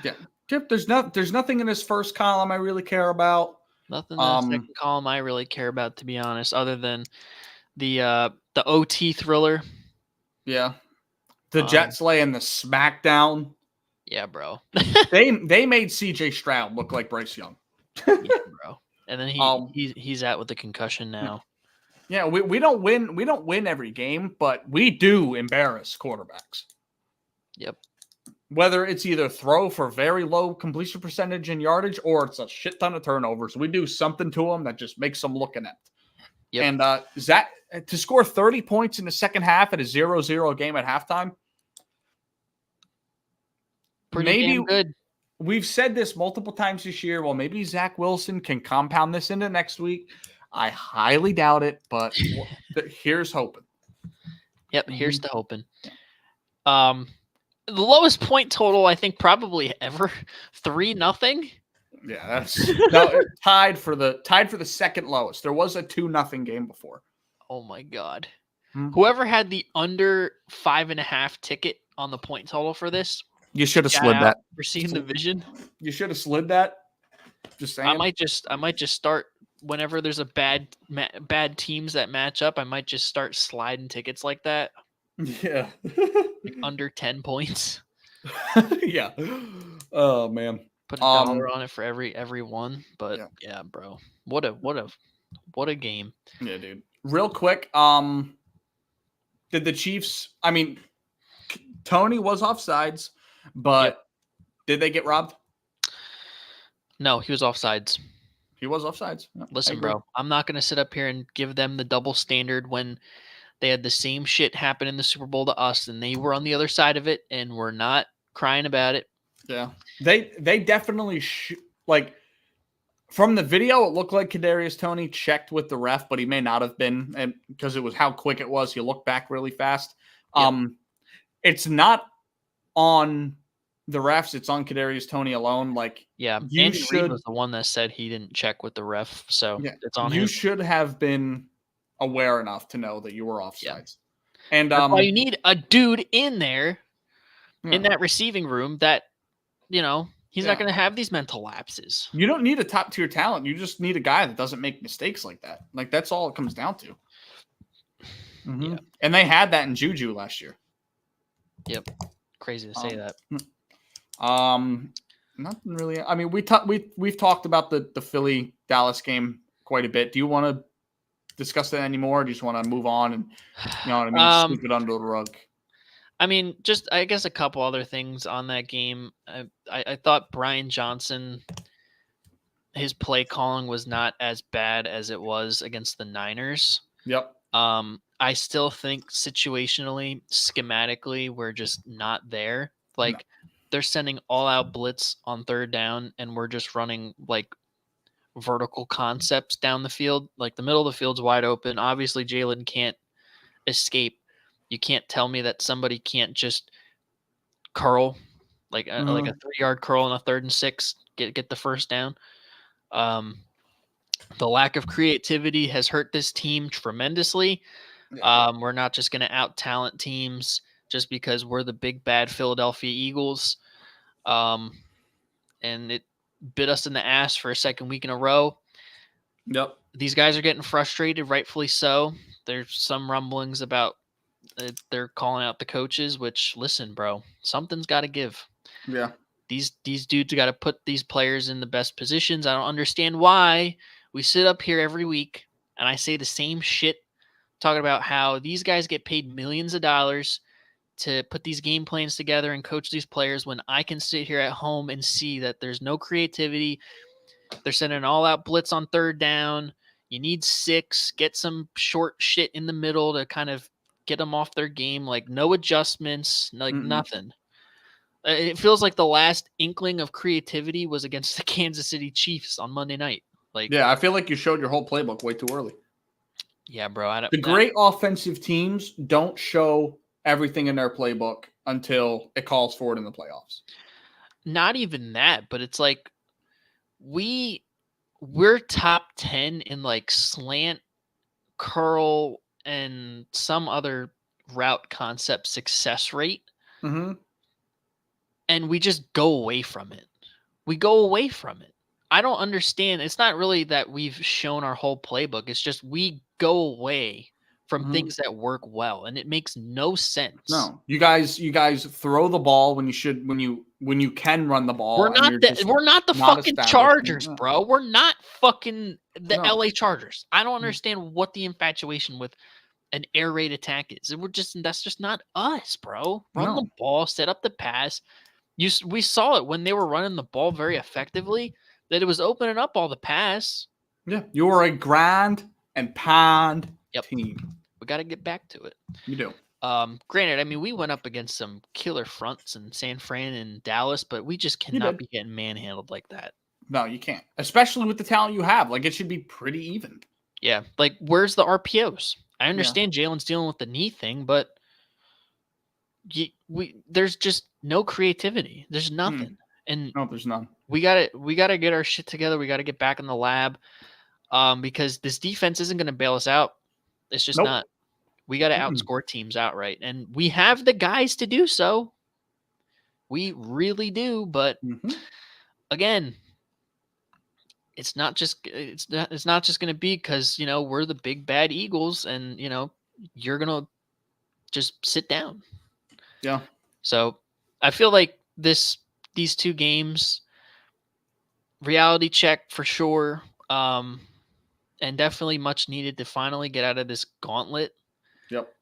S2: Yeah. There's nothing in this first column I really care about.
S3: Nothing in the second column I really care about, to be honest, other than the OT thriller.
S2: Yeah. The Jets laying the smackdown.
S3: Yeah, bro.
S2: they made CJ Stroud look like Bryce Young.
S3: Yeah, bro. And then he's out with the concussion now.
S2: Yeah, we don't win every game, but we do embarrass quarterbacks.
S3: Yep.
S2: Whether it's either throw for very low completion percentage and yardage or it's a shit ton of turnovers, we do something to them that just makes them look inept. Yep. And Zach, to score 30 points in the second half at a 0-0 game at halftime,
S3: pretty damn good.
S2: We've said this multiple times this year. Well, maybe Zach Wilson can compound this into next week. I highly doubt it, but here's hoping.
S3: Yep, here's the hoping. The lowest point total, I think, probably ever, 3-0.
S2: Yeah, that's tied for the second lowest. There was a 2-0 game before.
S3: Oh my god! Whoever had the under 5.5 ticket on the point total for this,
S2: you should have slid that.
S3: For seeing the vision,
S2: you should have slid that. Just saying.
S3: I might just start whenever there's a bad teams that match up. I might just start sliding tickets like that.
S2: Yeah.
S3: Like under 10 points.
S2: Yeah. Oh man.
S3: Put $1 on it for every one. But yeah, bro. What a game.
S2: Yeah, dude. Real quick, did the Chiefs, I mean, Tony was offsides, but did they get robbed?
S3: No, he was offsides.
S2: He was offsides. Yeah,
S3: listen, bro, I'm not going to sit up here and give them the double standard when they had the same shit happen in the Super Bowl to us, and they were on the other side of it, and we're not crying about it.
S2: Yeah, they definitely like from the video. It looked like Kadarius Toney checked with the ref, but he may not have been, and because it was how quick it was. He looked back really fast. Yep. It's not on the refs. It's on Kadarius Toney alone. Like,
S3: Yeah,
S2: you
S3: Andy Reid
S2: should,
S3: was the one that said he didn't check with the ref, so
S2: yeah,
S3: it's on
S2: you
S3: him.
S2: should have been aware enough to know that you were offsides. And
S3: That's why you need a dude in there in
S2: yeah.
S3: that receiving room that, he's not
S2: Yeah.
S3: going to have these mental lapses.
S2: You don't need a top tier talent. You just need a guy that doesn't make mistakes like that. Like, that's all it comes down to.
S3: Yeah.
S2: And they had that in Juju last year.
S3: Yep. Crazy to say that.
S2: Nothing really. I mean, we've talked about the Philly Dallas game quite a bit. Do you want to discuss that anymore? Or do you just want to move on and, you know what I mean, sweep it under the rug?
S3: I mean, just I guess a couple other things on that game. I thought Brian Johnson, his play calling was not as bad as it was against the Niners.
S2: Yep.
S3: I still think situationally, schematically, we're just not there. Like, they're sending all-out blitz on third down, and we're just running, like, vertical concepts down the field. Like, the middle of the field's wide open. Obviously, Jalen can't escape. You can't tell me that somebody can't just curl, like a 3-yard curl on a 3rd and 6, get the first down. The lack of creativity has hurt this team tremendously. We're not just going to out-talent teams just because we're the big, bad Philadelphia Eagles. And it bit us in the ass for a second week in a row.
S2: Yep.
S3: These guys are getting frustrated, rightfully so. There's some rumblings about they're calling out the coaches, which, listen, bro, something's got to give.
S2: Yeah.
S3: These dudes got to put these players in the best positions. I don't understand why we sit up here every week and I say the same shit, talking about how these guys get paid millions of dollars to put these game plans together and coach these players when I can sit here at home and see that there's no creativity. They're sending an all-out blitz on third down. You need 6. Get some short shit in the middle to kind of get them off their game. Like, no adjustments, like nothing. It feels like the last inkling of creativity was against the Kansas City Chiefs on Monday night. Like,
S2: yeah, I feel like you showed your whole playbook way too early.
S3: Yeah, bro.
S2: The great offensive teams don't show everything in their playbook until it calls for it in the playoffs.
S3: Not even that, but it's like we're top 10 in like slant, curl, and some other route concept success rate. And we just go away from it. We go away from it. I don't understand. It's not really that we've shown our whole playbook. It's just we go away from things that work well, and it makes no sense.
S2: No, you guys throw the ball when you should, when you can run the ball.
S3: We're not the fucking Chargers, bro. We're not fucking the LA Chargers. I don't understand what the infatuation with an air raid attack is. That's just not us, bro. Run the ball, set up the pass. We saw it when they were running the ball very effectively, that it was opening up all the pass.
S2: Yeah, you are a grind and pound team.
S3: We got to get back to it.
S2: You do.
S3: Granted, I mean, we went up against some killer fronts in San Fran and Dallas, but we just cannot be getting manhandled like that.
S2: No, you can't. Especially with the talent you have. Like, it should be pretty even.
S3: Yeah. Like, where's the RPOs? I understand Jalen's dealing with the knee thing, but there's just no creativity. There's nothing. And
S2: no, there's none.
S3: We gotta get our shit together. We gotta get back in the lab. Because this defense isn't gonna bail us out. It's just not. We gotta outscore teams outright. And we have the guys to do so. We really do, but again, it's not just gonna be because we're the big bad Eagles and you're gonna just sit down.
S2: Yeah.
S3: So I feel like these 2 games, reality check for sure, and definitely much needed to finally get out of this gauntlet.
S2: Yep.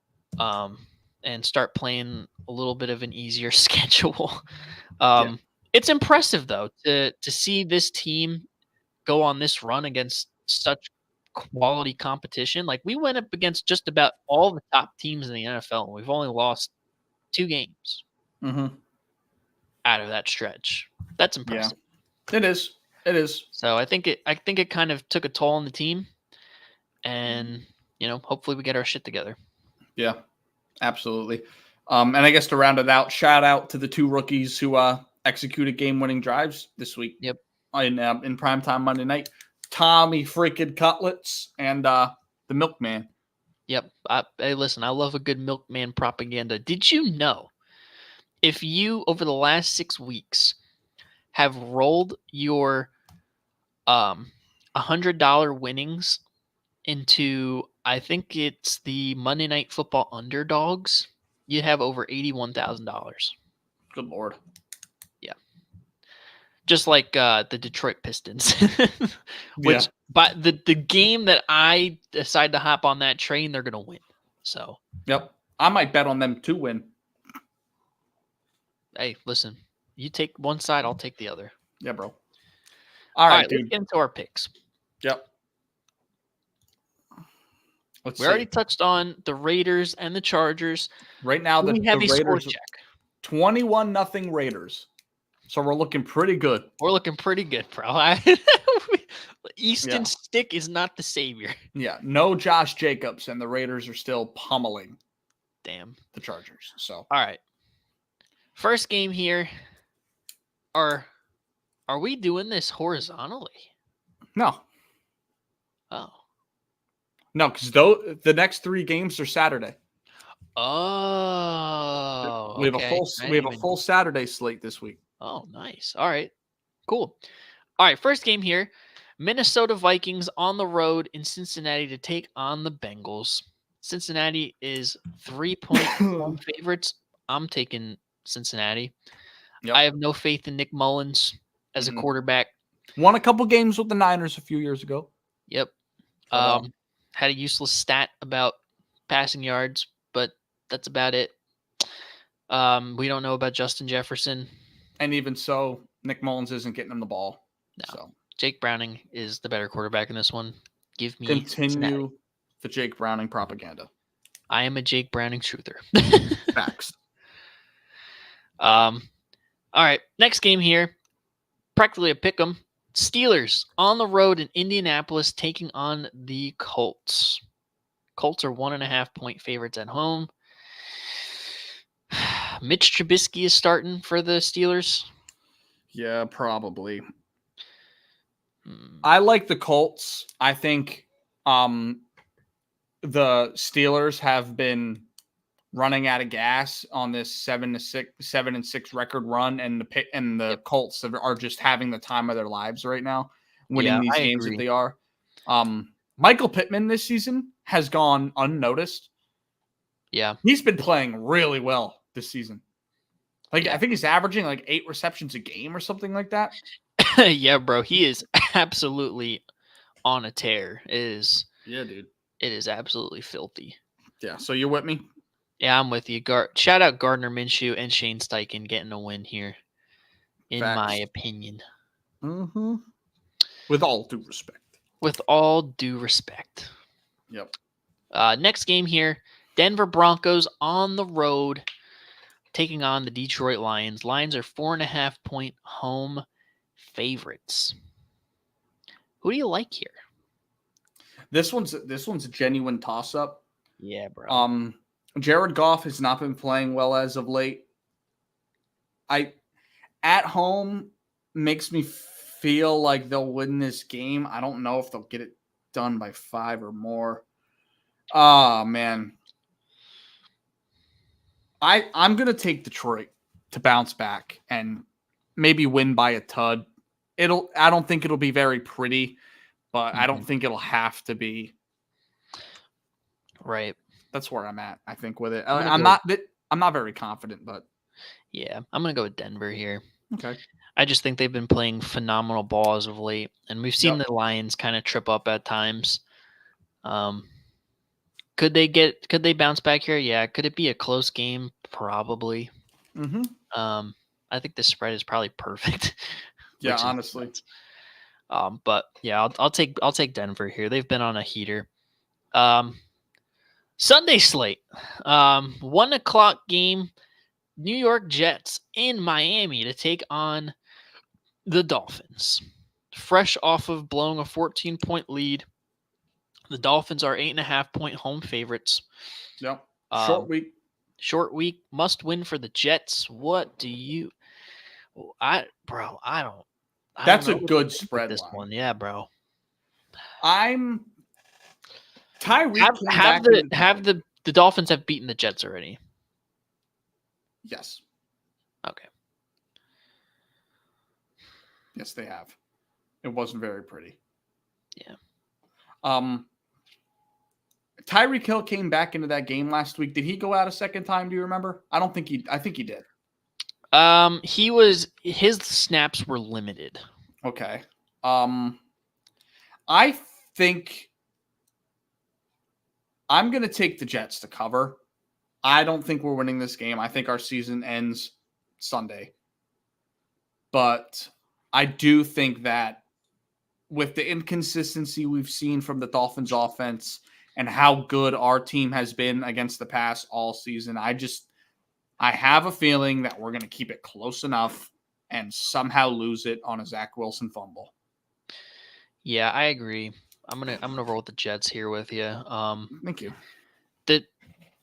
S3: And start playing a little bit of an easier schedule. It's impressive though to see this team go on this run against such quality competition. Like, we went up against just about all the top teams in the NFL, and we've only lost 2 games out of that stretch. That's impressive.
S2: Yeah. It is.
S3: So I think it kind of took a toll on the team, and hopefully we get our shit together. Yeah,
S2: absolutely. And I guess to round it out, shout out to the 2 rookies who executed game-winning drives this week.
S3: Yep.
S2: In primetime Monday night. Tommy freaking Cutlets and the Milkman.
S3: Yep. Hey, listen, I love a good milkman propaganda. Did you know if you, over the last 6 weeks, have rolled your $100 winnings into, I think it's the Monday Night Football underdogs, you have over $81,000.
S2: Good Lord.
S3: Yeah. Just like the Detroit Pistons, which by the game that I decide to hop on that train, they're going to win. So,
S2: yep. I might bet on them to win.
S3: Hey, listen, you take one side, I'll take the other.
S2: Yeah, bro.
S3: All
S2: right,
S3: right, let's get into our picks.
S2: Yep.
S3: We already touched on the Raiders and the Chargers.
S2: Right now, the
S3: Raiders,
S2: 21-0 Raiders. So we're looking pretty good.
S3: We're looking pretty good, bro. Easton Stick is not the savior.
S2: Yeah, no Josh Jacobs, and the Raiders are still pummeling.
S3: Damn.
S2: The Chargers. So
S3: all right. First game here. Are we doing this horizontally?
S2: No.
S3: Oh.
S2: No, because the next 3 games are Saturday.
S3: Oh.
S2: We have a full Saturday slate this week.
S3: Oh, nice. All right. Cool. All right, first game here. Minnesota Vikings on the road in Cincinnati to take on the Bengals. Cincinnati is 3-point home favorites. I'm taking Cincinnati. Yep. I have no faith in Nick Mullins as a quarterback.
S2: Won a couple games with the Niners a few years ago.
S3: Yep. Had a useless stat about passing yards, but that's about it. We don't know about Justin Jefferson.
S2: And even so, Nick Mullins isn't getting him the ball.
S3: No.
S2: So
S3: Jake Browning is the better quarterback in this one. Give me
S2: continue
S3: Cincinnati.
S2: The Jake Browning propaganda.
S3: I am a Jake Browning truther.
S2: Facts.
S3: All right, next game here. Practically a pick'em. Steelers on the road in Indianapolis taking on the Colts. Colts are 1.5-point favorites at home. Mitch Trubisky is starting for the Steelers.
S2: Yeah, probably. I like the Colts. I think the Steelers have been running out of gas on this 7-6 record run, and the Colts are just having the time of their lives right now, winning these games that they are. Michael Pittman this season has gone unnoticed.
S3: Yeah,
S2: he's been playing really well this season. I think he's averaging 8 receptions a game or something like that.
S3: Yeah, bro, he is absolutely on a tear.
S2: Yeah, dude.
S3: It is absolutely filthy.
S2: Yeah, so you're with me?
S3: Yeah, I'm with you. Shout out Gardner Minshew and Shane Steichen getting a win here, in my opinion.
S2: Mm-hmm. With all due respect.
S3: With all due respect.
S2: Yep.
S3: Next game here, Denver Broncos on the road taking on the Detroit Lions. Lions are 4.5-point home favorites. Who do you like here?
S2: This one's a genuine toss-up.
S3: Yeah, bro.
S2: Jared Goff has not been playing well as of late. At home makes me feel like they'll win this game. I don't know if they'll get it done by 5 or more. Oh, man. I'm going to take Detroit to bounce back and maybe win by a tud. I don't think it'll be very pretty, but I don't think it'll have to be.
S3: Right.
S2: That's where I'm at, I think, with it. I'm not very confident, but
S3: yeah, I'm going to go with Denver here.
S2: Okay.
S3: I just think they've been playing phenomenal ball as of late, and we've seen the Lions kind of trip up at times. Could they bounce back here? Yeah. Could it be a close game? Probably.
S2: Mm-hmm.
S3: I think the spread is probably perfect.
S2: Yeah, honestly.
S3: But yeah, I'll take Denver here. They've been on a heater. Sunday slate, 1:00 game. New York Jets in Miami to take on the Dolphins. Fresh off of blowing a 14-point lead, the Dolphins are 8.5-point home favorites.
S2: Yep.
S3: Short week, must win for the Jets. What do you I don't
S2: That's a
S3: know what to
S2: good
S3: think with
S2: spread
S3: this
S2: line.
S3: one. Yeah, bro.
S2: I'm Tyreek
S3: Have
S2: came
S3: have
S2: back
S3: the
S2: into
S3: have the Dolphins have beaten the Jets already.
S2: Yes.
S3: Okay.
S2: Yes, they have. It wasn't very pretty.
S3: Yeah.
S2: Tyreek Hill came back into that game last week. Did he go out a second time? Do you remember? I think he did.
S3: His snaps were limited.
S2: Okay. I think I'm going to take the Jets to cover. I don't think we're winning this game. I think our season ends Sunday. But I do think that with the inconsistency we've seen from the Dolphins offense and how good our team has been against the pass all season, I have a feeling that we're going to keep it close enough and somehow lose it on a Zach Wilson fumble.
S3: Yeah, I agree. I'm gonna roll with the Jets here with you.
S2: Thank you.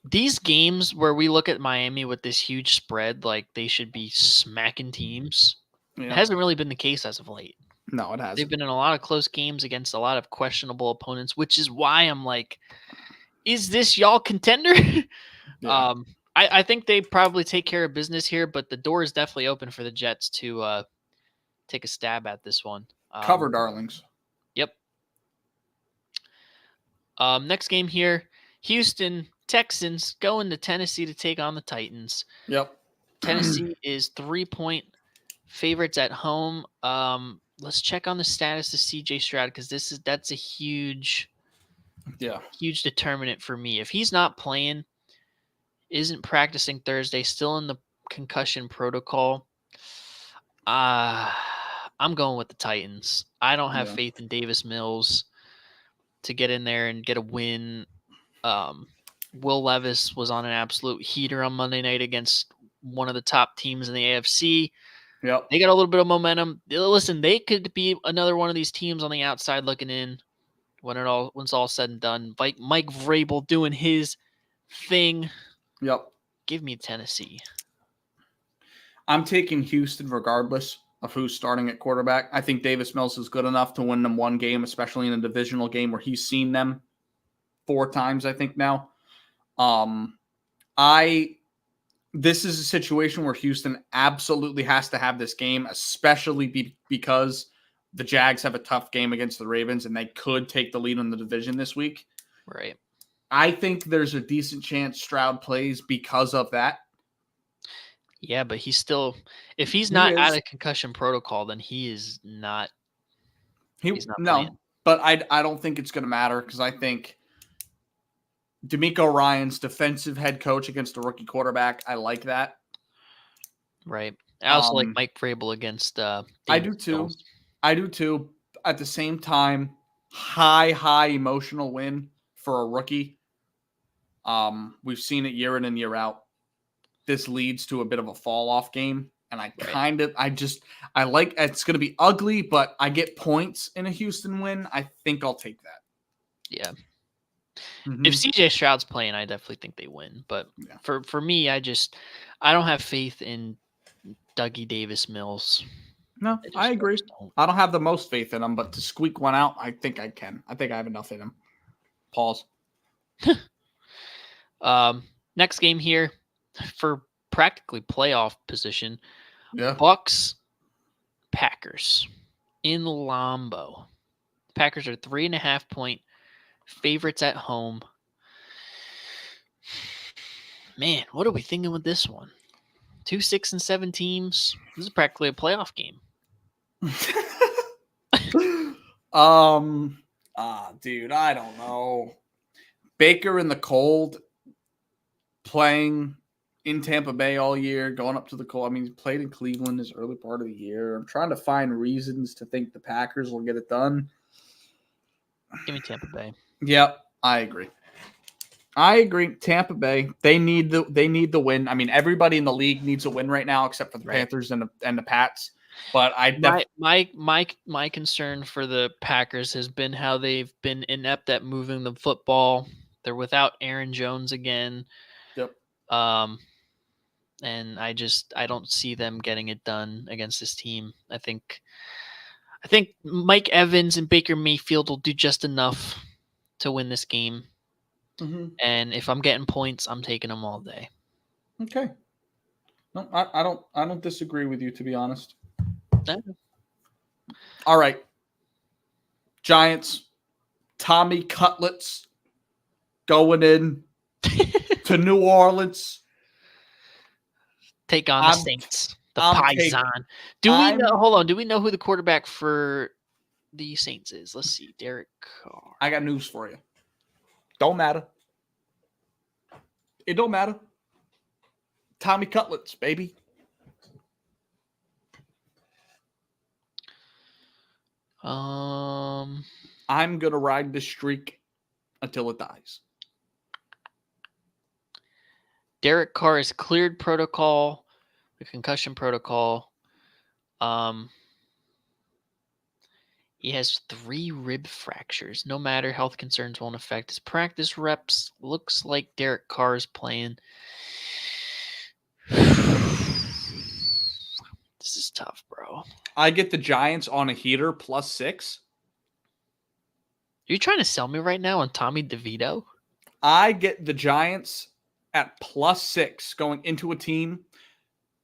S3: These games where we look at Miami with this huge spread, like they should be smacking teams.
S2: Yeah.
S3: It hasn't really been the case as of late.
S2: No, it hasn't.
S3: They've been in a lot of close games against a lot of questionable opponents, which is why I'm like, is this y'all contender?
S2: Yeah.
S3: I think they probably take care of business here, but the door is definitely open for the Jets to take a stab at this one.
S2: Cover, darlings.
S3: Yep. Next game here, Houston Texans going to Tennessee to take on the Titans.
S2: Yep.
S3: Tennessee is 3-point favorites at home. Let's check on the status of CJ Stroud because that's a huge determinant for me. If he's not playing, isn't practicing Thursday, still in the concussion protocol, I'm going with the Titans. I don't have faith in Davis Mills to get in there and get a win. Will Levis was on an absolute heater on Monday night against one of the top teams in the AFC.
S2: Yep.
S3: They got a little bit of momentum. Listen, they could be another one of these teams on the outside looking in when it's all said and done. Mike Vrabel doing his thing.
S2: Yep.
S3: Give me Tennessee.
S2: I'm taking Houston regardless of who's starting at quarterback. I think Davis Mills is good enough to win them one game, especially in a divisional game where he's seen them 4 times, I think now. This is a situation where Houston absolutely has to have this game, especially because the Jags have a tough game against the Ravens and they could take the lead in the division this week.
S3: Right.
S2: I think there's a decent chance Stroud plays because of that.
S3: Yeah, but if he's not out of concussion protocol, then he is not. He's not playing.
S2: But I don't think it's going to matter because I think D'Amico Ryan's defensive head coach against a rookie quarterback. I like that.
S3: Right. I also like Mike Vrabel against.
S2: I do too. Mills. I do too. At the same time, high emotional win for a rookie. We've seen it year in and year out. This leads to a bit of a fall off game. And I like it's going to be ugly, but I get points in a Houston win. I think I'll take that.
S3: Yeah. Mm-hmm. If CJ Stroud's playing, I definitely think they win. But for me, I don't have faith in Dougie Davis Mills.
S2: No, I agree. I don't have the most faith in him, but to squeak one out, I think I can. I think I have enough in him. Pause.
S3: Next game here for practically playoff position.
S2: Yeah.
S3: Bucks, Packers in Lambeau. Packers are 3.5-point favorites at home. Man, what are we thinking with this one? 2 6-7 teams. This is practically a playoff game.
S2: Dude, I don't know. Baker in the cold, playing in Tampa Bay all year, going up to the cold. I mean, he played in Cleveland this early part of the year. I'm trying to find reasons to think the Packers will get it done.
S3: Give me Tampa Bay.
S2: Yep, I agree. Tampa Bay. They need the win. I mean, everybody in the league needs a win right now, except for the Panthers and the Pats. But
S3: my concern for the Packers has been how they've been inept at moving the football. They're without Aaron Jones again.
S2: Yep.
S3: and I don't see them getting it done against this team. I think Mike Evans and Baker Mayfield will do just enough to win this game.
S2: Mm-hmm.
S3: And if I'm getting points, I'm taking them all day.
S2: Okay. No, I don't disagree with you, to be honest. All right. Giants, Tommy Cutlets going in to New Orleans.
S3: Take on the Saints. The Paisan. Hold on. Do we know who the quarterback for the Saints is? Let's see. Derek Carr.
S2: I got news for you. Don't matter. It don't matter. Tommy Cutlets, baby. I'm going to ride this streak until it dies.
S3: Derek Carr is cleared protocol, the concussion protocol. He has 3 rib fractures. No matter, health concerns won't affect his practice reps. Looks like Derek Carr is playing. This is tough, bro.
S2: I get the Giants on a heater +6.
S3: Are you trying to sell me right now on Tommy DeVito?
S2: I get the Giants at +6 going into a team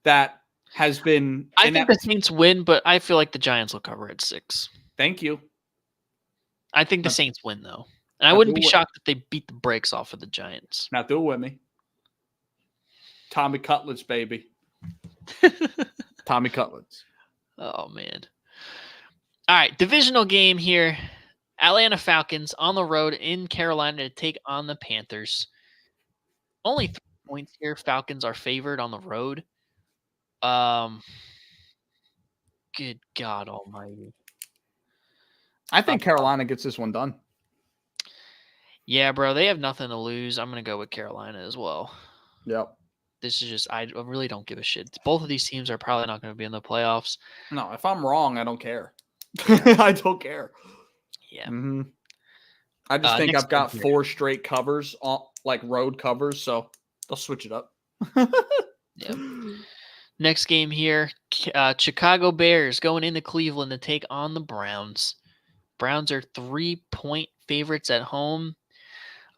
S2: that has been.
S3: I think the Saints win, but I feel like the Giants will cover at 6.
S2: Thank you.
S3: I think the Saints win, though. And I wouldn't be shocked if they beat the brakes off of the Giants.
S2: Now do it with me. Tommy Cutlets, baby. Tommy Cutlets.
S3: Oh, man. All right, divisional game here. Atlanta Falcons on the road in Carolina to take on the Panthers. Only 3 points here. Falcons are favored on the road. Good God almighty.
S2: I think Carolina gets this one done.
S3: Yeah, bro. They have nothing to lose. I'm going to go with Carolina as well.
S2: Yep.
S3: This is just, I really don't give a shit. Both of these teams are probably not going to be in the playoffs.
S2: No, if I'm wrong, I don't care. I don't care.
S3: Yeah.
S2: Mm-hmm. I just think I've got 4 straight covers, like road covers, so they'll switch it up.
S3: Yep. Next game here, Chicago Bears going into Cleveland to take on the Browns. Browns are 3-point favorites at home.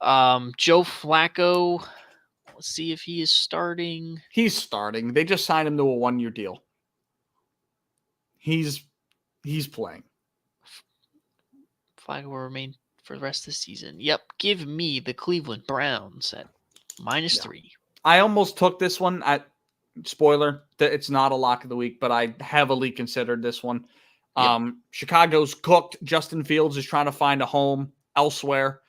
S3: Joe Flacco, let's see if he is starting.
S2: He's starting. They just signed him to a 1-year deal. He's playing.
S3: Flacco will remain for the rest of the season. Yep. Give me the Cleveland Browns at -3.
S2: I almost took this one at spoiler that it's not a lock of the week, but I heavily considered this one. Yep. Chicago's cooked. Justin Fields is trying to find a home elsewhere.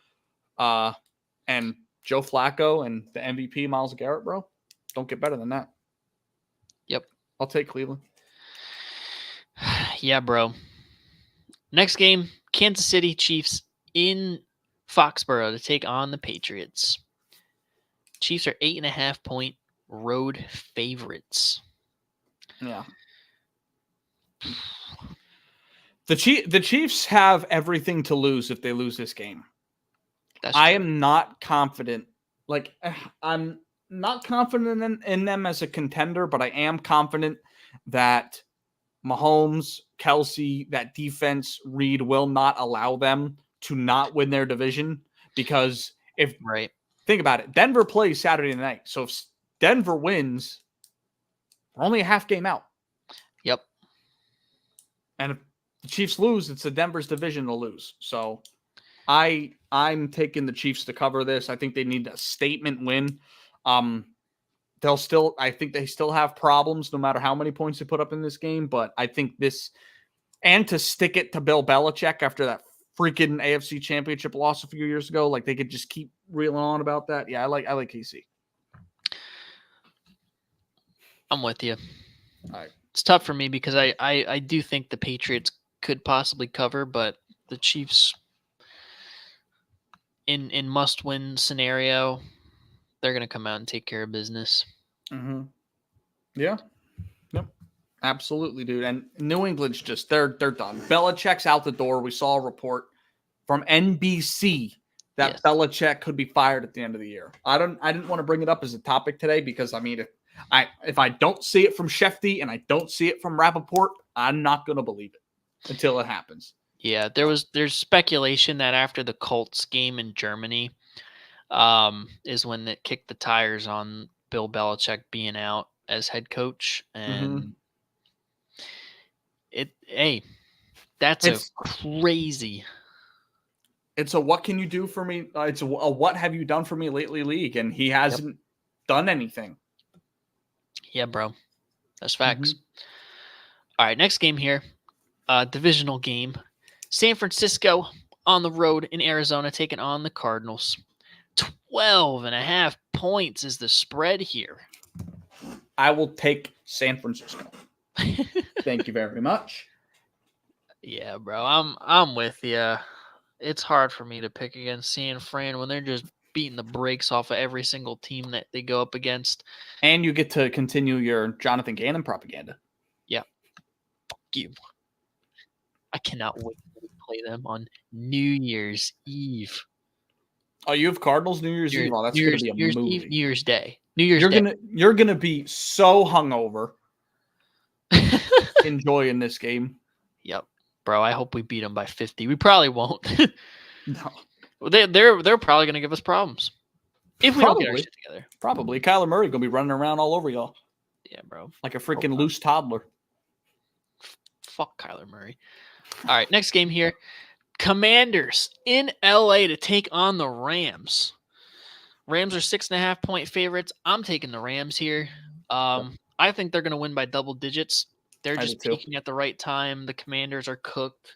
S2: And Joe Flacco and the MVP Myles Garrett, bro, don't get better than that.
S3: Yep.
S2: I'll take Cleveland.
S3: Yeah, bro. Next game, Kansas City Chiefs in Foxborough to take on the Patriots. Chiefs are 8.5-point road favorites.
S2: Yeah. The Chiefs have everything to lose if they lose this game. I am not confident. Like, I'm not confident in them as a contender, but I am confident that Mahomes, Kelsey, that defense, Reed will not allow them to not win their division. Because think about it, Denver plays Saturday night. So if Denver wins, we're only a half game out.
S3: Yep.
S2: And if the Chiefs lose, it's the Denver's division to lose. So I'm taking the Chiefs to cover this. I think they need a statement win. I think they still have problems no matter how many points they put up in this game. But I think this, and to stick it to Bill Belichick after that freaking AFC Championship loss a few years ago, like they could just keep reeling on about that. Yeah, I like KC.
S3: I'm with you.
S2: All right.
S3: It's tough for me because I do think the Patriots could possibly cover, but the Chiefs in must-win scenario, they're going to come out and take care of business.
S2: Mm-hmm. Yeah. Yep. Absolutely, dude. And New England's just they're done. Belichick's out the door. We saw a report from NBC that Belichick could be fired at the end of the year. I didn't want to bring it up as a topic today because I mean If I don't see it from Shefty and I don't see it from Rappaport, I'm not going to believe it until it happens.
S3: Yeah, there's speculation that after the Colts game in Germany, is when it kicked the tires on Bill Belichick being out as head coach, and that's crazy.
S2: It's a what can you do for me? It's a what have you done for me lately league, and he hasn't done anything.
S3: Yeah, bro, that's facts. All right, next game here, divisional game. San Francisco on the road in Arizona taking on the Cardinals. 12.5 points is the spread here.
S2: I will take San Francisco. Thank you very much.
S3: Yeah, bro, I'm with you. It's hard for me to pick against San Fran when they're just beating the brakes off of every single team that they go up against.
S2: And you get to continue your Jonathan Gannon propaganda.
S3: Yeah. Fuck you. I cannot wait to play them on New Year's Eve.
S2: Oh, you have Cardinals New Year's Eve? Oh, that's going to be a movie.
S3: New Year's Day. New Year's Day.
S2: You're gonna be so hungover enjoying this game.
S3: Yep. Bro, I hope we beat them by 50. We probably won't.
S2: No.
S3: They're probably going to give us problems. If we don't get our shit together.
S2: Probably. Kyler Murray going to be running around all over y'all.
S3: Yeah, bro.
S2: Like a freaking loose toddler.
S3: Fuck Kyler Murray. All right, next game here. Commanders in LA to take on the Rams. Rams are 6.5 point favorites. I'm taking the Rams here. I think they're going to win by double digits. They're just peaking at the right time. The Commanders are cooked.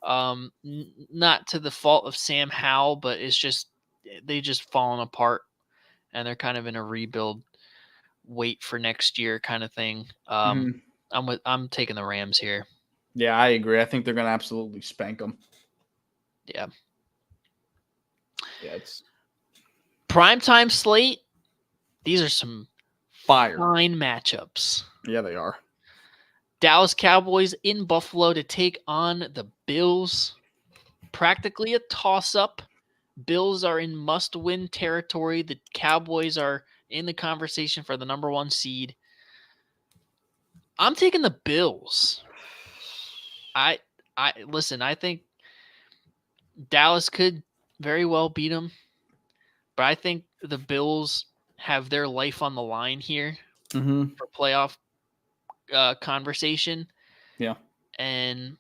S3: Not to the fault of Sam Howell, but it's just they just fallen apart, and they're kind of in a rebuild, wait for next year kind of thing. I'm taking the Rams here.
S2: Yeah, I agree. I think they're going to absolutely spank them.
S3: Yeah.
S2: Yeah, it's
S3: primetime slate. These are some
S2: fine
S3: matchups.
S2: Yeah, they are.
S3: Dallas Cowboys in Buffalo to take on the Bills. Practically a toss-up. Bills are in must-win territory. The Cowboys are in the conversation for the number 1 seed. I'm taking the Bills. I listen, I think Dallas could very well beat them, but I think the Bills have their life on the line here for playoff conversation.
S2: Yeah.
S3: And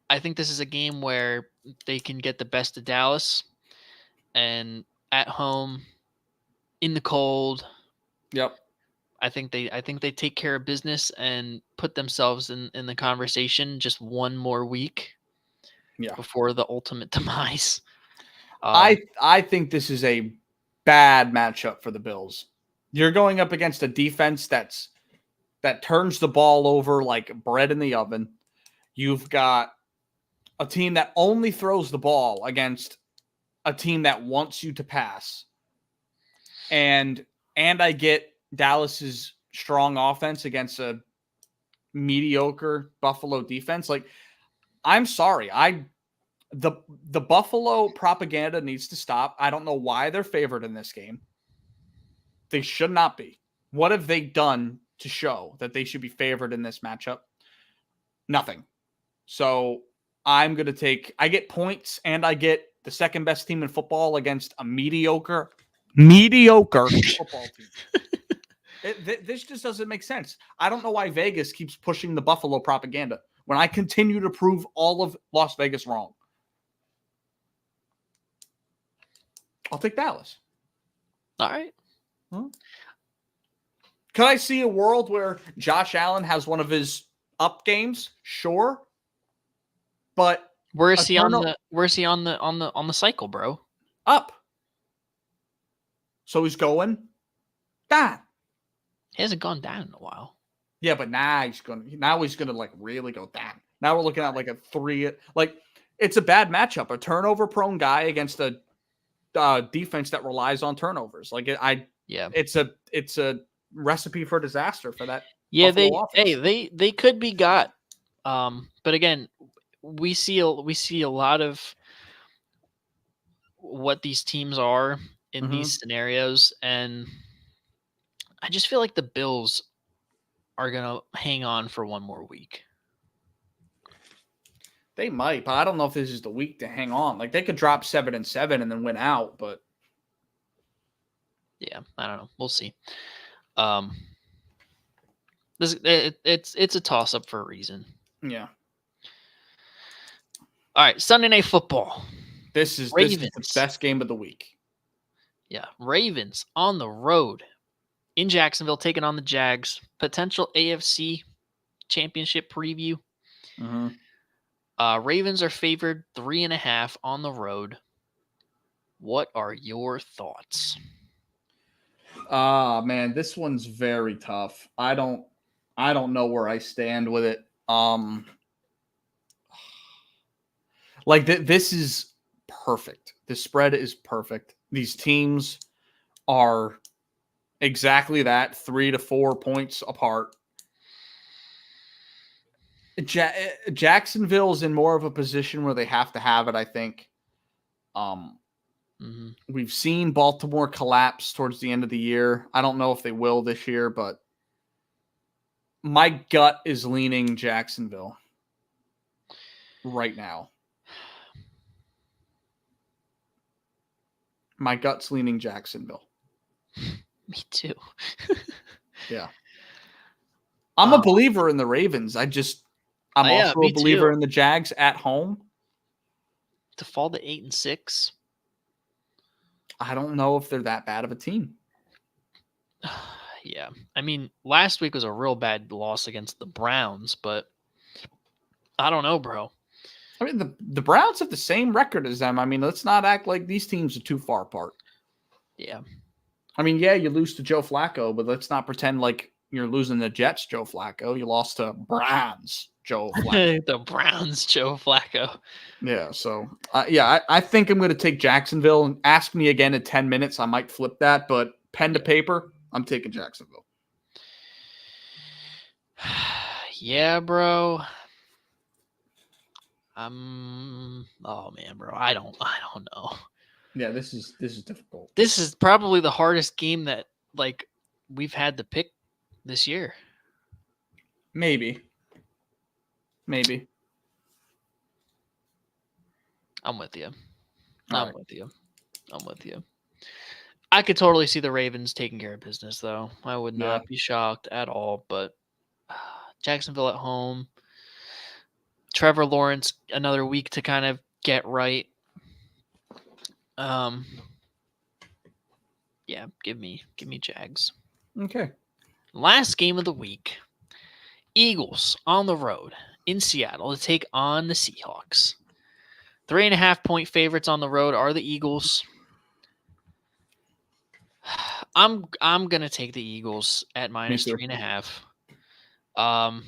S3: I think this is a game where they can get the best of Dallas and at home in the cold.
S2: Yep.
S3: I think they take care of business and put themselves in the conversation just one more week before the ultimate demise.
S2: I think this is a bad matchup for the Bills. You're going up against a defense that turns the ball over like bread in the oven. You've got a team that only throws the ball against a team that wants you to pass. And I get Dallas's strong offense against a mediocre Buffalo defense. Like, I'm sorry. The Buffalo propaganda needs to stop. I don't know why they're favored in this game. They should not be. What have they done to show that they should be favored in this matchup? Nothing. So I get points and I get the second best team in football against a mediocre football team. This just doesn't make sense. I don't know why Vegas keeps pushing the Buffalo propaganda when I continue to prove all of Las Vegas wrong. I'll take Dallas.
S3: All right.
S2: Could I see a world where Josh Allen has one of his up games? Sure. But
S3: where is he on the cycle, bro?
S2: Up. So he's going down.
S3: He hasn't gone down in a while.
S2: Yeah, but now he's gonna like really go down. Now we're looking at like a 3. Like, it's a bad matchup. A turnover prone guy against a defense that relies on turnovers. Like it's a recipe for disaster for that.
S3: Yeah,
S2: offense.
S3: they could be got. But again, we see a lot of what these teams are in these scenarios, and I just feel like the Bills are gonna hang on for one more week.
S2: They might, but I don't know if this is the week to hang on. Like they could drop 7-7 and then win out, but
S3: Yeah, I don't know. We'll see. It's a toss up for a reason.
S2: yeah.
S3: All right, Sunday Night Football.
S2: This is the best game of the week.
S3: Yeah, Ravens on the road in Jacksonville taking on the Jags. Potential AFC Championship preview.
S2: Mm-hmm.
S3: Ravens are favored 3.5 on the road. What are your thoughts?
S2: Man, this one's very tough. I don't know where I stand with it. Like this is perfect. The spread is perfect. These teams are exactly that, 3 to 4 points apart. Jacksonville's in more of a position where they have to have it, I think. We've seen Baltimore collapse towards the end of the year. I don't know if they will this year, but my gut is leaning Jacksonville right now. My gut's leaning Jacksonville.
S3: Me too.
S2: Yeah. I'm a believer in the Ravens. I'm also a believer in the Jags at home.
S3: To fall to 8-6.
S2: I don't know if they're that bad of a team.
S3: Yeah. I mean, last week was a real bad loss against the Browns, but I don't know, bro.
S2: I mean, the Browns have the same record as them. I mean, let's not act like these teams are too far apart.
S3: Yeah.
S2: I mean, yeah, you lose to Joe Flacco, but let's not pretend like you're losing the Jets, Joe Flacco. You lost to Browns, Joe Flacco.
S3: The Browns, Joe Flacco.
S2: Yeah, so, I think I'm going to take Jacksonville. And ask me again in 10 minutes. I might flip that, but pen to paper, I'm taking Jacksonville.
S3: Yeah, bro. Oh man, bro. I don't know.
S2: Yeah, this is difficult.
S3: This is probably the hardest game that we've had to pick this year.
S2: Maybe.
S3: I'm with you.
S2: All
S3: I'm with you. I could totally see the Ravens taking care of business, though. I would not be shocked at all. But Jacksonville at home, Trevor Lawrence, another week to kind of get right. Yeah, give me Jags.
S2: Okay.
S3: Last game of the week, Eagles on the road in Seattle to take on the Seahawks. 3.5-point favorites on the road are the Eagles. I'm gonna take the Eagles at minus 3.5.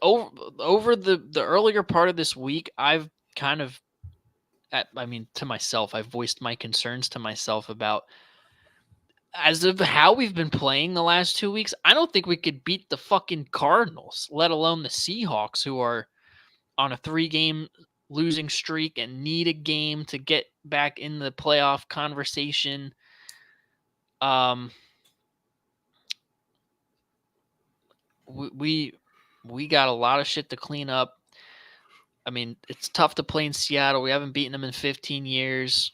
S3: Over the earlier part of this week, I've kind of, to myself, I've voiced my concerns to myself about, as of how we've been playing the last 2 weeks, I don't think we could beat the fucking Cardinals, let alone the Seahawks, who are on a 3-game losing streak and need a game to get back in the playoff conversation. We got a lot of shit to clean up. I mean, it's tough to play in Seattle. We haven't beaten them in 15 years,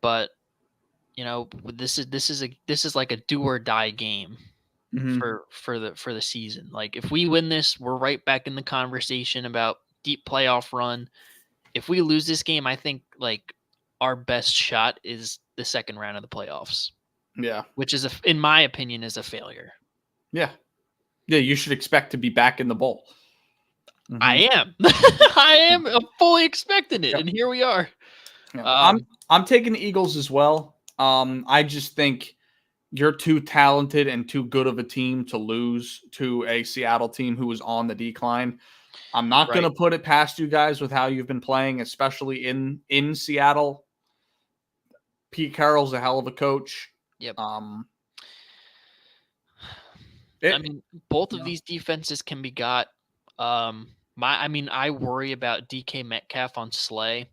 S3: but this is like a do or die game for the season. Like if we win this, we're right back in the conversation about deep playoff run. If we lose this game, I think our best shot is the second round of the playoffs.
S2: Yeah.
S3: Which is, in my opinion, is a failure.
S2: Yeah. Yeah, you should expect to be back in the bowl.
S3: Mm-hmm. I am. I'm fully expecting it, and here we are.
S2: Yeah. I'm taking the Eagles as well. I just think you're too talented and too good of a team to lose to a Seattle team who is on the decline. I'm not going to put it past you guys with how you've been playing, especially in Seattle. Pete Carroll's a hell of a coach.
S3: Yep. Both of these defenses can be got. I worry about DK Metcalf on Slay.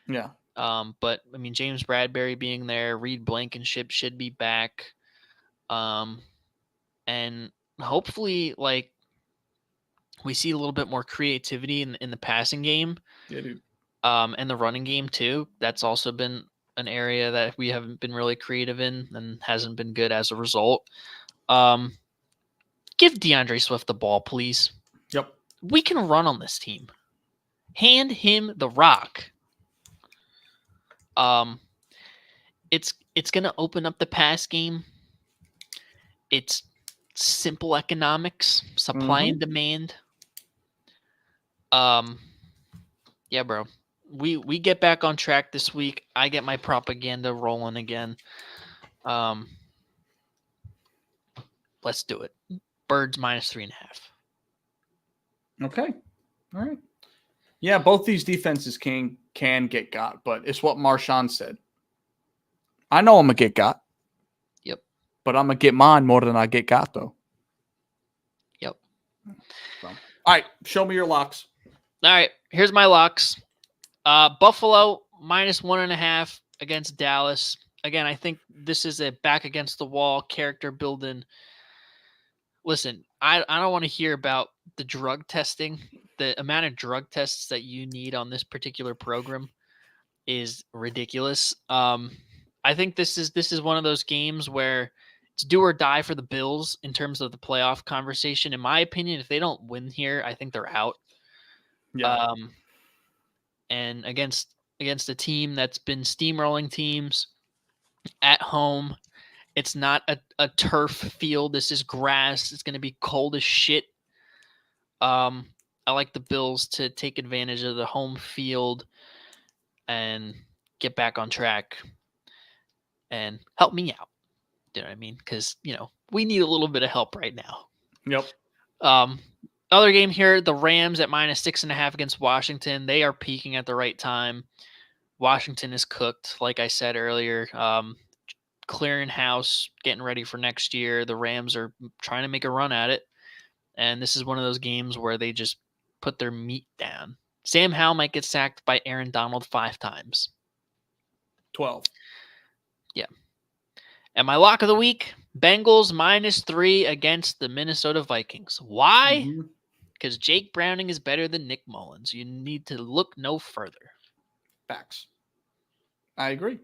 S2: Yeah.
S3: But James Bradbury being there, Reed Blankenship should be back. And hopefully, like, we see a little bit more creativity in the passing game.
S2: Yeah, dude.
S3: And the running game too. That's also been an area that we haven't been really creative in and hasn't been good as a result. Give DeAndre Swift the ball, please.
S2: Yep.
S3: We can run on this team. Hand him the rock. It's gonna open up the pass game. It's simple economics, supply and demand. Yeah, bro. We get back on track this week. I get my propaganda rolling again. Let's do it. Birds minus 3.5.
S2: Okay. All right. Yeah, both these defenses can get got, but it's what Marshawn said. I know I'm gonna get got.
S3: Yep.
S2: But I'm gonna get mine more than I get got, though.
S3: Yep.
S2: So, all right, show me your locks.
S3: All right, here's my locks. Buffalo minus 1.5 against Dallas. Again, I think this is a back against the wall character building. Listen, I don't want to hear about the drug testing. The amount of drug tests that you need on this particular program is ridiculous. I think this is one of those games where it's do or die for the Bills in terms of the playoff conversation. In my opinion, if they don't win here, I think they're out.
S2: Yeah.
S3: And against a team that's been steamrolling teams at home, it's not a turf field. This is grass. It's going to be cold as shit. I like the Bills to take advantage of the home field and get back on track and help me out. You know what I mean? Because, we need a little bit of help right now.
S2: Yep.
S3: Other game here, the Rams at minus 6.5 against Washington. They are peaking at the right time. Washington is cooked, like I said earlier. Clearing house, getting ready for next year. The Rams are trying to make a run at it. And this is one of those games where they just put their meat down. Sam Howell might get sacked by Aaron Donald 5 times.
S2: 12.
S3: Yeah. And my lock of the week, Bengals minus 3 against the Minnesota Vikings. Why? Because Jake Browning is better than Nick Mullins. You need to look no further.
S2: Facts. I agree.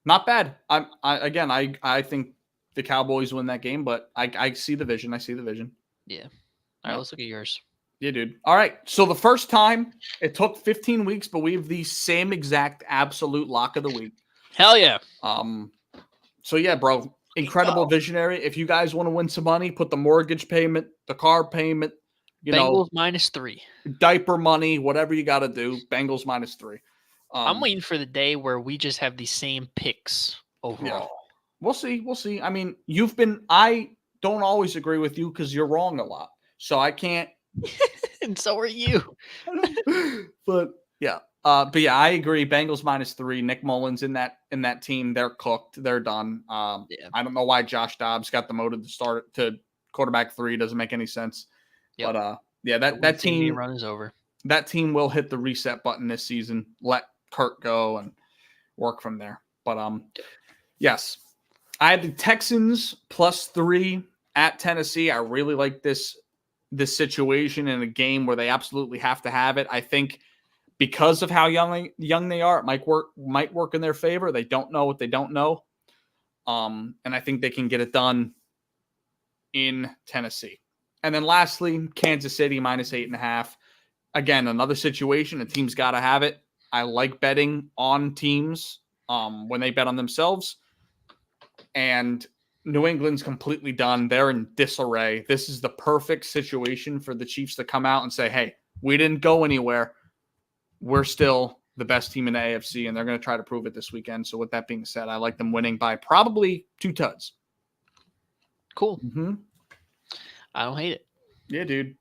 S2: Not bad. I think the Cowboys win that game, but I see the vision.
S3: Yeah. All right, let's look at yours.
S2: Yeah, dude. All right. So the first time, it took 15 weeks, but we have the same exact absolute lock of the week.
S3: Hell yeah.
S2: So yeah, bro. Incredible visionary. If you guys want to win some money, put the mortgage payment, the car payment,
S3: Bengals minus 3.
S2: Diaper money, whatever you got to do. Bengals minus 3.
S3: I'm waiting for the day where we just have the same picks overall.
S2: Yeah. We'll see. I mean, I don't always agree with you because you're wrong a lot. So I can't.
S3: And so are you.
S2: But yeah. I agree. Bengals minus 3. Nick Mullins in that team. They're cooked. They're done. I don't know why Josh Dobbs got demoted to start to quarterback 3. Doesn't make any sense. Yep. But that team
S3: run is over.
S2: That team will hit the reset button this season. Let Kurt go and work from there. But yes, I had the Texans plus 3 at Tennessee. I really like this situation in a game where they absolutely have to have it. I think because of how young they are, it might work in their favor. They don't know what they don't know. And I think they can get it done in Tennessee. And then lastly, Kansas City minus 8.5. Again, another situation. A team's got to have it. I like betting on teams when they bet on themselves. And New England's completely done. They're in disarray. This is the perfect situation for the Chiefs to come out and say, hey, we didn't go anywhere. We're still the best team in the AFC, and they're going to try to prove it this weekend. So with that being said, I like them winning by probably 2 tuds.
S3: Cool. I don't hate it.
S2: Yeah, dude.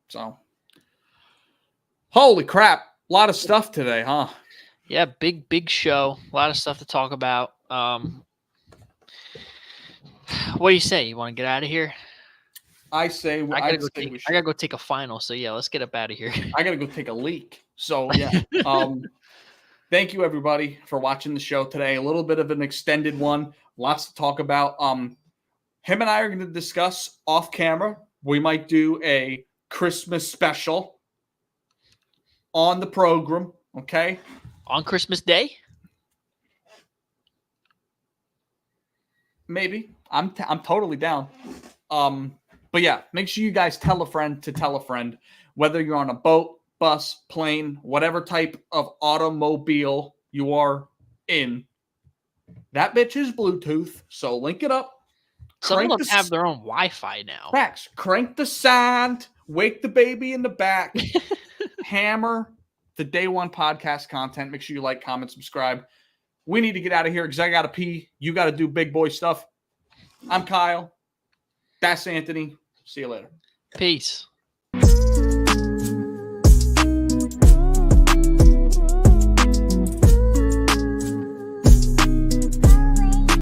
S2: So, holy crap. A lot of stuff today, huh?
S3: Yeah, big show. A lot of stuff to talk about. What do you say? You want to get out of here?
S2: I say
S3: I gotta go take a final. So yeah, let's get up out of here.
S2: I gotta go take a leak. So yeah. thank you everybody for watching the show today. A little bit of an extended one. Lots to talk about. Him and I are going to discuss off camera. We might do a Christmas special on the program. Okay.
S3: On Christmas Day?
S2: Maybe. I'm totally down. But yeah, make sure you guys tell a friend to tell a friend, whether you're on a boat, bus, plane, whatever type of automobile you are in. That bitch is Bluetooth, so link it up.
S3: Some of them have their own Wi-Fi now.
S2: Facts. Crank the sound. Wake the baby in the back. Hammer the Day One podcast content. Make sure you like, comment, subscribe. We need to get out of here because I got to pee. You got to do big boy stuff. I'm Kyle. That's Anthony. See you later.
S3: Peace.